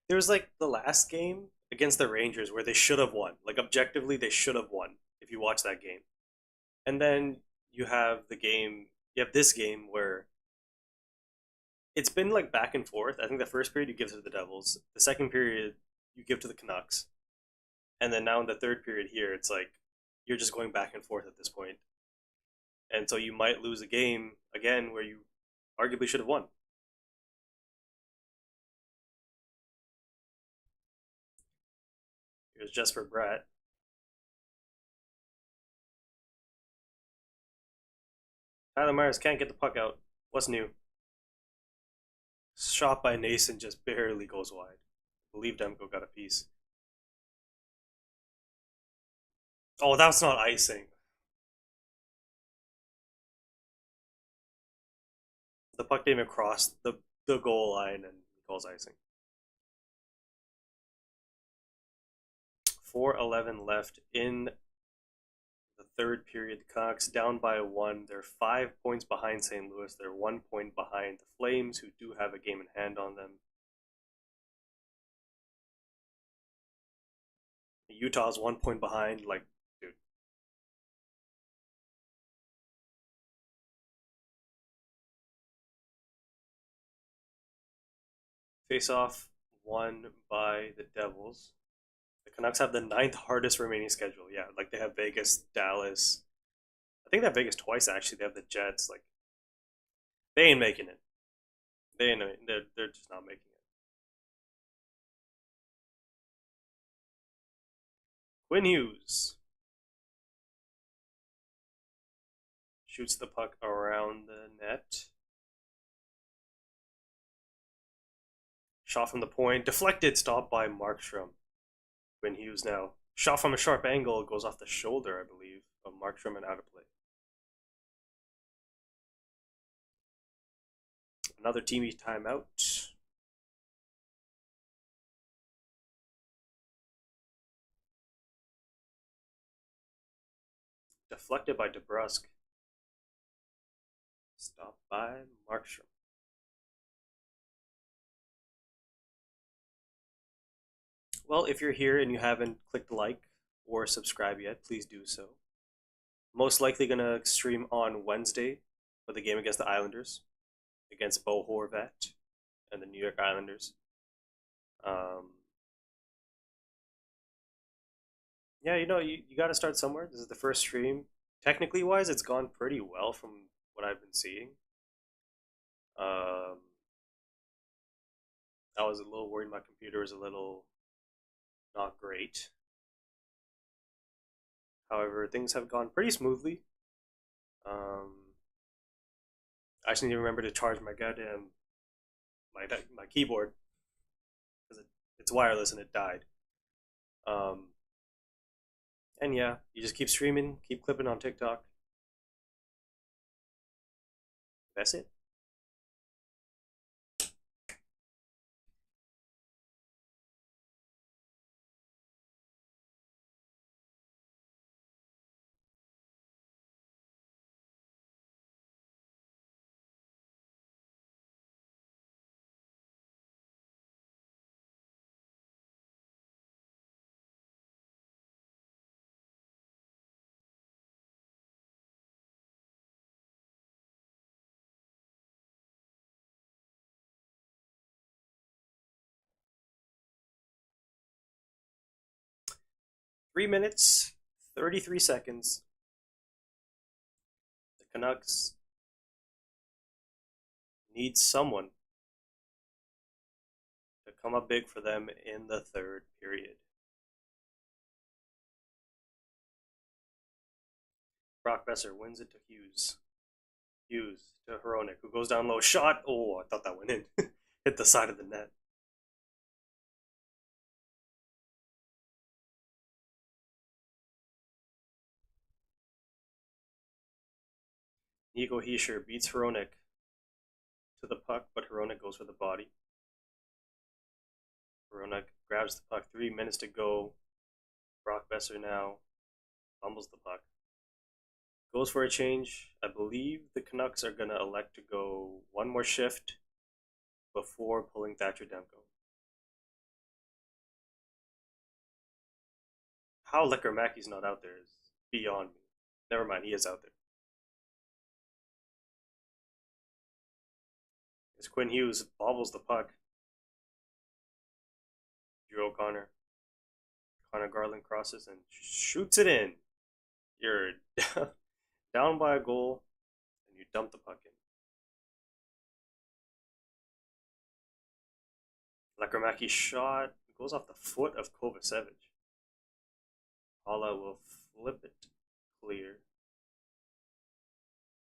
there was like the last game against the Rangers where they should have won. Like objectively, they should have won if you watch that game. And then you have the game, you have this game where it's been like back and forth. I think the first period you give to the Devils, the second period you give to the Canucks, and then now in the third period here, it's like you're just going back and forth at this point, and so you might lose a game again where you arguably should have won. It was just for Brett. Tyler Myers can't get the puck out. What's new? Shot by Nason just barely goes wide. I believe Demko got a piece. Oh, that's not icing. The puck didn't even cross the goal line and he calls icing. 4:11 left in the third period. The Canucks down by one. They're 5 points behind St. Louis. They're 1 point behind the Flames, who do have a game in hand on them. Utah's 1 point behind. Like, dude. Face off won by the Devils. The Canucks have the ninth hardest remaining schedule. Yeah, like they have Vegas, Dallas. I think they have Vegas twice actually. They have the Jets. Like they ain't making it. They ain't. They're just not making it. Quinn Hughes shoots the puck around the net. Shot from the point, deflected, stopped by Markstrom. Quinn Hughes now. Shot from a sharp angle, goes off the shoulder, I believe, of Markstrom and out of play. Another teamy timeout. Deflected by DeBrusque. Stopped by Markstrom. Well, if you're here and you haven't clicked like or subscribe yet, please do so. Most likely gonna stream on Wednesday for the game against the Islanders, against Bo Horvat and the New York Islanders. Um, yeah, you got to start somewhere. This is the first stream. Technically wise, it's gone pretty well from what I've been seeing. Um, I was a little worried my computer was a little not great. However, things have gone pretty smoothly. I just need to remember to charge my goddamn my keyboard because it's wireless and it died. Um, and yeah, you just keep streaming, keep clipping on TikTok. That's it. 3 minutes, 33 seconds. The Canucks need someone to come up big for them in the third period. Brock Besser wins it to Hughes. Hughes to Hronik, who goes down low. Shot. Oh, I thought that went in. Hit the side of the net. Nico Hischier beats Hronik to the puck, but Hronik goes for the body. Hronik grabs the puck. 3 minutes to go. Brock Besser now fumbles the puck. Goes for a change. I believe the Canucks are going to elect to go one more shift before pulling Thatcher Demko. How Lekker not out there is beyond me. Never mind, he is out there. As Quinn Hughes bobbles the puck. Drew O'Connor. Connor Garland crosses and shoots it in. You're down by a goal and you dump the puck in. Lekker shot goes off the foot of Kovacevic. Hala will flip it clear.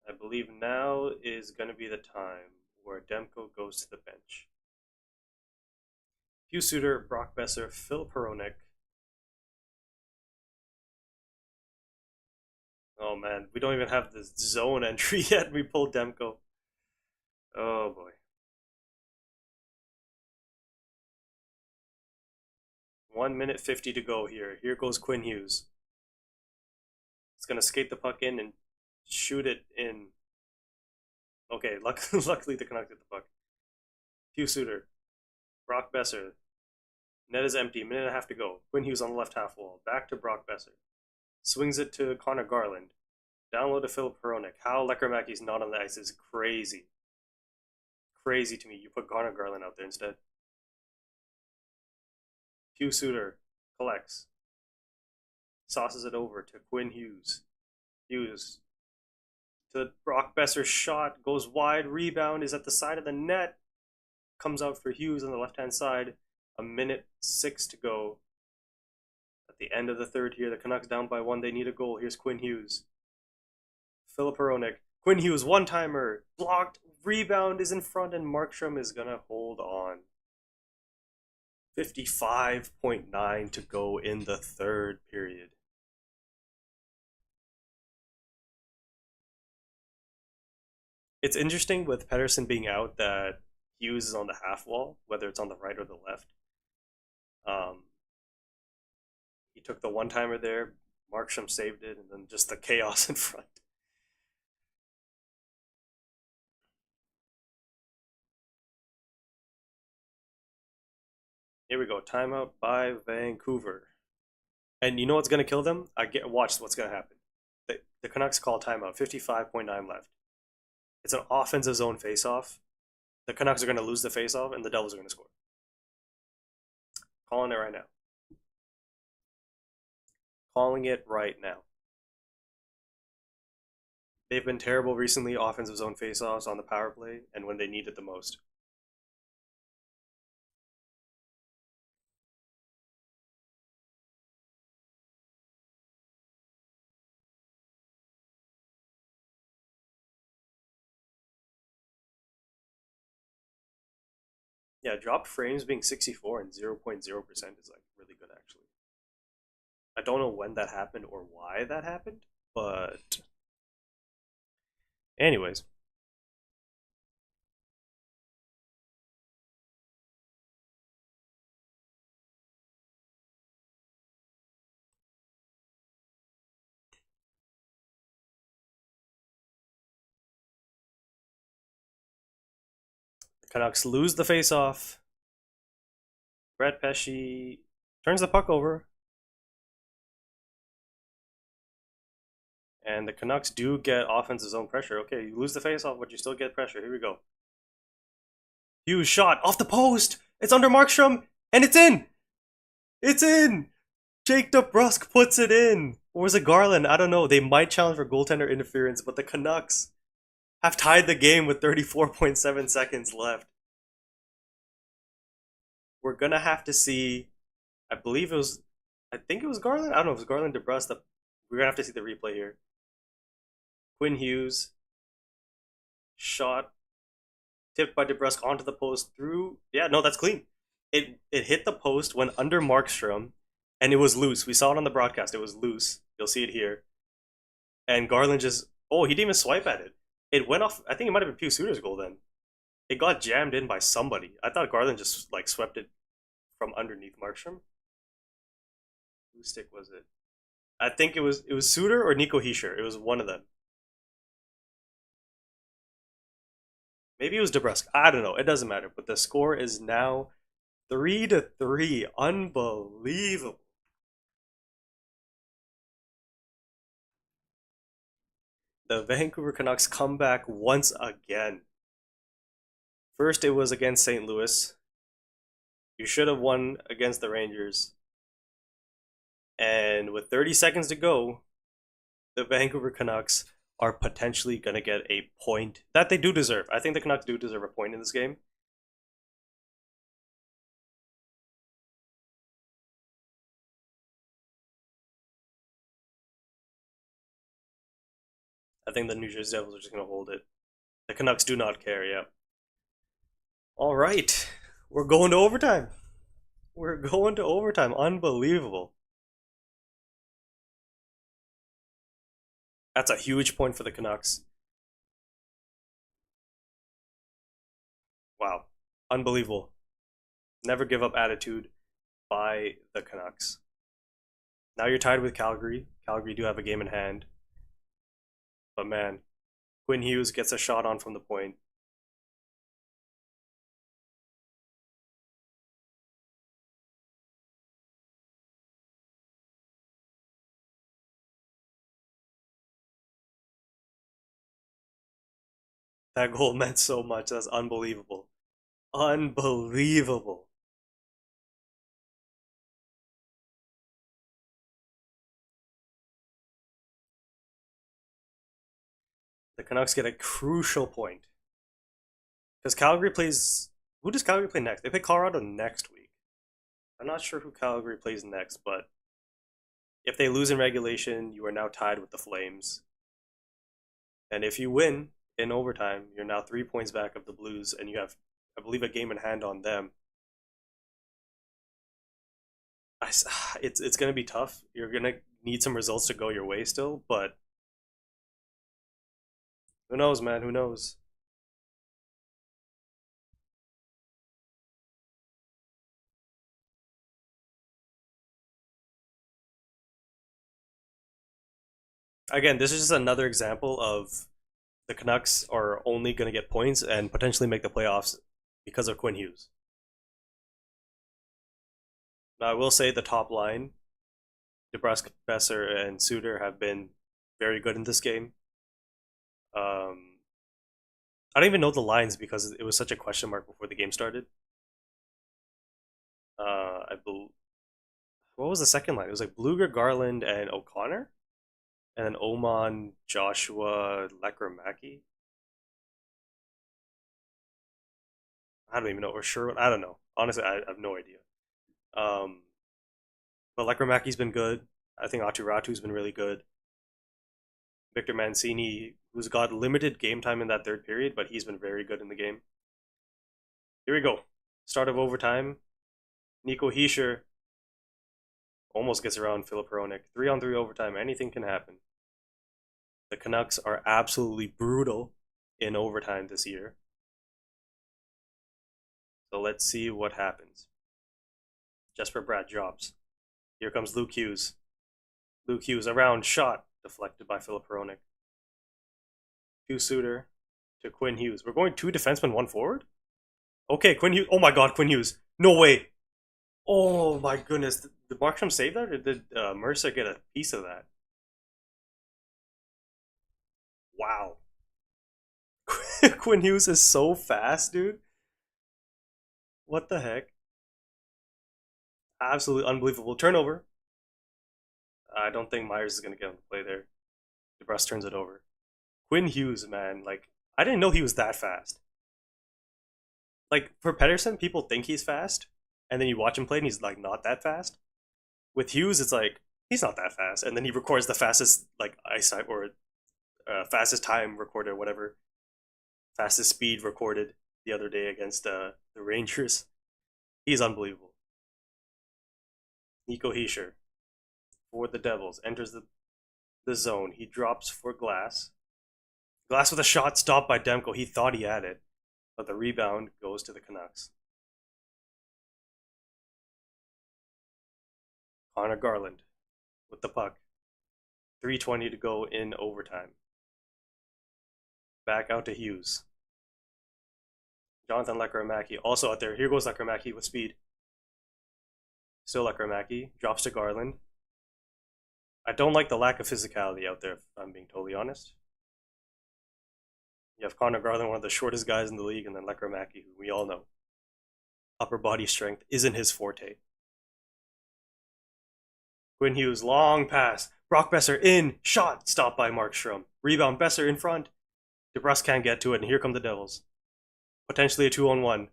I believe now is going to be the time where Demko goes to the bench. Hugh Suter, Brock Besser, Phil Peronik. Oh man, we don't even have the zone entry yet. We pulled Demko. Oh boy. 1 minute 50 to go here. Here goes Quinn Hughes. It's going to skate the puck in and shoot it in. Okay, luckily the Canucks get the puck. Hugh Suter. Brock Besser. Net is empty. Minute and a half to go. Quinn Hughes on the left half wall. Back to Brock Besser. Swings it to Connor Garland. Down low to Philip Peronik. How Lekkermaki's not on the ice is crazy. Crazy to me. You put Connor Garland out there instead. Hugh Suter collects. Sauces it over to Quinn Hughes. Hughes to Brock Besser's shot. Goes wide. Rebound is at the side of the net. Comes out for Hughes on the left-hand side. 1:06 to go. At the end of the third here, the Canucks down by 1. They need a goal. Here's Quinn Hughes. Philip Peronik. Quinn Hughes, one-timer. Blocked. Rebound is in front, and Markstrom is going to hold on. 55.9 to go in the third period. It's interesting with Pettersson being out that Hughes is on the half wall, whether it's on the right or the left. He took the one-timer there. Markstrom saved it, and then just the chaos in front. Here we go. Timeout by Vancouver. And you know what's going to kill them? Watch what's going to happen. The Canucks call timeout. 55.9 left. It's an offensive zone face-off. The Canucks are going to lose the face-off, and the Devils are going to score. Calling it right now. Calling it right now. They've been terrible recently, offensive zone face-offs on the power play, and when they need it the most. Yeah, dropped frames being 64 and 0.0% is like really good actually. I don't know when that happened or why that happened, but anyways. The Canucks lose the face-off. Brett Pesce turns the puck over. And the Canucks do get offensive zone pressure. Okay, you lose the face-off, but you still get pressure. Here we go. Hughes shot off the post. It's under Markstrom, and it's in. It's in. Jake DeBrusk puts it in. Or was it Garland? I don't know. They might challenge for goaltender interference, but the Canucks have tied the game with 34.7 seconds left. We're gonna have to see. I think it was Garland. I don't know if it was Garland, DeBrusk. We're gonna have to see the replay here. Quinn Hughes shot tipped by DeBrusk onto the post through. Yeah, no, that's clean. It hit the post, went under Markstrom, and it was loose. We saw it on the broadcast. It was loose. You'll see it here. And Garland just he didn't even swipe at it. It went off. I think it might have been Hugh Suter's goal then. It got jammed in by somebody. I thought Garland just like swept it from underneath Markstrom. Whose stick was it? I think it was Suter or Nico Hischier. It was one of them. Maybe it was DeBrusque. I don't know. It doesn't matter. But the score is now 3-3. Unbelievable. The Vancouver Canucks come back once again. First, it was against St. Louis. You should have won against the Rangers. And with 30 seconds to go, the Vancouver Canucks are potentially going to get a point that they do deserve. I think the Canucks do deserve a point in this game. I think the New Jersey Devils are just going to hold it. The Canucks do not care, yeah. All right. We're going to overtime. We're going to overtime. Unbelievable. That's a huge point for the Canucks. Wow. Unbelievable. Never give up attitude by the Canucks. Now you're tied with Calgary. Calgary do have a game in hand. But man, Quinn Hughes gets a shot on from the point. That goal meant so much. That's unbelievable. Unbelievable. The Canucks get a crucial point. Because Calgary plays. Who does Calgary play next? They play Colorado next week. I'm not sure who Calgary plays next, but if they lose in regulation, you are now tied with the Flames. And if you win in overtime, you're now 3 points back of the Blues, and you have, I believe, a game in hand on them. It's going to be tough. You're going to need some results to go your way still, but who knows, man? Who knows? Again, this is just another example of the Canucks are only going to get points and potentially make the playoffs because of Quinn Hughes. Now, I will say the top line, DeBrusque, Besser, and Suter have been very good in this game. Um, I don't even know the lines because it was such a question mark before the game started. I believe what was the second line? It was like Bluger, Garland, and O'Connor, and then Oman, Joshua, Lekramaki. I don't even know. Or sure, I don't know. Honestly, I have no idea. Um, but Lekramaki's been good. I think Aturatu's been really good. Victor Mancini, who's got limited game time in that third period, but he's been very good in the game. Here we go. Start of overtime. Nico Hischier almost gets around Filip Hronek. 3-on-3 overtime. Anything can happen. The Canucks are absolutely brutal in overtime this year. So let's see what happens. Jesper Bratt drops. Here comes Luke Hughes. Luke Hughes around shot deflected by Filip Hronek. To Suter to Quinn Hughes. We're going two defensemen, one forward? Okay, Quinn Hughes. Oh my god, Quinn Hughes. No way. Oh my goodness. Did Markstrom save that or did Mercer get a piece of that? Wow. Quinn Hughes is so fast, dude. What the heck? Absolutely unbelievable. Turnover. I don't think Myers is going to get on the play there. DeBrusque turns it over. Quinn Hughes, man, like, I didn't know he was that fast. Like, for Pedersen, people think he's fast, and then you watch him play and he's, like, not that fast. With Hughes, it's like, he's not that fast, and then he records the fastest, like, ice time, or fastest time recorded, or whatever. Fastest speed recorded the other day against the Rangers. He's unbelievable. Nico Hischier for the Devils enters the zone. He drops for Glass. Glass with a shot stopped by Demko. He thought he had it, but the rebound goes to the Canucks. Connor Garland with the puck. 3:20 to go in overtime. Back out to Hughes. Jonathan Lekkerimäki also out there. Here goes Lekkerimäki with speed. Still Lekkerimäki. Drops to Garland. I don't like the lack of physicality out there, if I'm being totally honest. You have Connor Garland, one of the shortest guys in the league, and then Lekkerimäki, who we all know upper body strength isn't his forte. Quinn Hughes, long pass. Brock Besser in, shot, stopped by Markstrom. Rebound, Besser in front. DeBrusque can't get to it, and here come the Devils. Potentially a 2-on-1.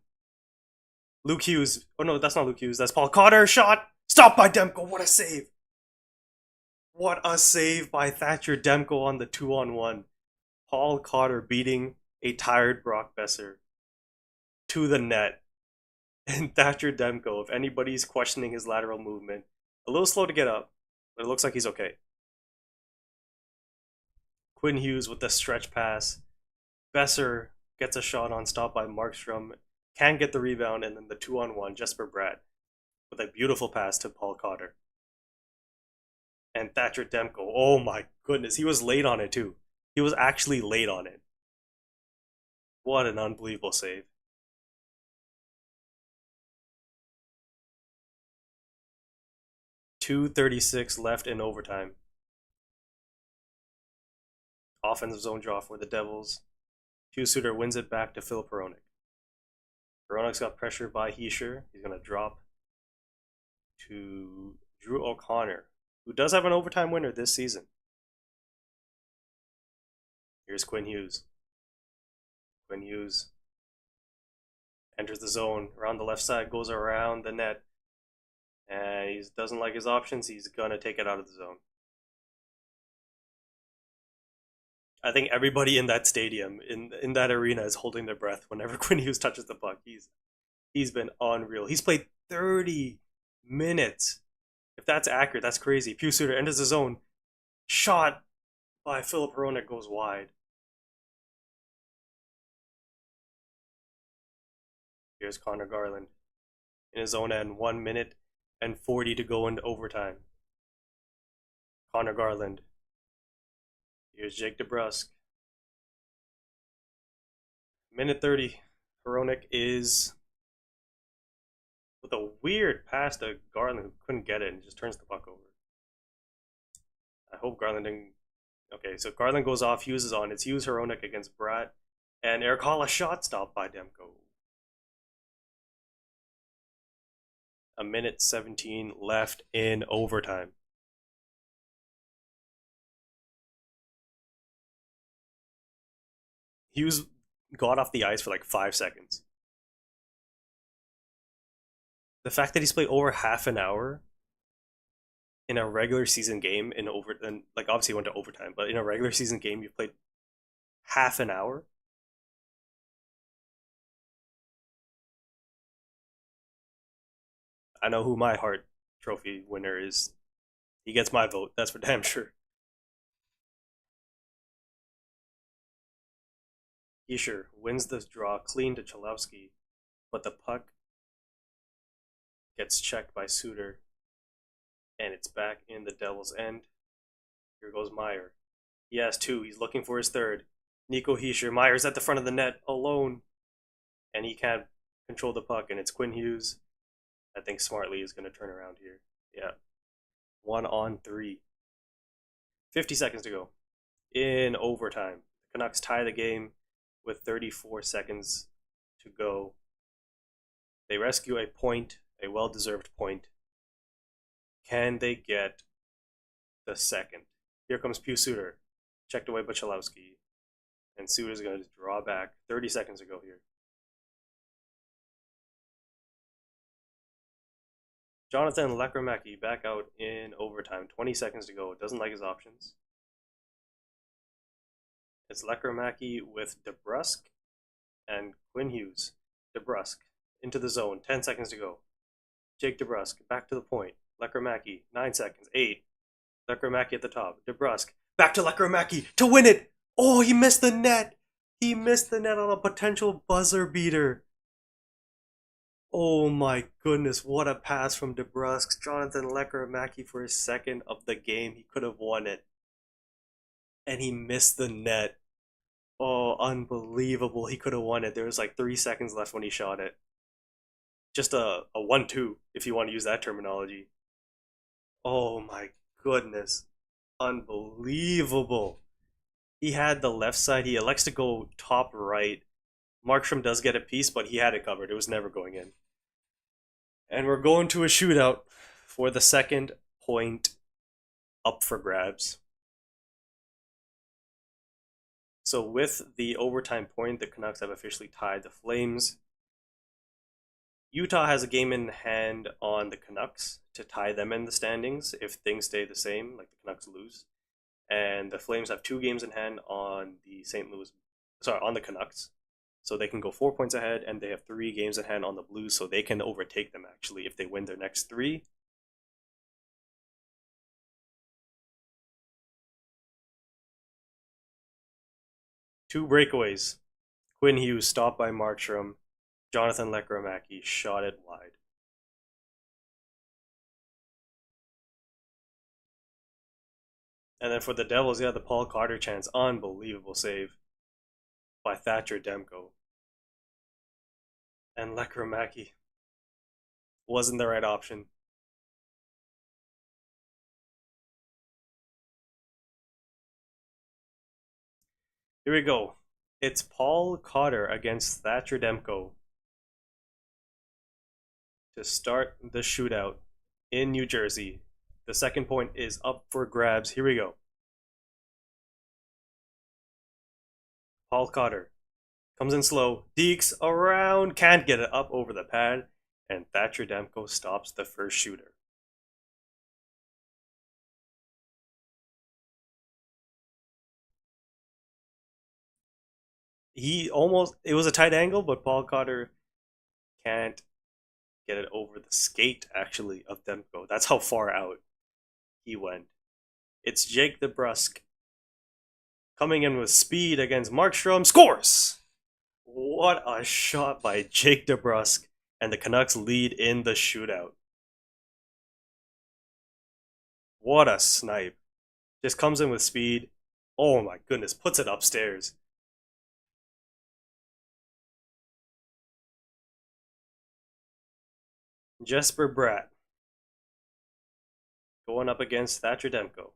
Luke Hughes, oh no, that's not Luke Hughes, that's Paul Cotter, shot! Stopped by Demko, what a save! What a save by Thatcher Demko on the 2-on-1. Paul Cotter beating a tired Brock Besser to the net. And Thatcher Demko, if anybody's questioning his lateral movement, a little slow to get up, but it looks like he's okay. Quinn Hughes with the stretch pass. Besser gets a shot on stop by Markstrom, can get the rebound, and then the 2-on-1, Jesper Bratt with a beautiful pass to Paul Cotter. And Thatcher Demko, oh my goodness, he was late on it too. He was actually late on it. What an unbelievable save. .236 left in overtime. Offensive zone draw for the Devils. Hugh Suter wins it back to Phil Peronic. Peronic's got pressure by Hischier. He's going to drop to Drew O'Connor, who does have an overtime winner this season. Here's Quinn Hughes. Quinn Hughes enters the zone around the left side, goes around the net, and he doesn't like his options. He's going to take it out of the zone. I think everybody in that stadium, in that arena, is holding their breath whenever Quinn Hughes touches the puck. He's been unreal. He's played 30 minutes. If that's accurate, that's crazy. Hugh Suter enters the zone. Shot by Philip Hronek goes wide. Here's Connor Garland in his own end. 1 minute and 40 to go into overtime. Connor Garland. Here's Jake DeBrusque. Minute 30. Hronek is with a weird pass to Garland who couldn't get it and just turns the puck over. I hope Garland didn't. Okay, so Garland goes off, Hughes is on. It's Hughes Hronek against Bratt. And Eric Hall, a shot stop by Demko. A minute 17 left in overtime. Hughes got off the ice for like 5 seconds. The fact that he's played over half an hour in a regular season game and like obviously went to overtime, but in a regular season game you played half an hour. I know who my Hart Trophy winner is. He gets my vote. That's for damn sure. Hischier wins this draw clean to Cholowski, but the puck gets checked by Suter, and it's back in the Devils' end. Here goes Meyer. He has two. He's looking for his third. Nico Hischier. Meyer's at the front of the net alone, and he can't control the puck, and it's Quinn Hughes. I think smartly is going to turn around here. Yeah. 1-on-3. 50 seconds to go. In overtime. The Canucks tie the game with 34 seconds to go. They rescue a point, a well-deserved point. Can they get the second? Here comes Pius Suter. Checked away by Cholowski. And Suter's going to draw back. 30 seconds to go here. Jonathan Lekkerimäki back out in overtime. 20 seconds to go. Doesn't like his options. It's Lekkerimäki with DeBrusque and Quinn Hughes. DeBrusque into the zone. 10 seconds to go. Jake DeBrusque back to the point. Lekkerimäki. 9 seconds. 8. Lekkerimäki at the top. DeBrusque back to Lekkerimäki to win it. Oh, he missed the net. He missed the net on a potential buzzer beater. Oh my goodness, what a pass from DeBrusque. Jonathan Lekkerimäki for his second of the game. He could have won it. And he missed the net. Oh, unbelievable. He could have won it. There was like 3 seconds left when he shot it. Just a 1-2, if you want to use that terminology. Oh my goodness. Unbelievable. He had the left side. He elects to go top right. Markstrom does get a piece, but he had it covered. It was never going in. And we're going to a shootout for the second point up for grabs. So with the overtime point, the Canucks have officially tied the Flames. Utah has a game in hand on the Canucks to tie them in the standings if things stay the same, like the Canucks lose. And the Flames have 2 games in hand on on the Canucks. So they can go 4 points ahead, and they have 3 games in hand on the Blues, so they can overtake them actually if they win their next 3. Two breakaways. Quinn Hughes stopped by Markstrom. Jonathan Lekramaki shot it wide. And then for the Devils, yeah, the Paul Carter chance. Unbelievable save by Thatcher Demko. And Lekramaki wasn't the right option. Here we go. It's Paul Cotter against Thatcher Demko to start the shootout in New Jersey. The second point is up for grabs. Here we go. Paul Cotter comes in slow, dekes around, can't get it up over the pad, and Thatcher Demko stops the first shooter. It was a tight angle, but Paul Cotter can't get it over the skate, actually, of Demko. That's how far out he went. It's Jake DeBrusk coming in with speed against Markstrom. Scores! What a shot by Jake DeBrusk, and the Canucks lead in the shootout. What a snipe. Just comes in with speed. Oh my goodness, puts it upstairs. Jesper Bratt going up against Thatcher Demko.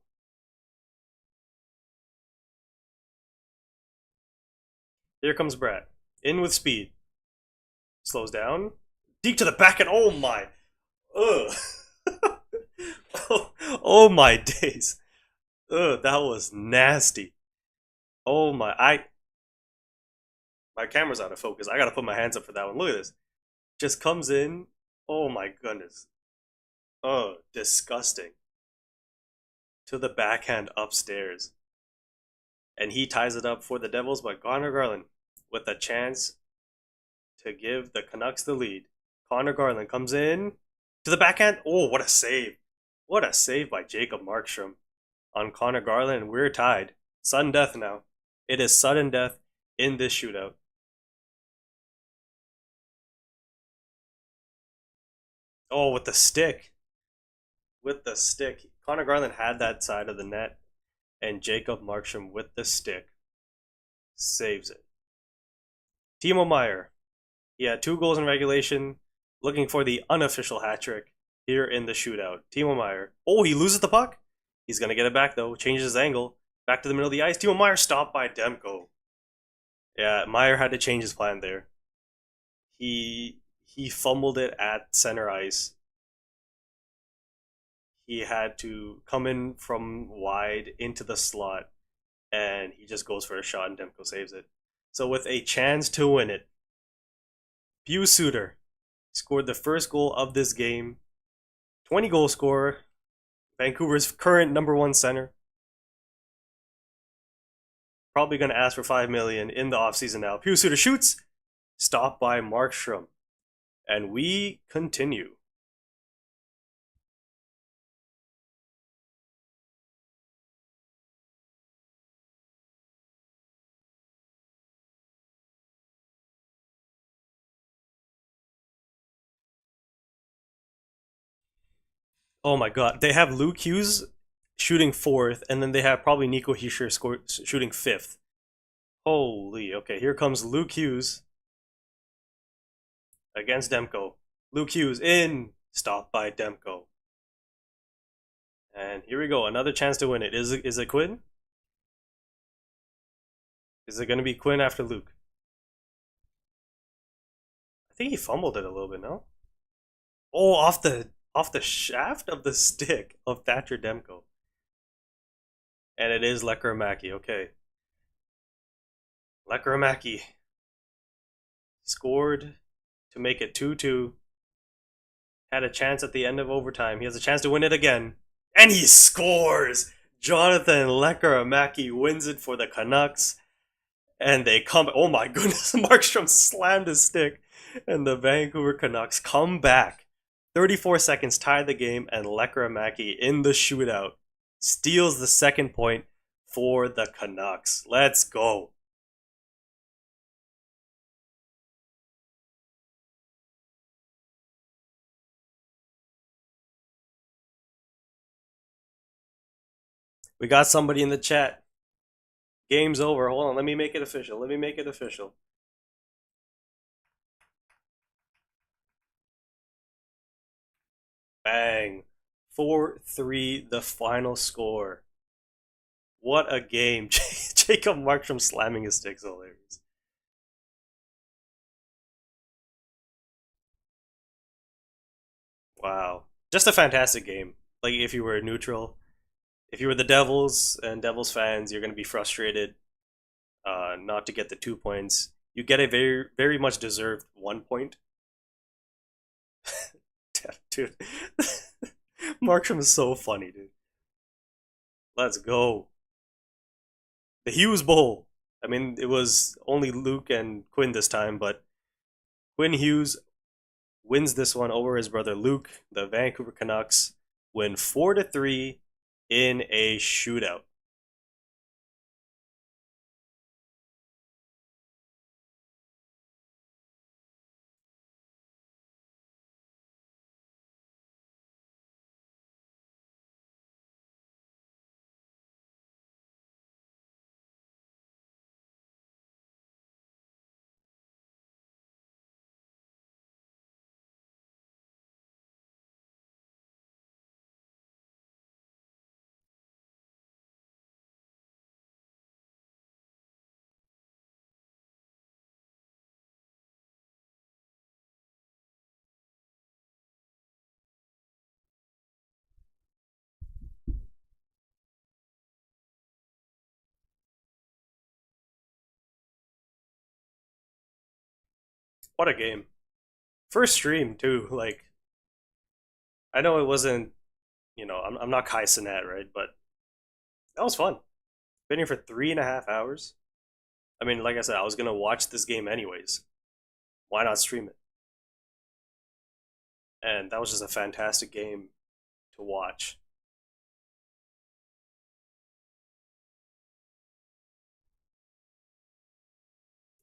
Here comes Bratt. In with speed. Slows down. Deep to the back and oh my. Ugh. oh my days. Ugh, that was nasty. Oh my camera's out of focus. I gotta put my hands up for that one. Look at this. Just comes in. Oh my goodness. Oh, disgusting. To the backhand upstairs. And he ties it up for the Devils by Connor Garland with a chance to give the Canucks the lead. Connor Garland comes in to the backhand. Oh, what a save. What a save by Jacob Markstrom on Connor Garland, and we're tied. Sudden death now. It is sudden death in this shootout. Oh, with the stick. With the stick. Connor Garland had that side of the net, and Jacob Markstrom with the stick saves it. Timo Meier. He had 2 goals in regulation, looking for the unofficial hat trick here in the shootout. Timo Meier. Oh, he loses the puck. He's going to get it back, though. Changes his angle. Back to the middle of the ice. Timo Meier stopped by Demko. Yeah, Meier had to change his plan there. He fumbled it at center ice. He had to come in from wide into the slot, and he just goes for a shot, and Demko saves it. So with a chance to win it, Pius Suter scored the first goal of this game. 20-goal scorer, Vancouver's current #1 center. Probably going to ask for $5 million in the offseason now. Pius Suter shoots, stopped by Markstrom. And we continue. Oh my god. They have Luke Hughes shooting 4th, and then they have probably Nico Hischier shooting 5th. Holy, okay, here comes Luke Hughes against Demko. Luke Hughes in, stopped by Demko. And here we go, another chance to win it. Is it Quinn? Is it going to be Quinn after Luke? I think he fumbled it a little bit, no? Oh, off the shaft of the stick of Thatcher Demko. And it is Lekkerimaki, okay. Lekkerimaki scored to make it 2-2. Had a chance at the end of overtime. He has a chance to win it again. And he scores! Jonathan Lekkerimaki wins it for the Canucks. And they come. Oh my goodness, Markstrom slammed his stick. And the Vancouver Canucks come back. 34 seconds tie the game, and Lekkerimaki in the shootout steals the second point for the Canucks. Let's go. We got somebody in the chat. Game's over. Hold on, let me make it official. Let me make it official. Bang. 4-3, the final score. What a game. Jacob Markstrom slamming his sticks, hilarious. Wow. Just a fantastic game. Like, if you were neutral, if you were the Devils and Devils fans, you're going to be frustrated not to get the 2 points. You get a very, very much deserved 1 point. Dude, Markstrom is so funny, dude. Let's go. The Hughes Bowl. I mean, it was only Luke and Quinn this time, but Quinn Hughes wins this one over his brother Luke. The Vancouver Canucks win 4-3 in a shootout. What a game. First stream, too. Like, I know it wasn't, I'm not Kai Sinet, right? But that was fun. Been here for 3.5 hours. I mean, like I said, I was going to watch this game anyways. Why not stream it? And that was just a fantastic game to watch.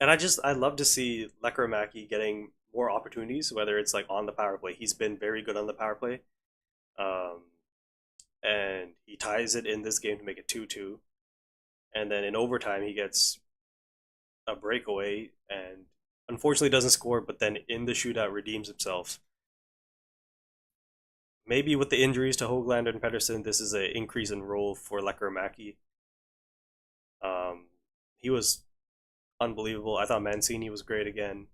And I love to see Lekkerimaki getting more opportunities, whether it's like on the power play. He's been very good on the power play. Um, and he ties it in this game to make it 2-2. And then in overtime, he gets a breakaway and unfortunately doesn't score, but then in the shootout redeems himself. Maybe with the injuries to Hoaglander and Pedersen, this is an increase in role for Lekkerimaki. He was unbelievable. I thought Mancini was great again.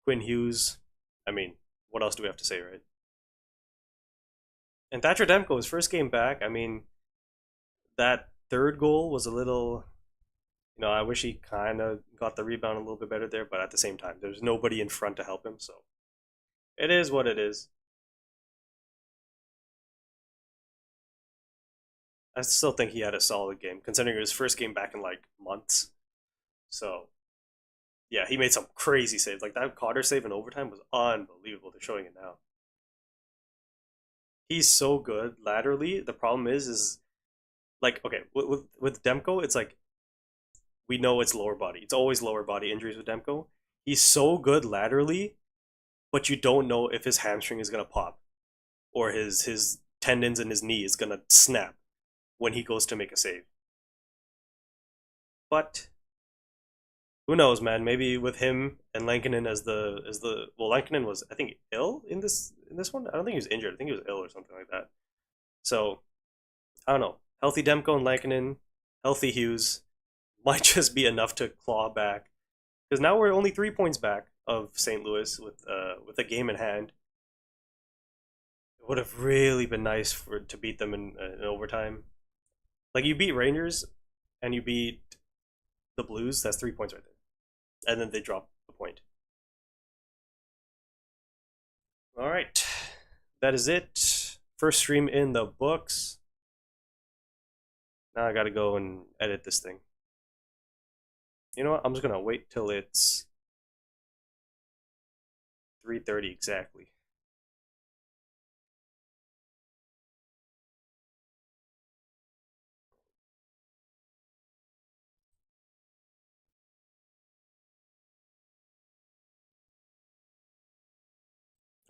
Quinn Hughes. I mean, what else do we have to say, right? And Thatcher Demko, his first game back. I mean, that third goal was a little. I wish he kind of got the rebound a little bit better there, but at the same time, there's nobody in front to help him, so it is what it is. I still think he had a solid game, considering it was his first game back in like months. So yeah, he made some crazy saves. Like that Cotter save in overtime was unbelievable. They're showing it now. He's so good laterally. The problem is like okay with Demko, it's like we know it's lower body. It's always lower body injuries with Demko. He's so good laterally, but you don't know if his hamstring is gonna pop or his tendons in his knee is gonna snap when he goes to make a save. But Who knows, man? Maybe with him and Lankinen as the well, Lankinen was I think ill in this one. I don't think he was injured. I think he was ill or something like that. So I don't know. Healthy Demko and Lankinen, healthy Hughes might just be enough to claw back because now we're only 3 points back of St. Louis with a game in hand. It would have really been nice for to beat them in overtime. Like you beat Rangers and you beat the Blues. That's 3 points right there, and then they drop a point. All right, that is it. First stream in the books. Now I gotta go and edit this thing. You know what? I'm just gonna wait till it's 3:30 exactly.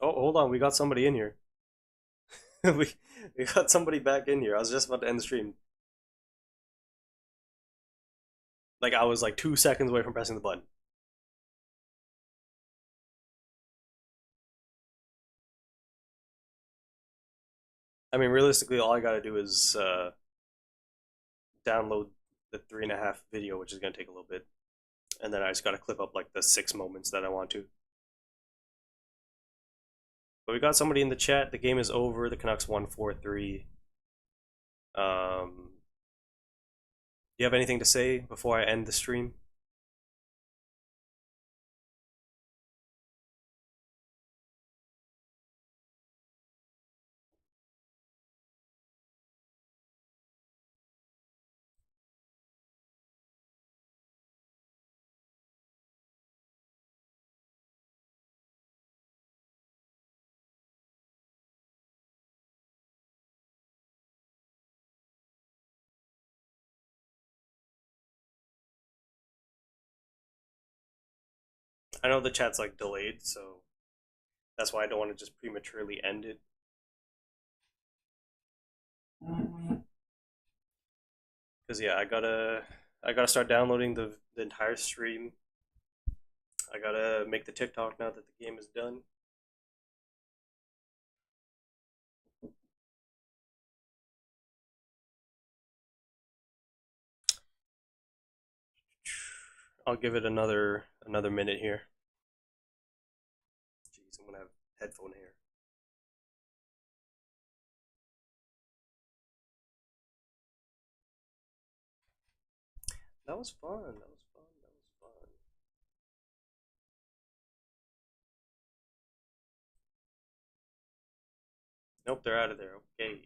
Oh, hold on, we got somebody in here. we we got somebody back in here. I was just about to end the stream. Like I was like 2 seconds away from pressing the button. I mean, realistically, all I gotta do is download the 3.5 video, which is gonna take a little bit, and then I just gotta clip up like the 6 moments that I want to. But we got somebody in the chat. The game is over. The Canucks won 4-3. Do you have anything to say before I end the stream? I know the chat's like delayed, so that's why I don't want to just prematurely end it. Because yeah, I gotta start downloading the entire stream. I gotta make the TikTok now that the game is done. I'll give it another minute here. Jeez, I'm gonna have headphone hair. That was fun. That was fun. That was fun. Nope, they're out of there. Okay.